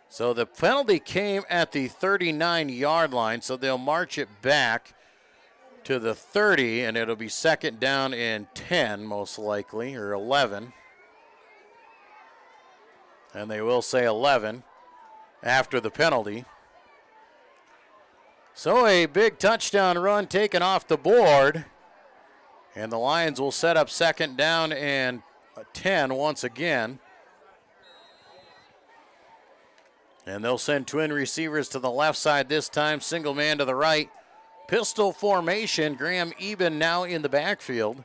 So the penalty came at the 39-yard line, so they'll march it back to the 30, and it'll be 2nd down and 10 most likely, or 11. And they will say 11 after the penalty. So a big touchdown run taken off the board. And the Lions will set up 2nd down and 10 once again. And they'll send twin receivers to the left side this time. Single man to the right. Pistol formation. Graham Eben now in the backfield.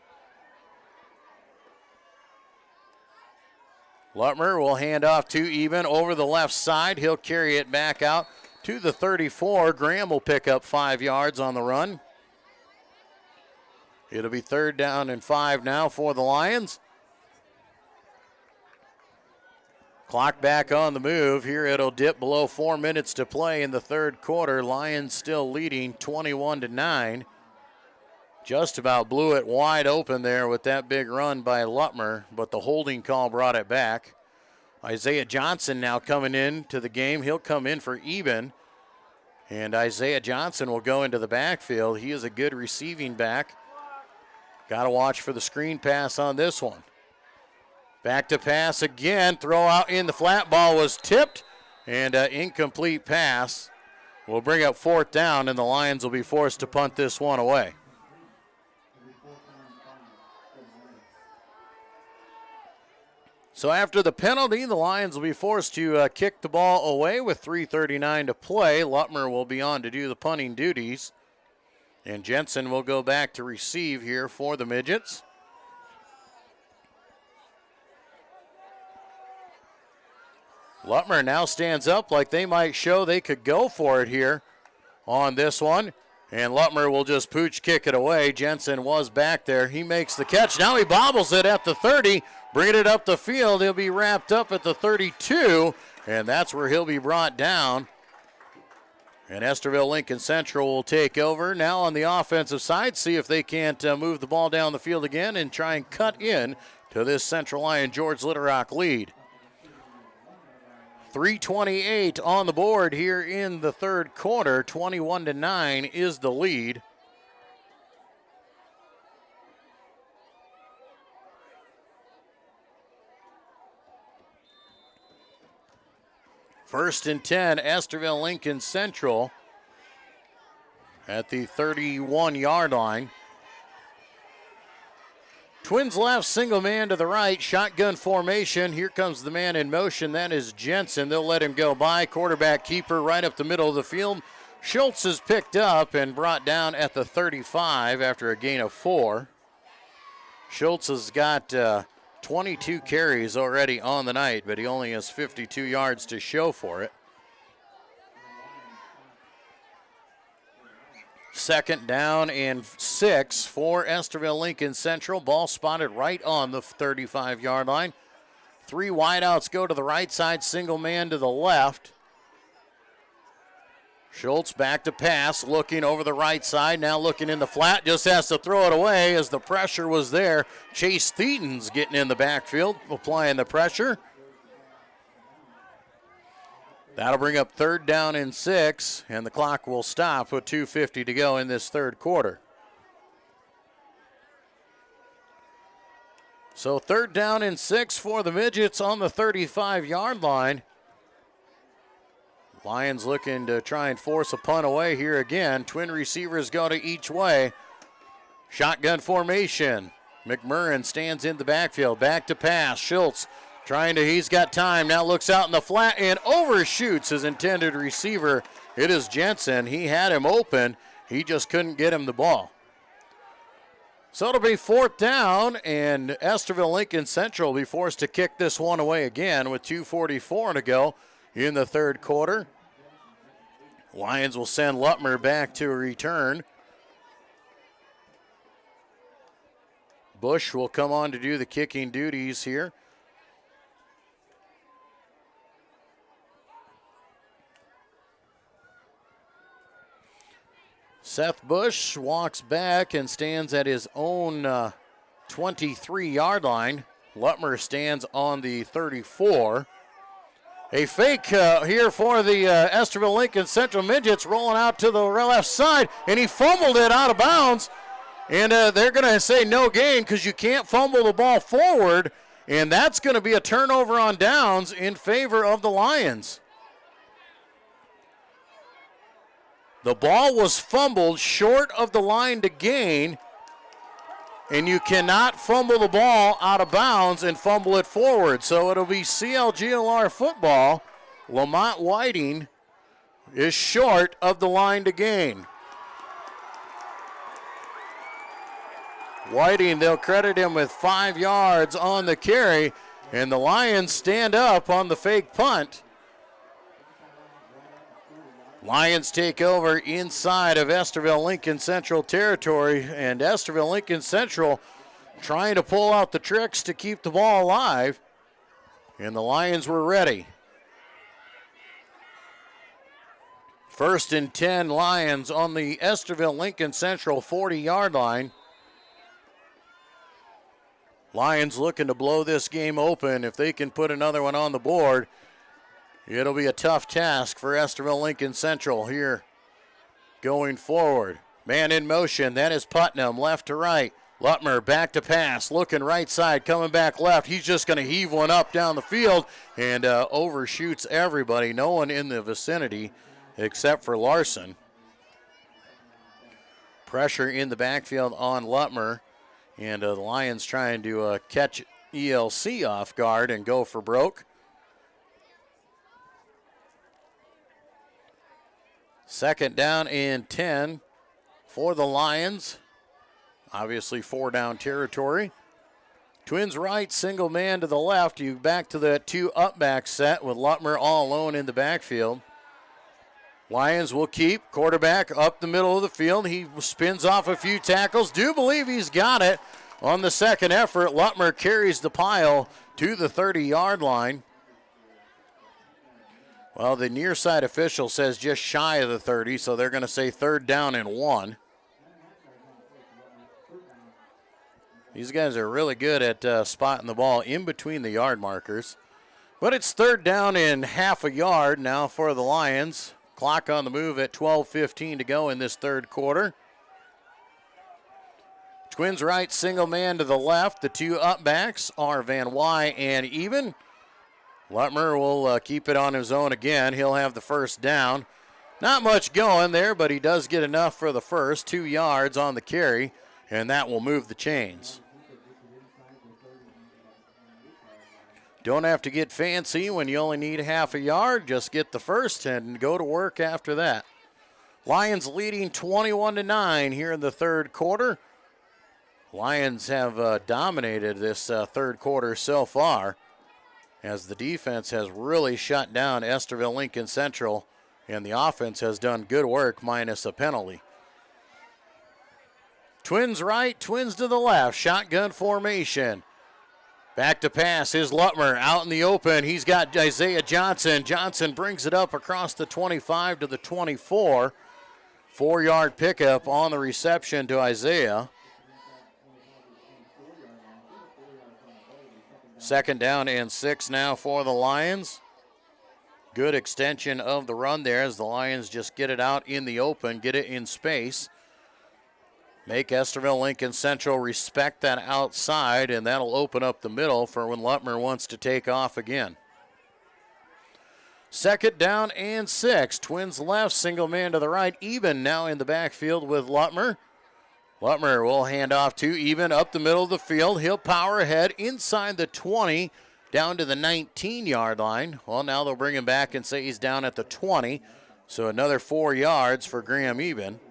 Lutmer will hand off to Eben over the left side. He'll carry it back out to the 34. Graham will pick up 5 yards on the run. It'll be 3rd down and 5 now for the Lions. Clock back on the move. Here it'll dip below 4 minutes to play in the 3rd quarter. Lions still leading 21-9. Just about blew it wide open there with that big run by Lutmer, but the holding call brought it back. Isaiah Johnson now coming in to the game. He'll come in for Eben, and Isaiah Johnson will go into the backfield. He is a good receiving back. Got to watch for the screen pass on this one. Back to pass again. Throw out in the flat. Ball was tipped, and an incomplete pass will bring up 4th down, and the Lions will be forced to punt this one away. So after the penalty, the Lions will be forced to kick the ball away with 3:39 to play. Lutmer will be on to do the punting duties. And Jensen will go back to receive here for the Midgets. Lutmer now stands up like they might show they could go for it here on this one. And Lutmer will just pooch kick it away. Jensen was back there. He makes the catch. Now he bobbles it at the 30, bringing it up the field. He'll be wrapped up at the 32, and that's where he'll be brought down. And Estherville-Lincoln Central will take over. Now on the offensive side, see if they can't move the ball down the field again and try and cut in to this Central Lyon George Little Rock lead. 3:28 on the board here in the third quarter. 21-9 is the lead. First and 10, Estherville-Lincoln Central at the 31-yard line. Twins left, single man to the right, shotgun formation. Here comes the man in motion. That is Jensen. They'll let him go by. Quarterback keeper right up the middle of the field. Schultz is picked up and brought down at the 35 after a gain of 4. Schultz has got 22 carries already on the night, but he only has 52 yards to show for it. Second down and 6 for Estherville-Lincoln Central. Ball spotted right on the 35-yard line. 3 wideouts go to the right side, single man to the left. Schultz back to pass, looking over the right side, now looking in the flat, just has to throw it away as the pressure was there. Chase Theaton's getting in the backfield, applying the pressure. That'll bring up third down and 6, and the clock will stop with 2:50 to go in this third quarter. So third down and 6 for the Midgets on the 35-yard line. Lions looking to try and force a punt away here again. Twin receivers go to each way. Shotgun formation. McMurrin stands in the backfield. Back to pass. Schultz he's got time, now looks out in the flat and overshoots his intended receiver. It is Jensen. He had him open. He just couldn't get him the ball. So it'll be fourth down, and Estherville-Lincoln Central will be forced to kick this one away again with 2:44 to go in the third quarter. Lions will send Lutmer back to a return. Bush will come on to do the kicking duties here. Seth Bush walks back and stands at his own 23-yard line. Lutmer stands on the 34. A fake here for the Estherville-Lincoln Central Midgets, rolling out to the left side, and he fumbled it out of bounds. And they're going to say no gain because you can't fumble the ball forward, and that's going to be a turnover on downs in favor of the Lions. The ball was fumbled short of the line to gain, and you cannot fumble the ball out of bounds and fumble it forward. So it'll be CLGLR football. Lamont Whiting is short of the line to gain. Whiting, they'll credit him with 5 yards on the carry, and the Lions stand up on the fake punt. Lions take over inside of Estherville-Lincoln Central territory, and Estherville-Lincoln Central trying to pull out the tricks to keep the ball alive, and the Lions were ready. First and 10 Lions on the Estherville-Lincoln Central 40-yard line. Lions looking to blow this game open. If they can put another one on the board, it'll be a tough task for Estherville-Lincoln Central here going forward. Man in motion, that is Putnam, left to right. Lutmer back to pass, looking right side, coming back left. He's just going to heave one up down the field and overshoots everybody. No one in the vicinity except for Larson. Pressure in the backfield on Lutmer, and the Lions trying to catch ELC off guard and go for broke. Second down and 10 for the Lions. Obviously 4-down territory. Twins right, single man to the left. You back to the 2-up back set with Lutmer all alone in the backfield. Lions will keep quarterback up the middle of the field. He spins off a few tackles. Do believe he's got it on the second effort. Lutmer carries the pile to the 30-yard line. Well, the near side official says just shy of the 30, so they're going to say 3rd down and 1. These guys are really good at spotting the ball in between the yard markers. But it's 3rd down and half a yard now for the Lions. Clock on the move at 12:15 to go in this third quarter. Twins right, single man to the left. The 2-up backs are Van Wy and Even. Lutmer will keep it on his own again. He'll have the first down. Not much going there, but he does get enough for the first. 2 yards on the carry, and that will move the chains. Don't have to get fancy when you only need half a yard. Just get the first and go to work after that. Lions leading 21-9 here in the third quarter. Lions have dominated this third quarter so far, as the defense has really shut down Estherville-Lincoln Central, and the offense has done good work minus a penalty. Twins right, Twins to the left, shotgun formation. Back to pass is Lutmer out in the open. He's got Isaiah Johnson. Johnson brings it up across the 25 to the 24. 4-yard pickup on the reception to Isaiah. 2nd down and 6 now for the Lions. Good extension of the run there as the Lions just get it out in the open, get it in space. Make Estherville-Lincoln Central respect that outside, and that'll open up the middle for when Lutmer wants to take off again. 2nd down and 6. Twins left, single man to the right. Even now in the backfield with Lutmer. Lutmer will hand off to Even up the middle of the field. He'll power ahead inside the 20 down to the 19-yard line. Well, now they'll bring him back and say he's down at the 20. So another 4 yards for Graham Even.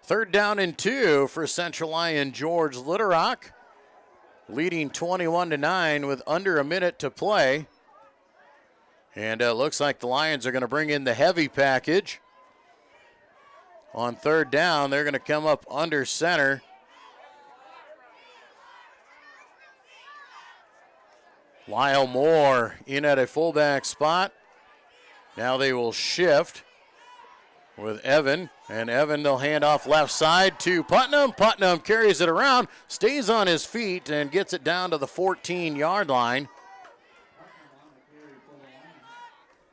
3rd down and 2 for Central Lyon George Litterock, leading 21-9 with under a minute to play. And it looks like the Lions are going to bring in the heavy package. On 3rd down, they're going to come up under center. Lyle Moore in at a fullback spot. Now they will shift with Evan, and Evan will hand off left side to Putnam. Putnam carries it around, stays on his feet, and gets it down to the 14-yard line.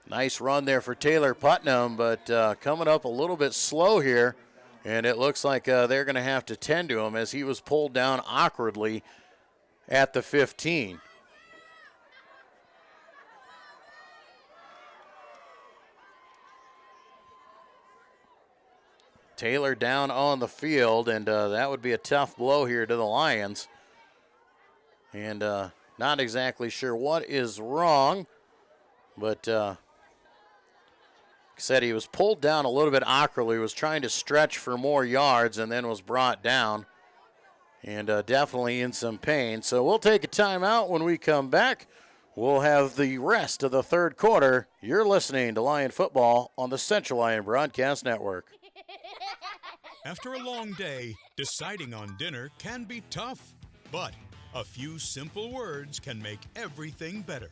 Nice run there for Taylor Putnam, but coming up a little bit slow here, and it looks like they're going to have to tend to him as he was pulled down awkwardly at the 15. Taylor down on the field, and that would be a tough blow here to the Lions. And not exactly sure what is wrong, but said he was pulled down a little bit awkwardly, was trying to stretch for more yards, and then was brought down, and definitely in some pain. So we'll take a timeout. When we come back, we'll have the rest of the third quarter. You're listening to Lion Football on the Central Lyon Broadcast Network. After a long day, deciding on dinner can be tough, but a few simple words can make everything better.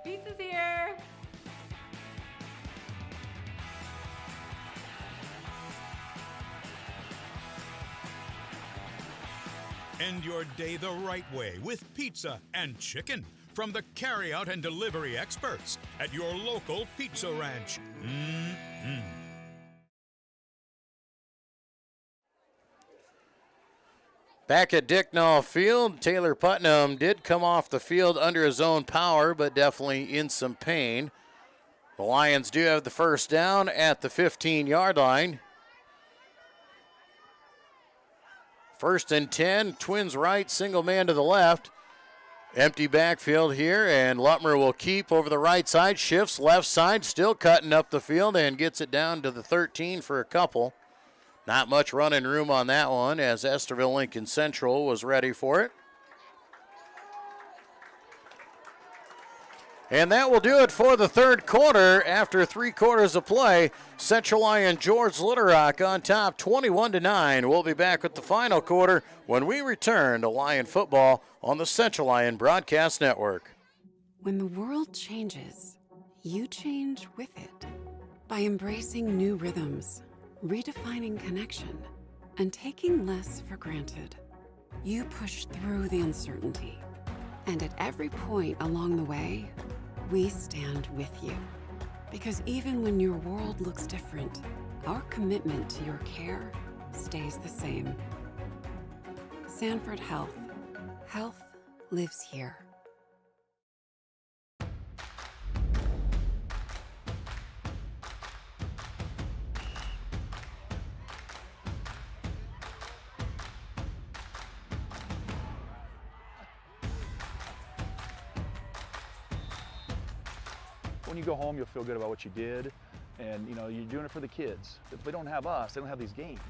Pizza's here. End your day the right way with pizza and chicken from the carryout and delivery experts at your local Pizza Ranch. Back at Dicknall Field, Taylor Putnam did come off the field under his own power, but definitely in some pain. The Lions do have the first down at the 15-yard line. 1st and 10, Twins right, single man to the left. Empty backfield here, and Lutmer will keep over the right side, shifts left side, still cutting up the field, and gets it down to the 13 for a couple. Not much running room on that one, as Estherville-Lincoln Central was ready for it. And that will do it for the third quarter. After 3 quarters of play, Central Lyon George Little Rock on top 21-9. We'll be back with the final quarter when we return to Lyon football on the Central Lyon Broadcast Network. When the world changes, you change with it. By embracing new rhythms, redefining connection, and taking less for granted, you push through the uncertainty. And at every point along the way, we stand with you. Because even when your world looks different, our commitment to your care stays the same. Sanford Health. Health lives here. When you go home, you'll feel good about what you did, and you know, you're doing it for the kids. If they don't have us, they don't have these games.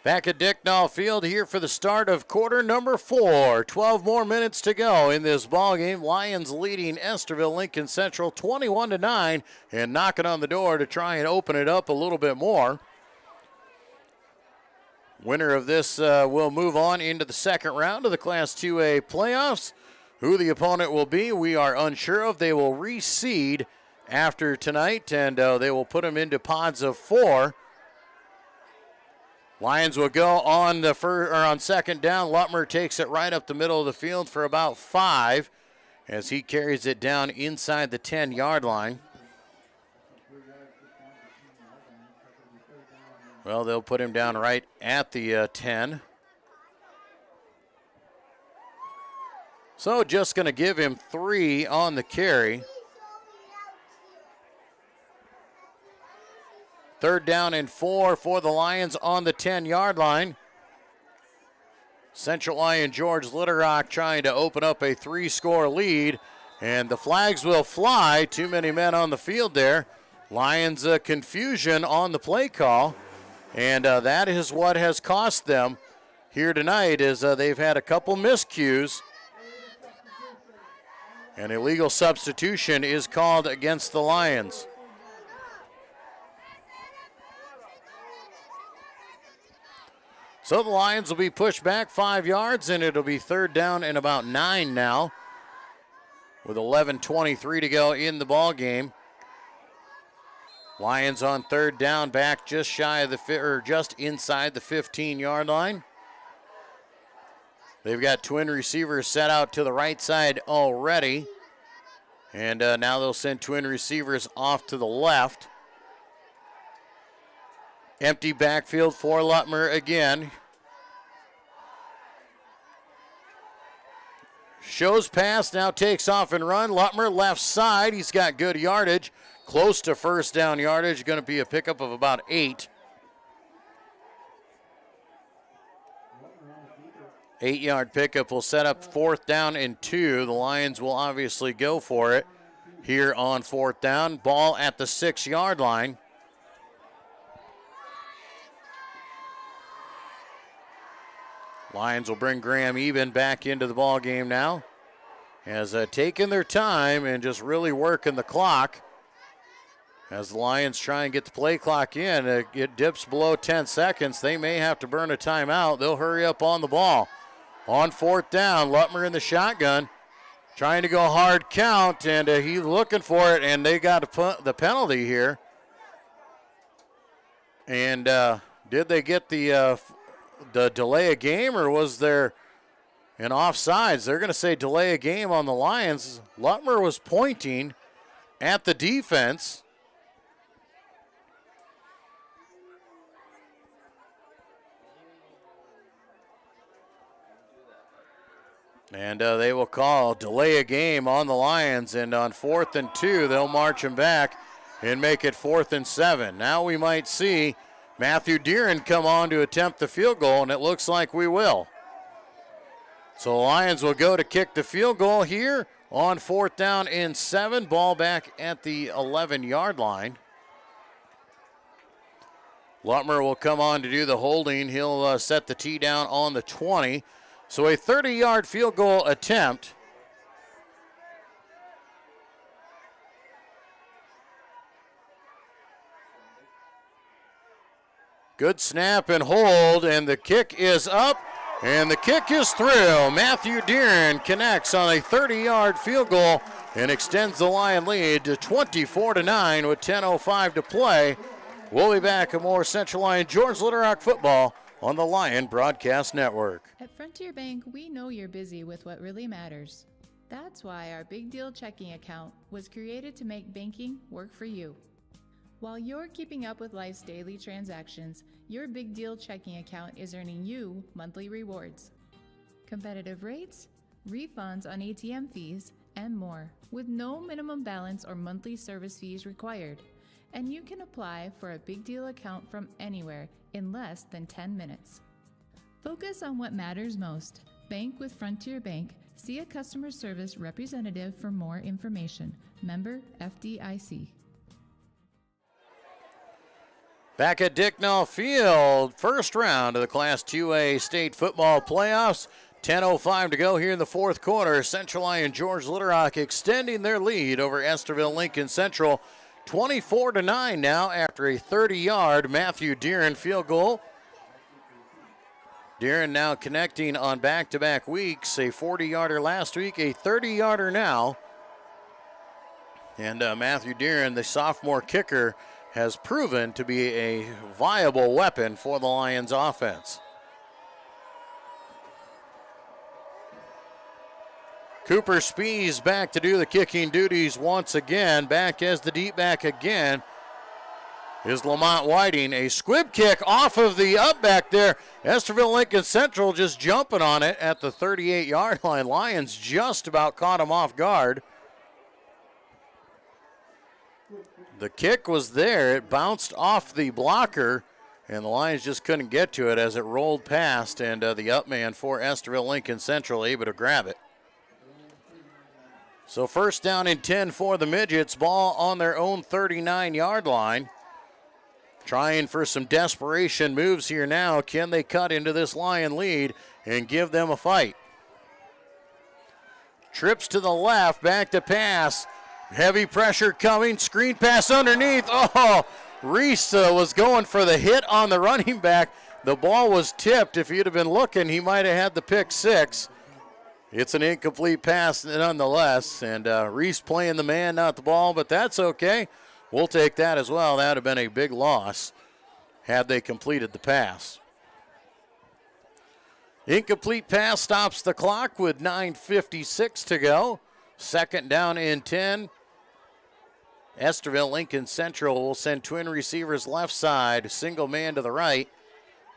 Back at Dicknall Field here for the start of quarter number 4. 12 more minutes to go in this ball game. Lions leading Estherville-Lincoln Central 21-9 and knocking on the door to try and open it up a little bit more. Winner of this will move on into the second round of the Class 2A playoffs. Who the opponent will be, we are unsure of. They will reseed after tonight, and they will put them into pods of 4. Lions will go on the on second down. Lutmer takes it right up the middle of the field for about 5 as he carries it down inside the 10-yard line. Well, they'll put him down right at the 10. So just going to give him 3 on the carry. Third down and 4 for the Lions on the 10-yard line. Central Lyon George Little Rock trying to open up a 3-score lead, and the flags will fly. Too many men on the field there. Lions confusion on the play call, and that is what has cost them here tonight. Is they've had a couple miscues. An illegal substitution is called against the Lions. So the Lions will be pushed back 5 yards, and it'll be third down and about 9 now, with 11:23 to go in the ball game. Lions on third down, back just shy of just inside the 15-yard line. They've got twin receivers set out to the right side already, and now they'll send twin receivers off to the left. Empty backfield for Lutmer again. Shows pass, now takes off and run. Lutmer left side, he's got good yardage. Close to first down yardage, going to be a pickup of about 8. 8-yard pickup will set up fourth down and 2. The Lions will obviously go for it here on fourth down. Ball at the 6-yard line. Lions will bring Graham Eben back into the ball game now. Has taken their time and just really working the clock. As the Lions try and get the play clock in, it dips below 10 seconds. They may have to burn a timeout. They'll hurry up on the ball. On fourth down, Lutmer in the shotgun, trying to go hard count, and he's looking for it, and they got the penalty here. And did they get the delay a game, or was there an offsides? They're going to say delay a game on the Lions. Lutmer was pointing at the defense. And they will call delay a game on the Lions, and on 4th and 2, they'll march him back and make it 4th and 7. Now we might see Matthew Deeren come on to attempt the field goal, and it looks like we will. So Lions will go to kick the field goal here on 4th down and 7. Ball back at the 11-yard line. Lutmer will come on to do the holding. He'll set the tee down on the 20. So a 30-yard field goal attempt. Good snap and hold, and the kick is up, and the kick is through. Matthew Deeren connects on a 30-yard field goal and extends the Lion lead to 24-9 with 10:05 to play. We'll be back with more Central Lyon George Little Rock football on the Lion Broadcast Network. At Frontier Bank, we know you're busy with what really matters. That's why our Big Deal checking account was created to make banking work for you. While you're keeping up with life's daily transactions, your Big Deal checking account is earning you monthly rewards. Competitive rates, refunds on ATM fees, and more, with no minimum balance or monthly service fees required. And you can apply for a Big Deal account from anywhere in less than 10 minutes. Focus on what matters most. Bank with Frontier Bank. See a customer service representative for more information. Member FDIC. Back at Dicknall Field, first round of the Class 2A state football playoffs. 10:05 to go here in the fourth quarter. Central Lyon George Little Rock extending their lead over Estherville-Lincoln Central. 24-9 now after a 30-yard Matthew Deeren field goal. Deeren now connecting on back-to-back weeks. A 40-yarder last week, a 30-yarder now. And Matthew Deeren, the sophomore kicker, has proven to be a viable weapon for the Lions offense. Cooper Spees back to do the kicking duties once again. Back as the deep back again is Lamont Whiting. A squib kick off of the up back there. Estherville-Lincoln Central just jumping on it at the 38-yard line. Lions just about caught him off guard. The kick was there. It bounced off the blocker, and the Lions just couldn't get to it as it rolled past, and the up man for Estherville-Lincoln Central able to grab it. So first down and 10 for the Midgets. Ball on their own 39-yard line. Trying for some desperation moves here now. Can they cut into this Lion lead and give them a fight? Trips to the left, back to pass. Heavy pressure coming, screen pass underneath. Oh, Reese was going for the hit on the running back. The ball was tipped. If he'd have been looking, he might have had the pick six. It's an incomplete pass nonetheless, and Reese playing the man, not the ball, but that's okay. We'll take that as well. That would have been a big loss had they completed the pass. Incomplete pass stops the clock with 9:56 to go. Second down and 10. Estherville-Lincoln Central will send twin receivers left side, single man to the right.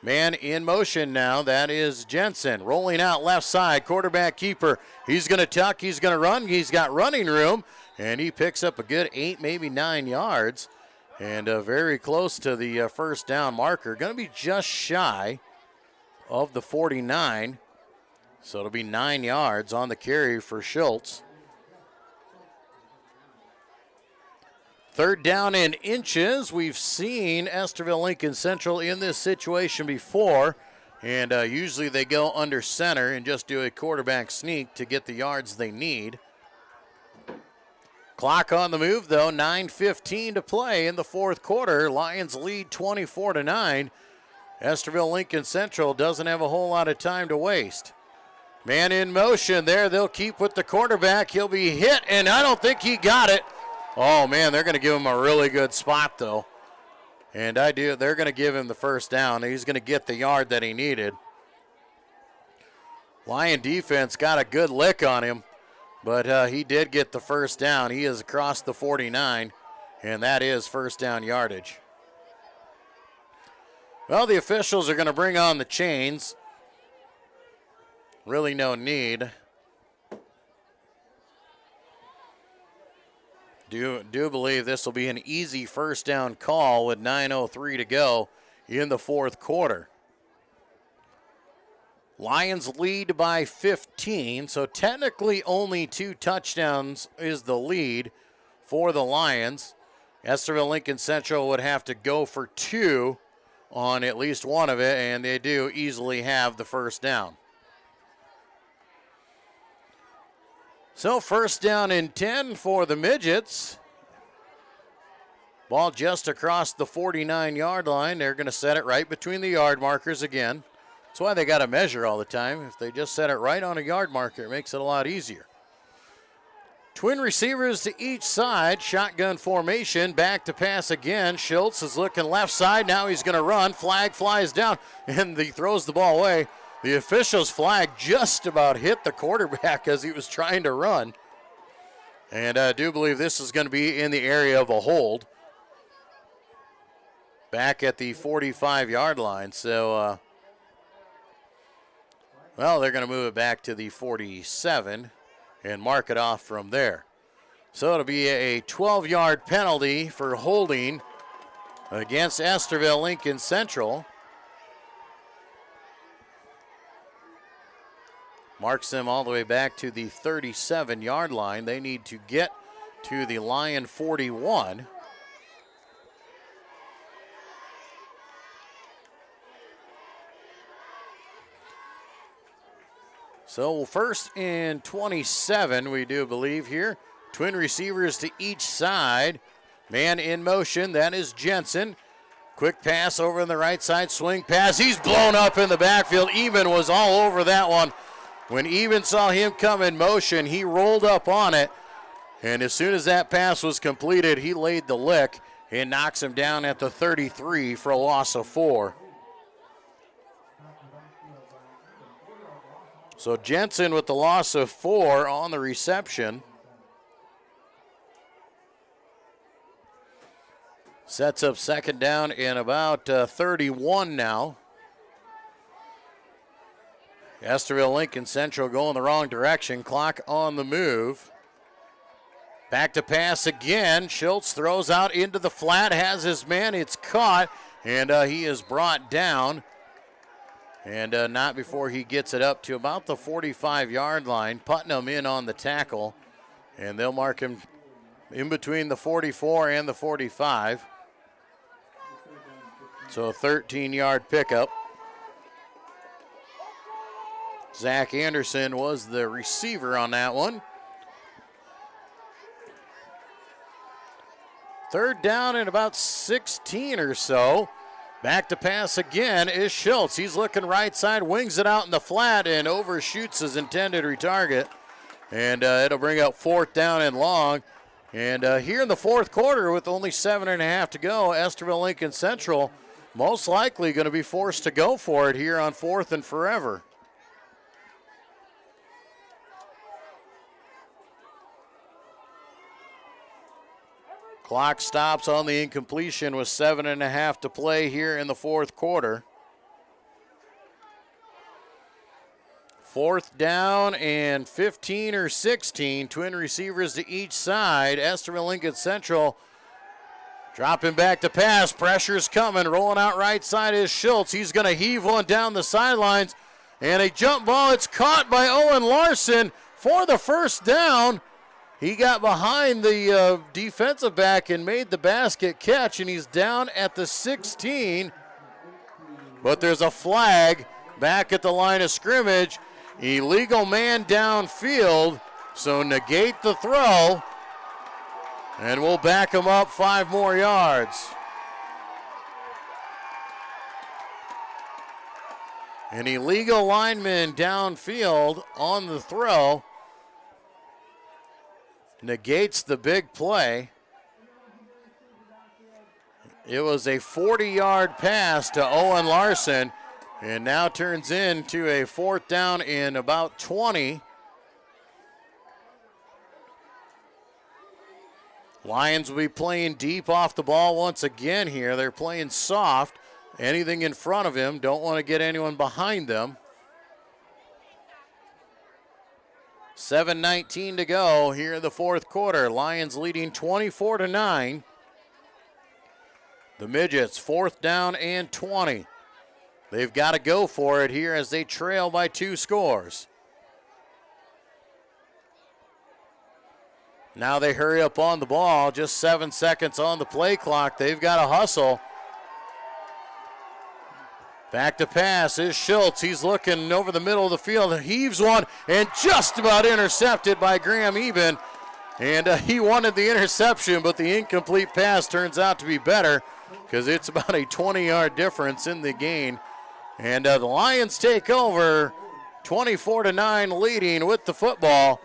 Man in motion now, that is Jensen. Rolling out left side, quarterback keeper. He's going to tuck, he's going to run, he's got running room, and he picks up a good 8, maybe 9 yards. And very close to the first down marker. Going to be just shy of the 49. So it'll be 9 yards on the carry for Schultz. Third down in inches. We've seen Estherville-Lincoln Central in this situation before, and usually they go under center and just do a quarterback sneak to get the yards they need. Clock on the move, though. 9:15 to play in the fourth quarter. Lions lead 24-9. Estherville-Lincoln Central doesn't have a whole lot of time to waste. Man in motion there. They'll keep with the quarterback. He'll be hit, and I don't think he got it. Oh, man, they're going to give him a really good spot, though. And they're going to give him the first down. He's going to get the yard that he needed. Lion defense got a good lick on him, but he did get the first down. He is across the 49, and that is first down yardage. Well, the officials are going to bring on the chains. Really no need. Do believe this will be an easy first down call with 9:03 to go in the fourth quarter. Lions lead by 15, so technically only 2 touchdowns is the lead for the Lions. Estherville-Lincoln Central would have to go for 2 on at least one of it, and they do easily have the first down. So first down and 10 for the Midgets. Ball just across the 49-yard line. They're going to set it right between the yard markers again. That's why they got to measure all the time. If they just set it right on a yard marker, it makes it a lot easier. Twin receivers to each side. Shotgun formation. Back to pass again. Schultz is looking left side. Now he's going to run. Flag flies down, and he throws the ball away. The official's flag just about hit the quarterback as he was trying to run. And I do believe this is going to be in the area of a hold. Back at the 45-yard line. So, well, they're going to move it back to the 47 and mark it off from there. So it'll be a 12-yard penalty for holding against Estherville-Lincoln Central. Marks them all the way back to the 37-yard line. They need to get to the Lion 41. So first and 27, we do believe here. Twin receivers to each side. Man in motion, that is Jensen. Quick pass over on the right side, swing pass. He's blown up in the backfield. Eben was all over that one. When Eben saw him come in motion, he rolled up on it. And as soon as that pass was completed, he laid the lick and knocks him down at the 33 for a loss of 4. So Jensen with the loss of 4 on the reception. Sets up second down in about 31 now. Estherville-Lincoln Central going the wrong direction. Clock on the move. Back to pass again. Schultz throws out into the flat, has his man. It's caught, and he is brought down. And not before he gets it up to about the 45-yard line. Putnam in on the tackle, and they'll mark him in between the 44 and the 45. So a 13-yard pickup. Zach Anderson was the receiver on that one. Third down and about 16 or so. Back to pass again is Schultz. He's looking right side, wings it out in the flat, and overshoots his intended retarget. And it'll bring up fourth down and long. And here in the fourth quarter with only 7.5 to go, Estherville-Lincoln Central most likely going to be forced to go for it here on fourth and forever. Clock stops on the incompletion with 7.5 to play here in the fourth quarter. Fourth down and 15 or 16. Twin receivers to each side. Estherville-Lincoln Central dropping back to pass. Pressure's coming. Rolling out right side is Schultz. He's going to heave one down the sidelines. And a jump ball. It's caught by Owen Larson for the first down. He got behind the defensive back and made the basket catch, and he's down at the 16. But there's a flag back at the line of scrimmage. Illegal man downfield, so negate the throw, and we'll back him up 5 more yards. An illegal lineman downfield on the throw. Negates the big play. It was a 40-yard pass to Owen Larson, and now turns into a fourth down in about 20. Lions will be playing deep off the ball once again here. They're playing soft. Anything in front of him, don't want to get anyone behind them. 7:19 to go here in the fourth quarter. Lions leading 24-9. The Midgets, 4th down and 20. They've got to go for it here as they trail by 2 scores. Now they hurry up on the ball. Just 7 seconds on the play clock. They've got to hustle. Back to pass is Schultz. He's looking over the middle of the field. Heaves one and just about intercepted by Graham Eben. And he wanted the interception, but the incomplete pass turns out to be better because it's about a 20-yard difference in the gain. And the Lions take over 24-9 leading with the football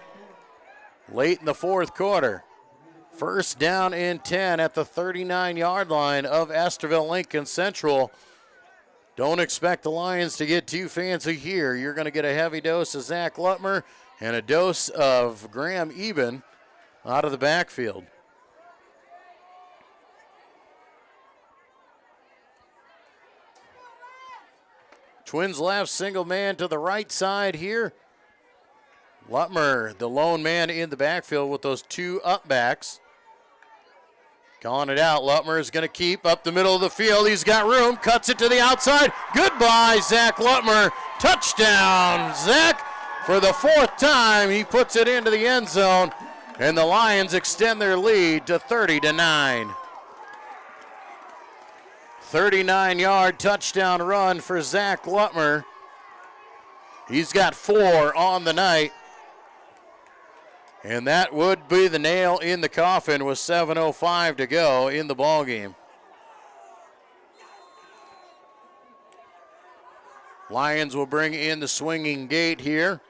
late in the fourth quarter. 1st down and 10 at the 39-yard line of Estherville-Lincoln Central. Don't expect the Lions to get too fancy here. You're going to get a heavy dose of Zach Lutmer and a dose of Graham Eben out of the backfield. Twins left, single man to the right side here. Lutmer, the lone man in the backfield with those 2 up backs. Calling it out. Lutmer is going to keep up the middle of the field. He's got room. Cuts it to the outside. Goodbye, Zach Lutmer. Touchdown, Zach. For the 4th time, he puts it into the end zone, and the Lions extend their lead to 30-9. 39-yard touchdown run for Zach Lutmer. He's got 4 on the night. And that would be the nail in the coffin with 7:05 to go in the ballgame. Lions will bring in the swinging gate here.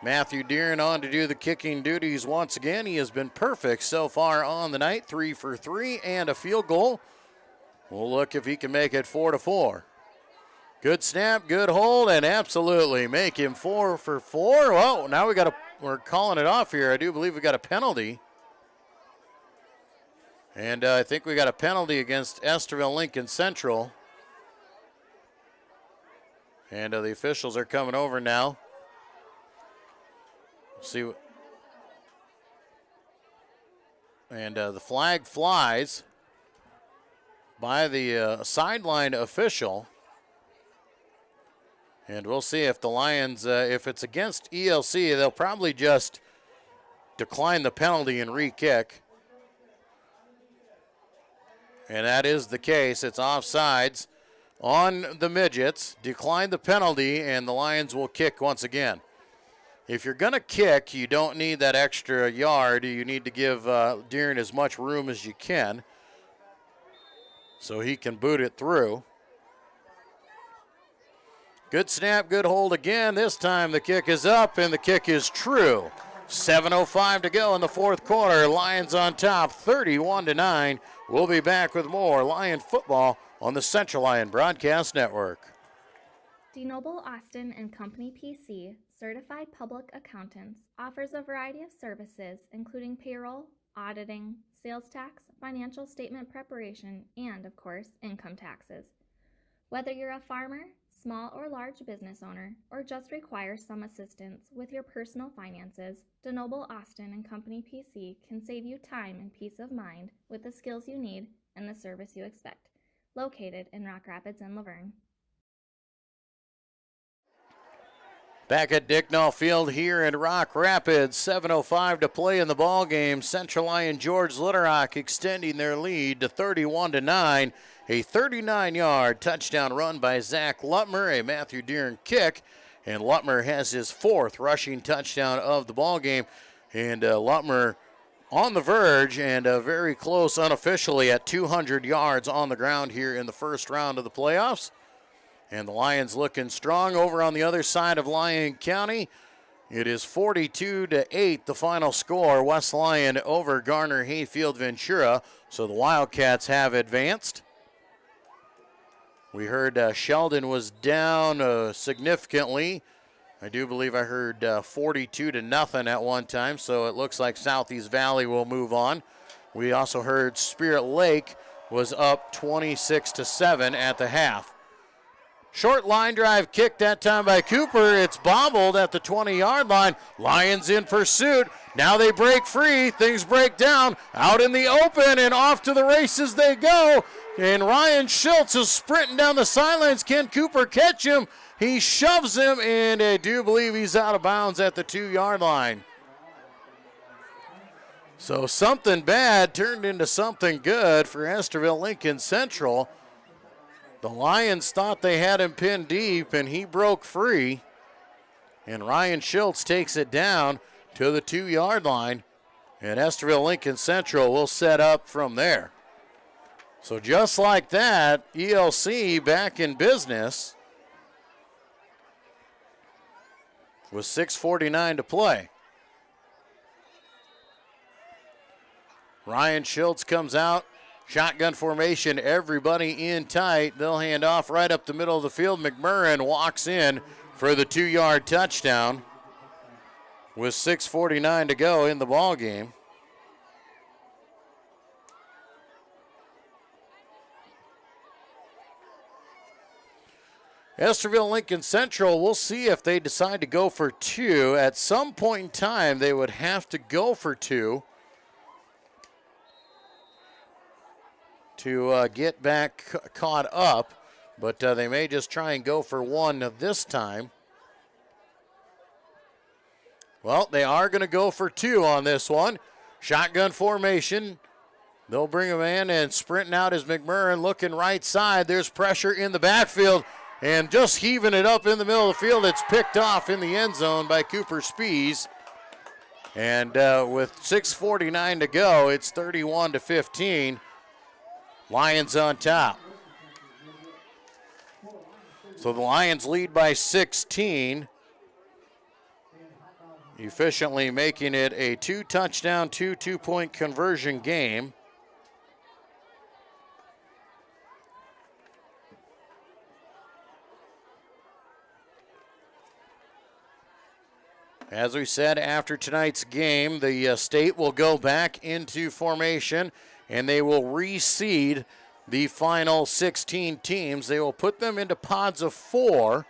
Matthew Deeren on to do the kicking duties once again. He has been perfect so far on the night. 3 for 3 and a field goal. We'll look if he can make it 4-4. Good snap, good hold, and absolutely make him 4 for 4. Well, now we're calling it off here. I do believe we got a penalty. And I think we got a penalty against Estherville-Lincoln Central. And the officials are coming over now. See what. And the flag flies by the sideline official. And we'll see if the Lions, if it's against ELC, they'll probably just decline the penalty and re-kick. And that is the case. It's offsides on the Midgets. Decline the penalty, and the Lions will kick once again. If you're going to kick, you don't need that extra yard. You need to give Deeren as much room as you can so he can boot it through. Good snap, good hold again. This time the kick is up, and the kick is true. 7:05 to go in the fourth quarter. Lions on top, 31-9. We'll be back with more Lion football on the Central Lyon Broadcast Network. DeNoble Austin and Company PC, certified public accountants, offers a variety of services including payroll, auditing, sales tax, financial statement preparation, and, of course, income taxes. Whether you're a farmer, small or large business owner, or just require some assistance with your personal finances, DeNoble Austin and Company PC can save you time and peace of mind with the skills you need and the service you expect. Located in Rock Rapids and Laverne. Back at Dicknall Field here in Rock Rapids, 7:05 to play in the ball game. Central Lyon George Little Rock extending their lead to 31-9. A 39-yard touchdown run by Zach Lutmer, a Matthew Deeren kick, and Lutmer has his 4th rushing touchdown of the ball game. And Lutmer on the verge and very close unofficially at 200 yards on the ground here in the first round of the playoffs. And the Lions looking strong over on the other side of Lyon County. It is 42-8 the final score. West Lyon over Garner Hayfield Ventura. So the Wildcats have advanced. We heard Sheldon was down significantly. I do believe I heard 42-0 at one time, so it looks like Southeast Valley will move on. We also heard Spirit Lake was up 26-7 at the half. Short line drive kick that time by Cooper. It's bobbled at the 20-yard line. Lions in pursuit. Now they break free. Things break down. Out in the open and off to the races they go. And Ryan Schultz is sprinting down the sidelines. Can Cooper catch him? He shoves him, and I do believe he's out of bounds at the 2-yard line. So something bad turned into something good for Estherville-Lincoln Central. The Lions thought they had him pinned deep, and he broke free. And Ryan Schultz takes it down to the 2-yard line, and Estherville-Lincoln Central will set up from there. So just like that, ELC back in business with 6:49 to play. Ryan Schultz comes out. Shotgun formation, everybody in tight. They'll hand off right up the middle of the field. McMurrin walks in for the 2-yard touchdown with 6:49 to go in the ball game. Estherville-Lincoln Central, we'll see if they decide to go for 2. At some point in time, they would have to go for 2. To get back caught up, but they may just try and go for 1 this time. Well, they are going to go for 2 on this one. Shotgun formation. They'll bring him in, and sprinting out is McMurrin looking right side. There's pressure in the backfield, and just heaving it up in the middle of the field. It's picked off in the end zone by Cooper Spies. And with 6:49 to go, it's 31-15. Lions on top. So the Lions lead by 16, efficiently making it a 2-touchdown, 2-2-point conversion game. As we said, after tonight's game, the state will go back into formation, and they will reseed the final 16 teams. They will put them into pods of 4.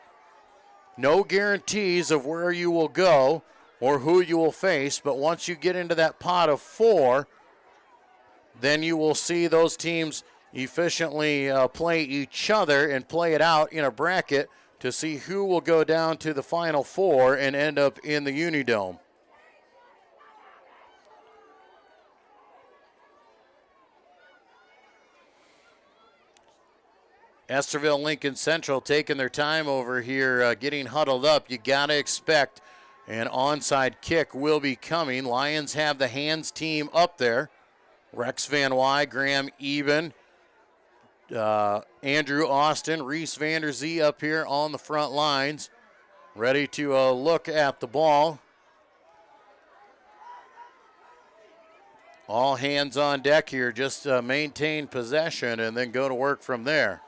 No guarantees of where you will go or who you will face, but once you get into that pod of 4, then you will see those teams efficiently play each other and play it out in a bracket to see who will go down to the final 4 and end up in the Unidome. Estherville-Lincoln Central taking their time over here, getting huddled up. You got to expect an onside kick will be coming. Lions have the hands team up there. Rex Van Wy, Graham Eben, Andrew Austin, Reese Vanderzee up here on the front lines, ready to look at the ball. All hands on deck here, just maintain possession and then go to work from there.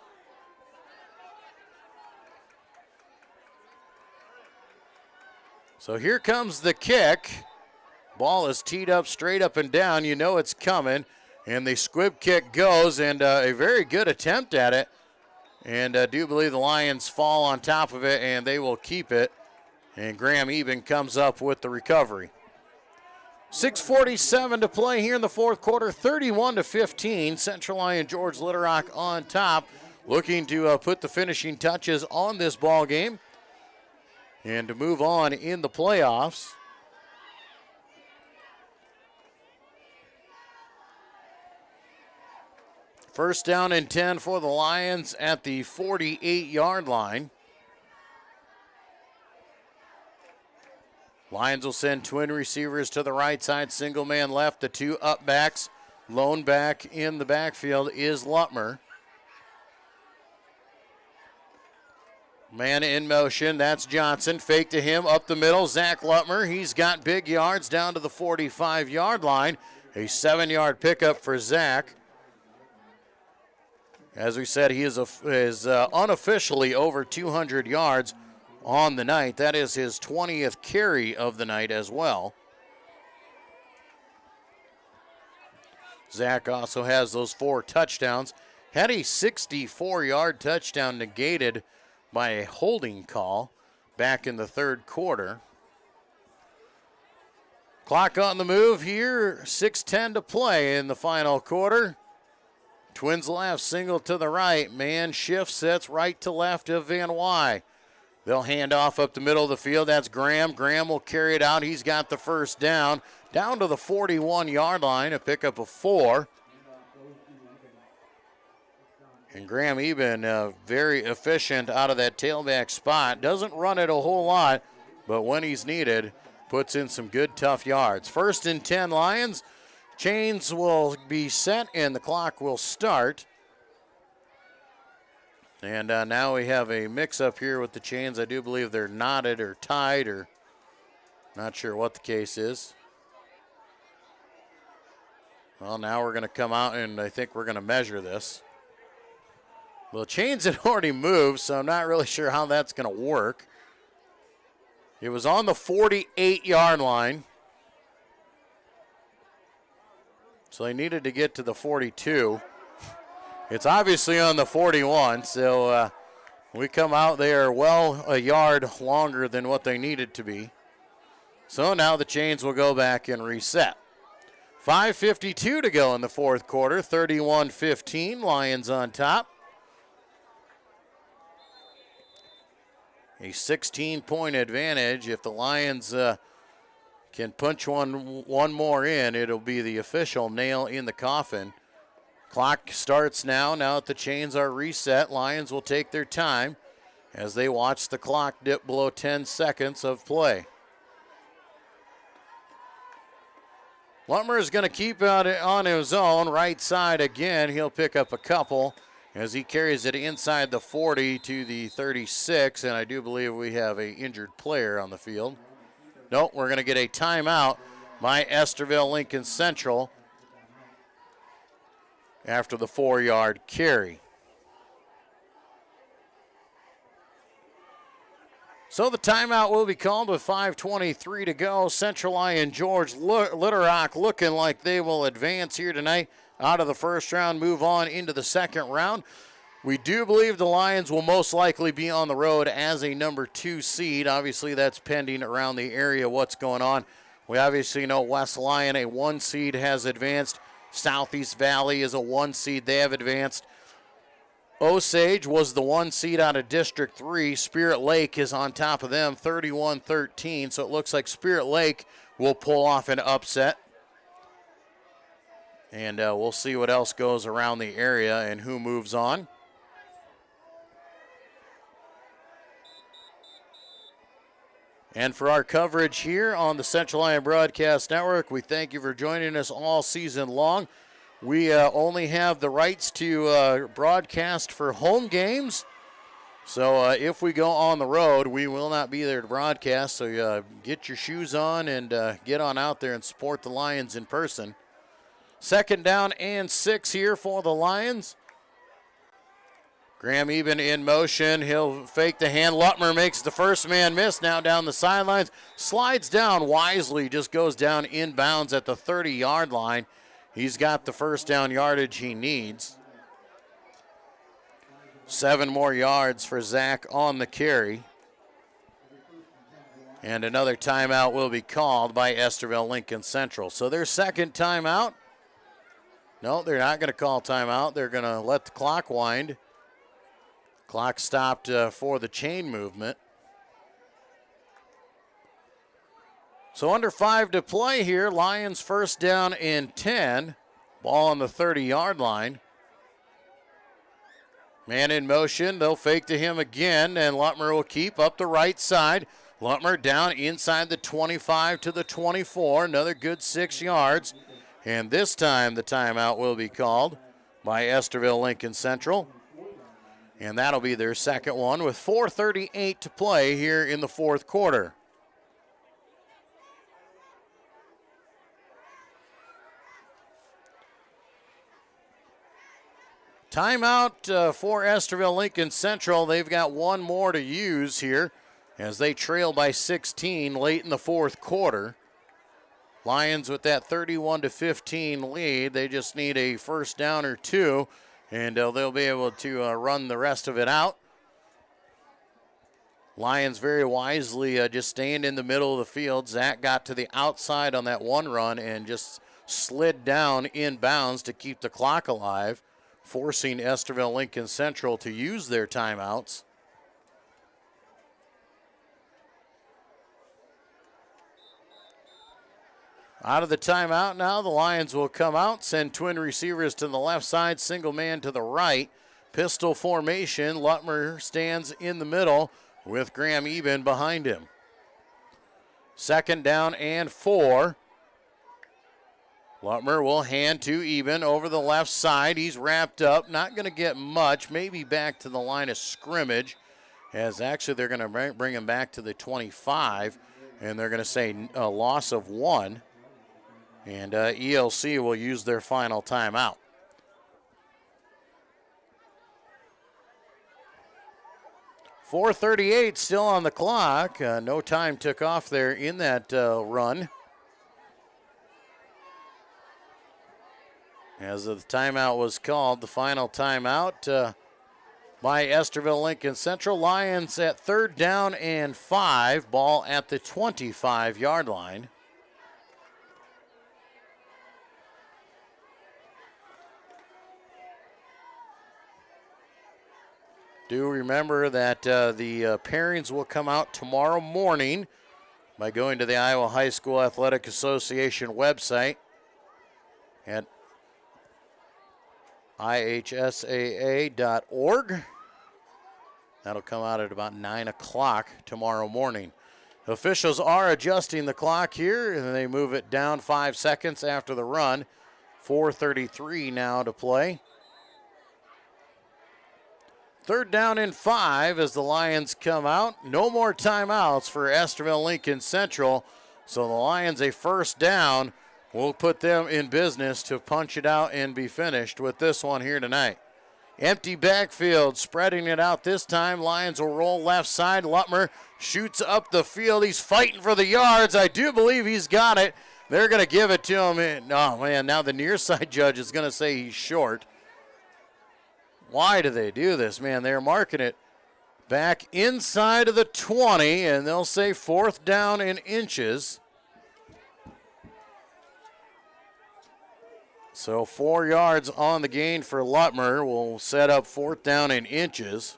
So here comes the kick. Ball is teed up straight up and down. You know it's coming. And the squib kick goes, and a very good attempt at it. And I do believe the Lions fall on top of it, and they will keep it. And Graham Eben comes up with the recovery. 6:47 to play here in the fourth quarter, 31-15. Central Lyon George Little on top, looking to put the finishing touches on this ball game and to move on in the playoffs. First down and 10 for the Lions at the 48-yard line. Lions will send twin receivers to the right side, single man left, the 2 up backs. Lone back in the backfield is Lutmer. Man in motion, that's Johnson. Fake to him, up the middle, Zach Lutmer. He's got big yards down to the 45-yard line. A 7-yard pickup for Zach. As we said, he is unofficially over 200 yards on the night. That is his 20th carry of the night as well. Zach also has those 4 touchdowns. Had a 64-yard touchdown negated by a holding call back in the third quarter. Clock on the move here, 6:10 to play in the final quarter. Twins left, single to the right. Man shift sets right to left of Van Wy. They'll hand off up the middle of the field. That's Graham. Graham will carry it out. He's got the first down to the 41-yard line, a pickup of 4. And Graham Eben very efficient out of that tailback spot. Doesn't run it a whole lot, but when he's needed, puts in some good, tough yards. 1st and 10 Lions. Chains will be set and the clock will start. And now we have a mix-up here with the chains. I do believe they're knotted or tied, or not sure what the case is. Well, now we're going to come out and I think we're going to measure this. Well, the chains had already moved, so I'm not really sure how that's going to work. It was on the 48-yard line. So they needed to get to the 42. It's obviously on the 41, so we come out there well a yard longer than what they needed to be. So now the chains will go back and reset. 5:52 to go in the fourth quarter, 31-15, Lions on top. A 16-point advantage. If the Lions can punch one more in, it'll be the official nail in the coffin. Clock starts now that the chains are reset. Lions will take their time as they watch the clock dip below 10 seconds of play. Lutmer is going to keep out on his own. Right side again. He'll pick up a couple as he carries it inside the 40 to the 36, and I do believe we have an injured player on the field. Nope, we're going to get a timeout by Estherville-Lincoln Central after the 4-yard carry. So the timeout will be called with 5:23 to go. Central Lyon George Little looking like they will advance here tonight out of the first round, move on into the second round. We do believe the Lions will most likely be on the road as a number 2 seed. Obviously, that's pending around the area what's going on. We obviously know West Lyon, a 1 seed, has advanced. Southeast Valley is a 1 seed. They have advanced. Osage was the 1 seed out of District 3. Spirit Lake is on top of them, 31-13. So it looks like Spirit Lake will pull off an upset. And we'll see what else goes around the area and who moves on. And for our coverage here on the Central Lyon Broadcast Network, we thank you for joining us all season long. We only have the rights to broadcast for home games. So if we go on the road, we will not be there to broadcast. So get your shoes on and get on out there and support the Lions in person. 2nd down and 6 here for the Lions. Graham Eben in motion. He'll fake the hand. Lutmer makes the first man miss. Now down the sidelines. Slides down wisely. Just goes down inbounds at the 30-yard line. He's got the first down yardage he needs. 7 more yards for Zach on the carry. And another timeout will be called by Estherville-Lincoln Central. So their second timeout. No, they're not going to call timeout. They're going to let the clock wind. Clock stopped for the chain movement. So under 5 to play here. Lions 1st down and 10. Ball on the 30-yard line. Man in motion. They'll fake to him again, and Lutmer will keep up the right side. Lutmer down inside the 25 to the 24. Another good 6 yards. And this time the timeout will be called by Estherville-Lincoln Central. And that'll be their second one with 4:38 to play here in the fourth quarter. Timeout for Estherville-Lincoln Central. They've got one more to use here as they trail by 16 late in the fourth quarter. Lions with that 31-15 lead. They just need a first down or 2, and they'll be able to run the rest of it out. Lions very wisely just staying in the middle of the field. Zach got to the outside on that one run and just slid down inbounds to keep the clock alive, forcing Estherville-Lincoln Central to use their timeouts. Out of the timeout now, the Lions will come out, send twin receivers to the left side, single man to the right. Pistol formation. Lutmer stands in the middle with Graham Eben behind him. 2nd down and 4. Lutmer will hand to Eben over the left side. He's wrapped up, not going to get much, maybe back to the line of scrimmage, as actually they're going to bring him back to the 25, and they're going to say a loss of 1. And ELC will use their final timeout. .438 still on the clock. No time took off there in that run. As the timeout was called, the final timeout by Estherville-Lincoln Central. Lions at 3rd down and 5. Ball at the 25-yard line. Do remember that the pairings will come out tomorrow morning by going to the Iowa High School Athletic Association website at ihsaa.org. That'll come out at about 9 o'clock tomorrow morning. Officials are adjusting the clock here, and they move it down 5 seconds after the run. 4:33 now to play. 3rd down and 5 as the Lions come out. No more timeouts for Estherville-Lincoln Central. So the Lions a 1st down. Will put them in business to punch it out and be finished with this one here tonight. Empty backfield, spreading it out this time. Lions will roll left side. Lutmer shoots up the field. He's fighting for the yards. I do believe he's got it. They're going to give it to him. Oh, man, now the near side judge is going to say he's short. Why do they do this, man? They're marking it back inside of the 20, and they'll say 4th down and inches. So 4 yards on the gain for Lutmer will set up 4th down and inches.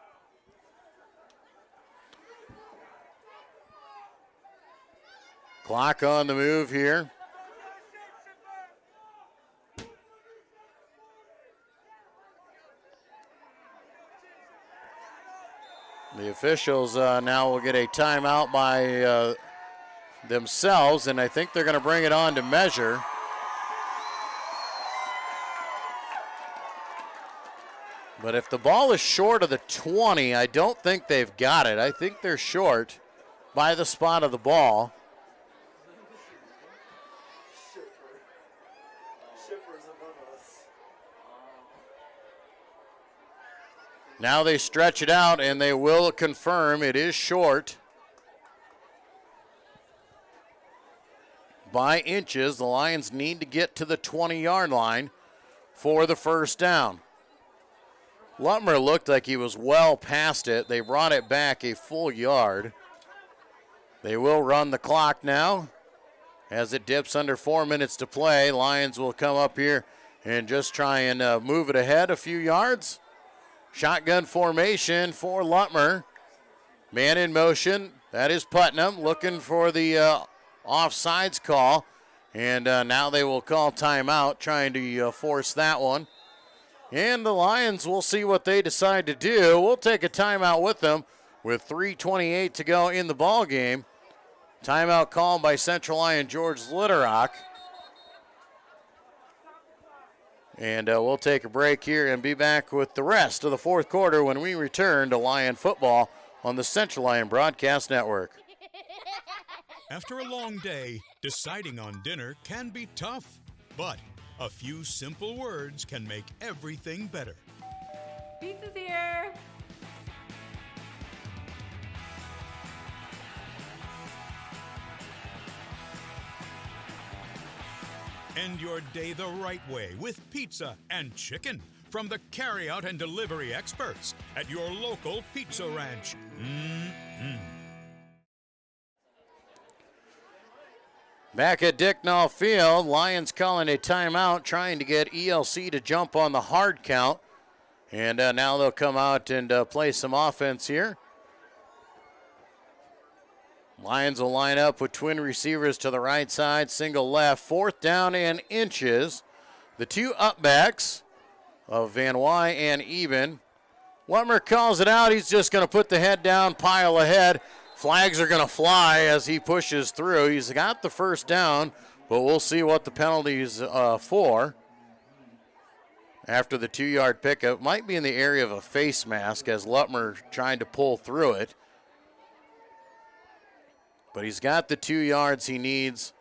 Clock on the move here. The officials now will get a timeout by themselves, and I think they're going to bring it on to measure. But if the ball is short of the 20, I don't think they've got it. I think they're short by the spot of the ball. Now they stretch it out, and they will confirm it is short by inches. The Lions need to get to the 20-yard line for the 1st down. Lutmer looked like he was well past it. They brought it back a full yard. They will run the clock now as it dips under 4 minutes to play. Lions will come up here and just try and move it ahead a few yards. Shotgun formation for Lutmer. Man in motion. That is Putnam looking for the offsides call. And now they will call timeout, trying to force that one. And the Lions will see what they decide to do. We'll take a timeout with them with 3:28 to go in the ball game. Timeout called by Central Lyon George Litterock. And we'll take a break here and be back with the rest of the 4th quarter when we return to Lion football on the Central Lyon Broadcast Network. After a long day, deciding on dinner can be tough, but a few simple words can make everything better. Pizza's here. End your day the right way with pizza and chicken from the carryout and delivery experts at your local Pizza Ranch. Back at Dicknall Field, Lions calling a timeout, trying to get ELC to jump on the hard count. And now they'll come out and play some offense here. Lions will line up with twin receivers to the right side, single left, 4th down and inches. The two upbacks of Van Wy and Eben. Lutmer calls it out. He's just going to put the head down, pile ahead. Flags are going to fly as he pushes through. He's got the first down, but we'll see what the penalty's for. After the 2-yard pickup, might be in the area of a face mask as Lutmer trying to pull through it. But he's got the 2 yards he needs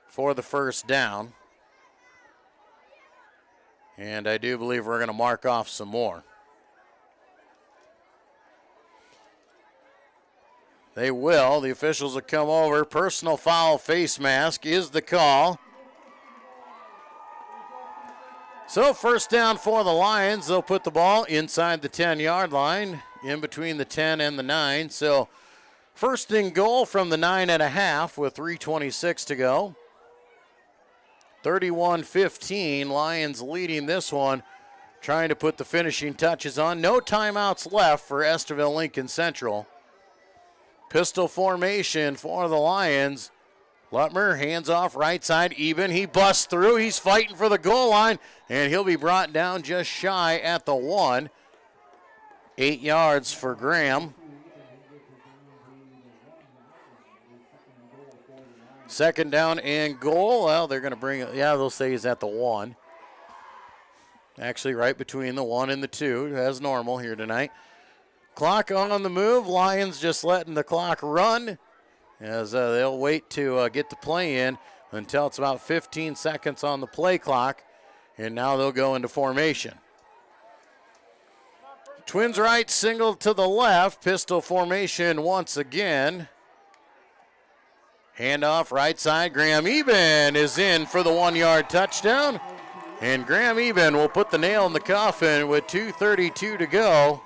for the first down. And I do believe we're going to mark off some more. They will. The officials will come over. Personal foul, face mask is the call. So first down for the Lions. They'll put the ball inside the 10-yard line, in between the 10 and the 9. So first and goal from the 9.5 with 3:26 to go. 31-15, Lions leading this one, trying to put the finishing touches on. No timeouts left for Estherville-Lincoln Central. Pistol formation for the Lions. Lutmer hands off right side, Eben. He busts through. He's fighting for the goal line, and he'll be brought down just shy at the 1. 8 yards for Graham. Second down and goal. Well, they're going to bring it. Yeah, they'll say he's at the 1. Actually, right between the 1 and the 2, as normal here tonight. Clock on the move. Lions just letting the clock run as they'll wait to get the play in until it's about 15 seconds on the play clock. And now they'll go into formation. Twins right, single to the left. Pistol formation once again. Handoff right side. Graham Eben is in for the 1-yard touchdown. And Graham Eben will put the nail in the coffin with 2:32 to go.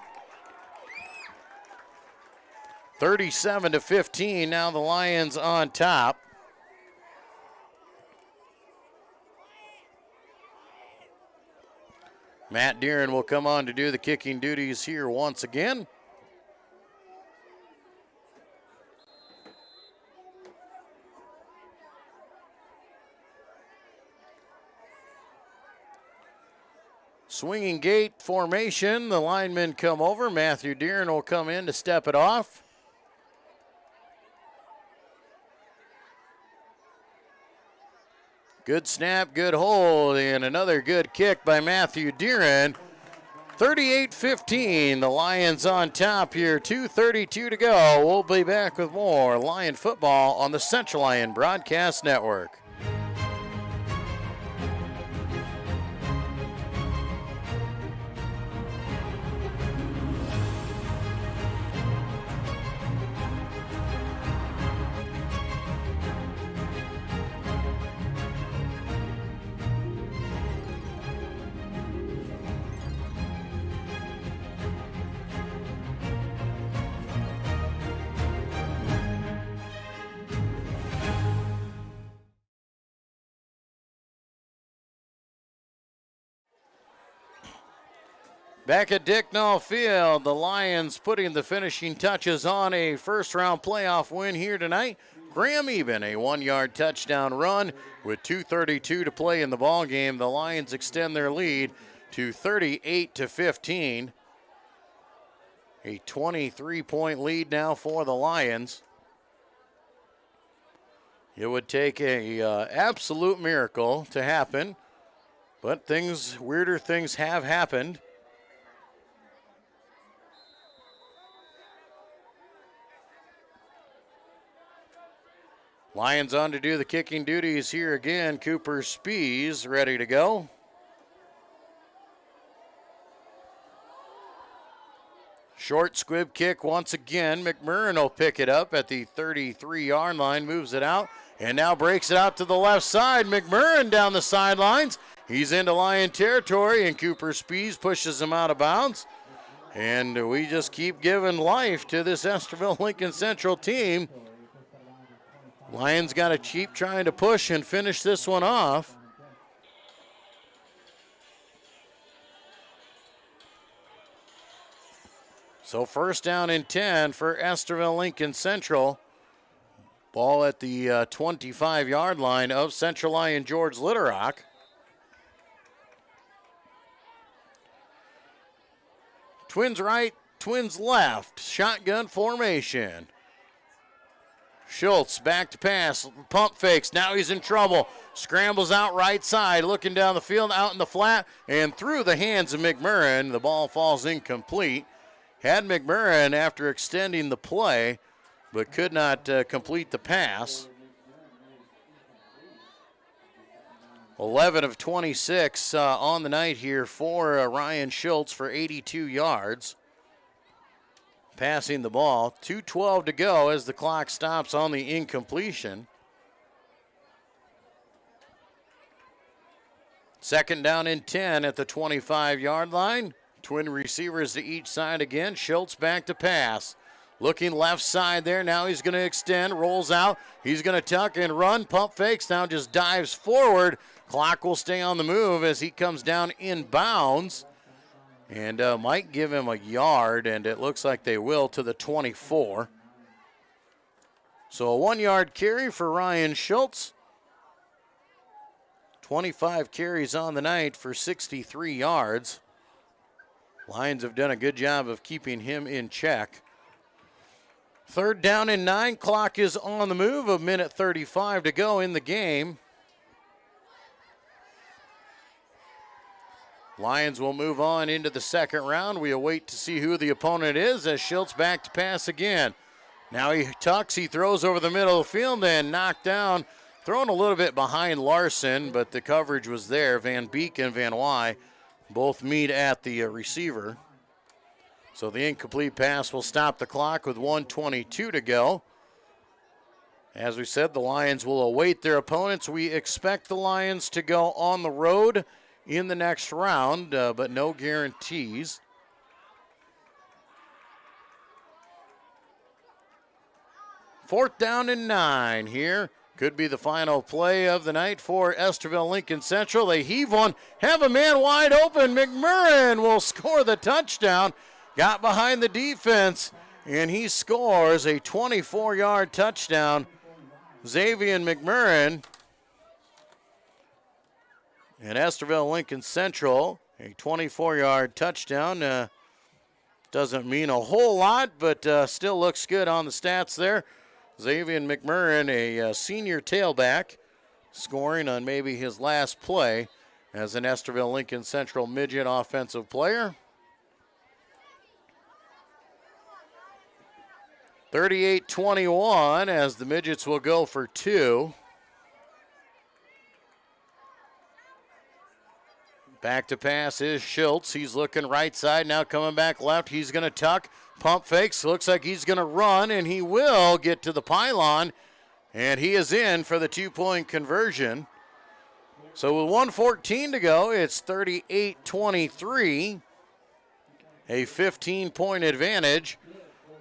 37-15, now the Lions on top. Matt Deeren will come on to do the kicking duties here once again. Swinging gate formation, the linemen come over. Matthew Deeren will come in to step it off. Good snap, good hold, and another good kick by Matthew Deeren. 38-15, the Lions on top here, 2:32 to go. We'll be back with more Lion football on the Central Lyon Broadcast Network. Back at Dicknall Field, the Lions putting the finishing touches on a first-round playoff win here tonight. Graham Eben, a 1-yard touchdown run with 2:32 to play in the ballgame. The Lions extend their lead to 38-15. A 23-point lead now for the Lions. It would take a absolute miracle to happen, but weirder things have happened. Lions on to do the kicking duties here again. Cooper Spees ready to go. Short squib kick once again. McMurrin will pick it up at the 33-yard line, moves it out, and now breaks it out to the left side. McMurrin down the sidelines. He's into Lion territory, and Cooper Spees pushes him out of bounds. And we just keep giving life to this Estherville-Lincoln Central team. Lions got to keep trying to push and finish this one off. So first down and 10 for Estherville-Lincoln Central. Ball at the 25-yard line of Central Lyon George Litterock. Twins right, twins left. Shotgun formation. Schultz back to pass. Pump fakes. Now he's in trouble. Scrambles out right side. Looking down the field, out in the flat, and through the hands of McMurrin. The ball falls incomplete. Had McMurrin after extending the play, but could not complete the pass. 11 of 26 on the night here for Ryan Schultz for 82 yards. Passing the ball. 2:12 to go as the clock stops on the incompletion. Second down and 10 at the 25-yard line. Twin receivers to each side again. Schultz back to pass. Looking left side there. Now he's going to extend. Rolls out. He's going to tuck and run. Pump fakes. Now just dives forward. Clock will stay on the move as he comes down in bounds. And might give him a yard, and it looks like they will to the 24. So a 1-yard carry for Ryan Schultz. 25 carries on the night for 63 yards. Lions have done a good job of keeping him in check. Third down and 9. Clock is on the move. 1:35 to go in the game. Lions will move on into the second round. We await to see who the opponent is as Schultz back to pass again. Now he tucks, he throws over the middle of the field and knocked down. Thrown a little bit behind Larson, but the coverage was there. Van Beek and Van Wy both meet at the receiver. So the incomplete pass will stop the clock with 1:22 to go. As we said, the Lions will await their opponents. We expect the Lions to go on the road in the next round, but no guarantees. Fourth down and 9 here. Could be the final play of the night for Estherville-Lincoln Central. They heave one, have a man wide open. McMurrin will score the touchdown. Got behind the defense, and he scores a 24-yard touchdown. Xavier McMurrin. And Estherville-Lincoln Central, a 24-yard touchdown. Doesn't mean a whole lot, but still looks good on the stats there. Xavier McMurrin, a senior tailback, scoring on maybe his last play as an Estherville-Lincoln Central midget offensive player. 38-21 as the midgets will go for 2. Back to pass is Schultz. He's looking right side, now coming back left. He's going to tuck, pump fakes. Looks like he's going to run, and he will get to the pylon, and he is in for the 2-point conversion. So with 1:14 to go, it's 38-23. A 15-point advantage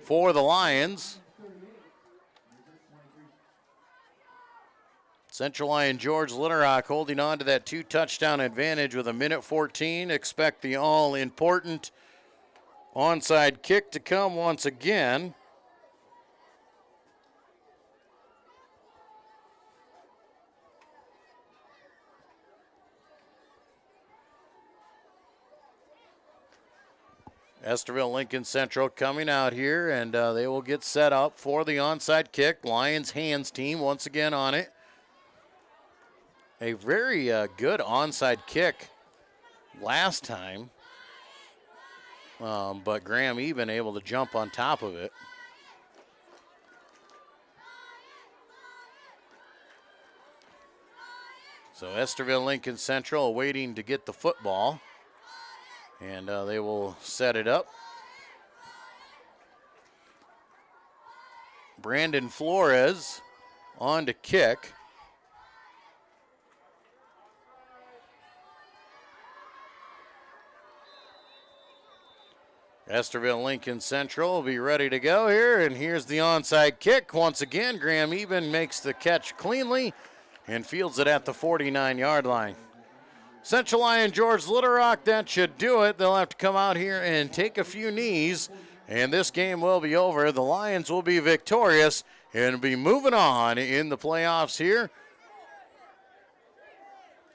for the Lions. Central Lyon George Litterock holding on to that 2-touchdown advantage with 1:14. Expect the all-important onside kick to come once again. Estherville-Lincoln Central coming out here, and they will get set up for the onside kick. Lions hands team once again on it. A very good onside kick last time, but Graham Eben able to jump on top of it. So Estherville-Lincoln Central waiting to get the football, and they will set it up. Brandon Flores on to kick. Estherville-Lincoln Central will be ready to go here, and here's the onside kick. Once again, Graham Eben makes the catch cleanly and fields it at the 49-yard line. Central Lyon George Little Rock, that should do it. They'll have to come out here and take a few knees, and this game will be over. The Lions will be victorious and be moving on in the playoffs here.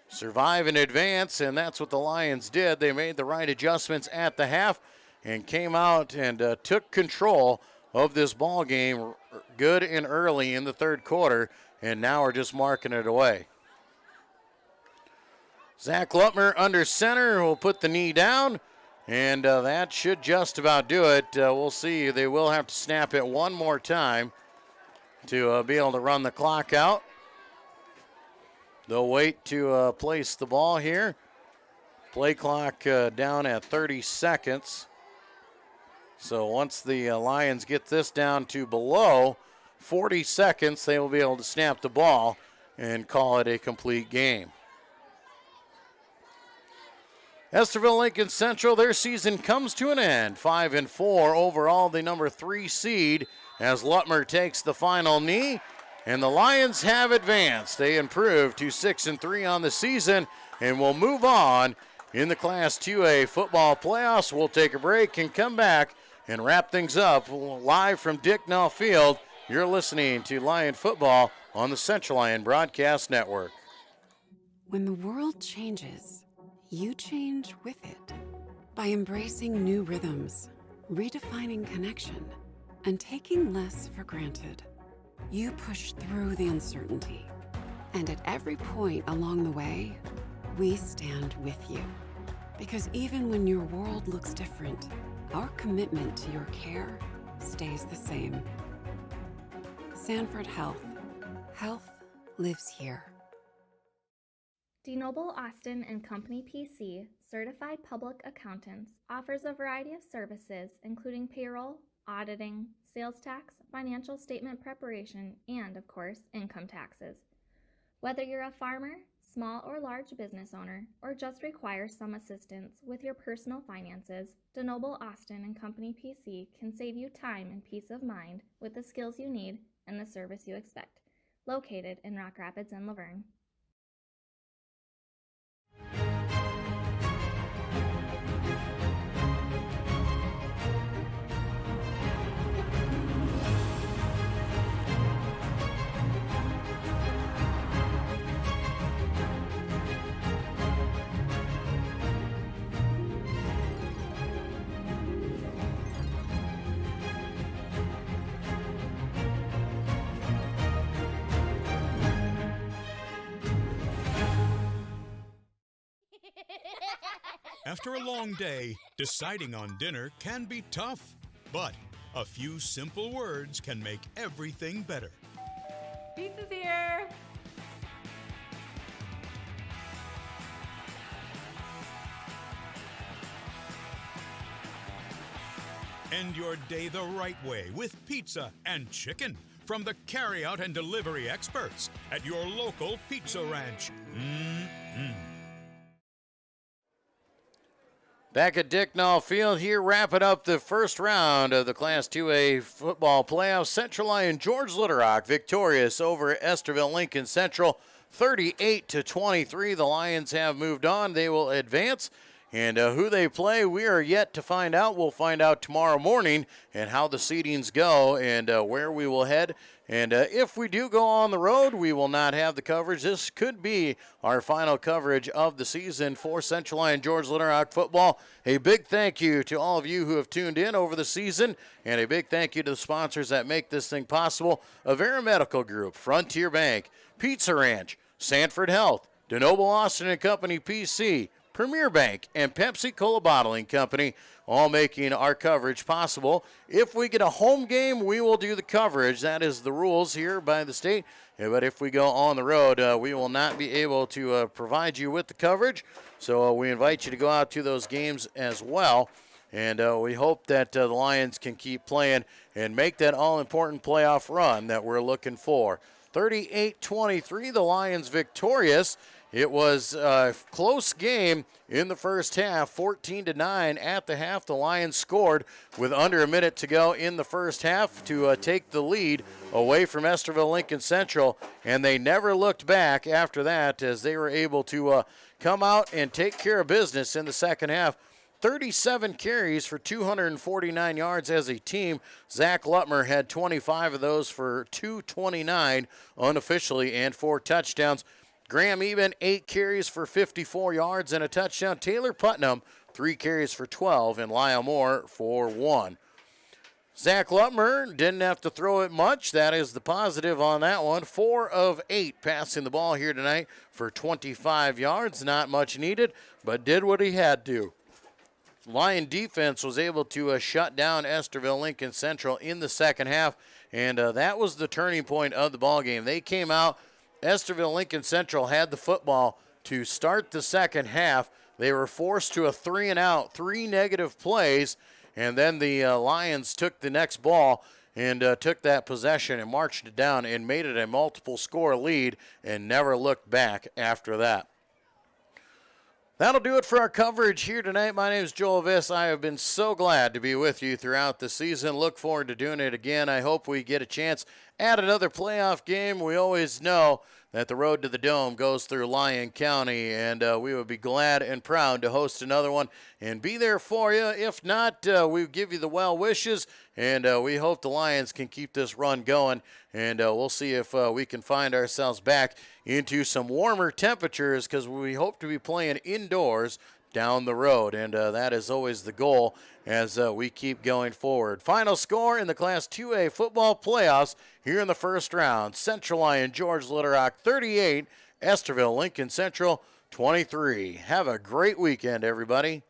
Survive and advance, and that's what the Lions did. They made the right adjustments at the half and came out and took control of this ball game good and early in the third quarter, and now are just marking it away. Zach Lutmer under center will put the knee down, and that should just about do it. We'll see. They will have to snap it one more time to be able to run the clock out. They'll wait to place the ball here. Play clock down at 30 seconds. So once the Lions get this down to below 40 seconds, they will be able to snap the ball and call it a complete game. Estherville-Lincoln Central, their season comes to an end. 5-4 overall, the number 3 seed as Lutmer takes the final knee. And the Lions have advanced. They improve to 6-3 on the season and will move on in the Class 2A football playoffs. We'll take a break and come back and wrap things up live from Dicknall Field. You're listening to Lion Football on the Central Lyon Broadcast Network. When the world changes, you change with it. By embracing new rhythms, redefining connection, and taking less for granted, you push through the uncertainty. And at every point along the way, we stand with you. Because even when your world looks different, our commitment to your care stays the same. Sanford Health. Health lives here. DeNoble Austin and Company PC, certified public accountants, offers a variety of services including payroll, auditing, sales tax, financial statement preparation, and, of course, income taxes. Whether you're a farmer, small or large business owner, or just require some assistance with your personal finances, DeNoble Austin and Company PC can save you time and peace of mind with the skills you need and the service you expect. Located in Rock Rapids and Laverne. After a long day, deciding on dinner can be tough, but a few simple words can make everything better. Pizza's here. End your day the right way with pizza and chicken from the carryout and delivery experts at your local Pizza Ranch. Back at Dicknall Field here, wrapping up the first round of the Class 2A football playoffs. Central Lyon George Little Rock victorious over Estherville-Lincoln Central, 38-23. The Lions have moved on. They will advance. And who they play, we are yet to find out. We'll find out tomorrow morning and how the seedings go and where we will head. And if we do go on the road, we will not have the coverage. This could be our final coverage of the season for Central Lyon George Little Rock football. A big thank you to all of you who have tuned in over the season, and a big thank you to the sponsors that make this thing possible. Avera Medical Group, Frontier Bank, Pizza Ranch, Sanford Health, DeNoble Austin and Company PC, Premier Bank, and Pepsi-Cola Bottling Company, all making our coverage possible. If we get a home game, we will do the coverage. That is the rules here by the state. But if we go on the road, we will not be able to provide you with the coverage. So we invite you to go out to those games as well. And we hope that the Lions can keep playing and make that all-important playoff run that we're looking for. 38-23, the Lions victorious. It was a close game in the first half, 14-9 at the half. The Lions scored with under a minute to go in the first half to take the lead away from Estherville-Lincoln Central, and they never looked back after that as they were able to come out and take care of business in the second half. 37 carries for 249 yards as a team. Zach Lutmer had 25 of those for 229 unofficially and 4 touchdowns. Graham Eben, 8 carries for 54 yards and a touchdown. Taylor Putnam, 3 carries for 12, and Lyle Moore for 1. Zach Lutmer didn't have to throw it much. That is the positive on that one. 4 of 8 passing the ball here tonight for 25 yards. Not much needed, but did what he had to. Lion defense was able to shut down Estherville-Lincoln Central in the second half, and that was the turning point of the ball game. They came out. Estherville-Lincoln Central had the football to start the second half. They were forced to a 3-and-out, 3 negative plays, and then the Lions took the next ball and took that possession and marched it down and made it a multiple score lead and never looked back after that. That'll do it for our coverage here tonight. My name is Joel Viss. I have been so glad to be with you throughout the season. Look forward to doing it again. I hope we get a chance at another playoff game. We always know that the road to the Dome goes through Lyon County, and we would be glad and proud to host another one and be there for you. If not, we give you the well wishes, and we hope the Lions can keep this run going, and we'll see if we can find ourselves back into some warmer temperatures because we hope to be playing indoors down the road, and that is always the goal as we keep going forward. Final score in the Class 2A football playoffs here in the first round. Central Lyon, George Little Rock 38, Estherville-Lincoln Central 23. Have a great weekend, everybody.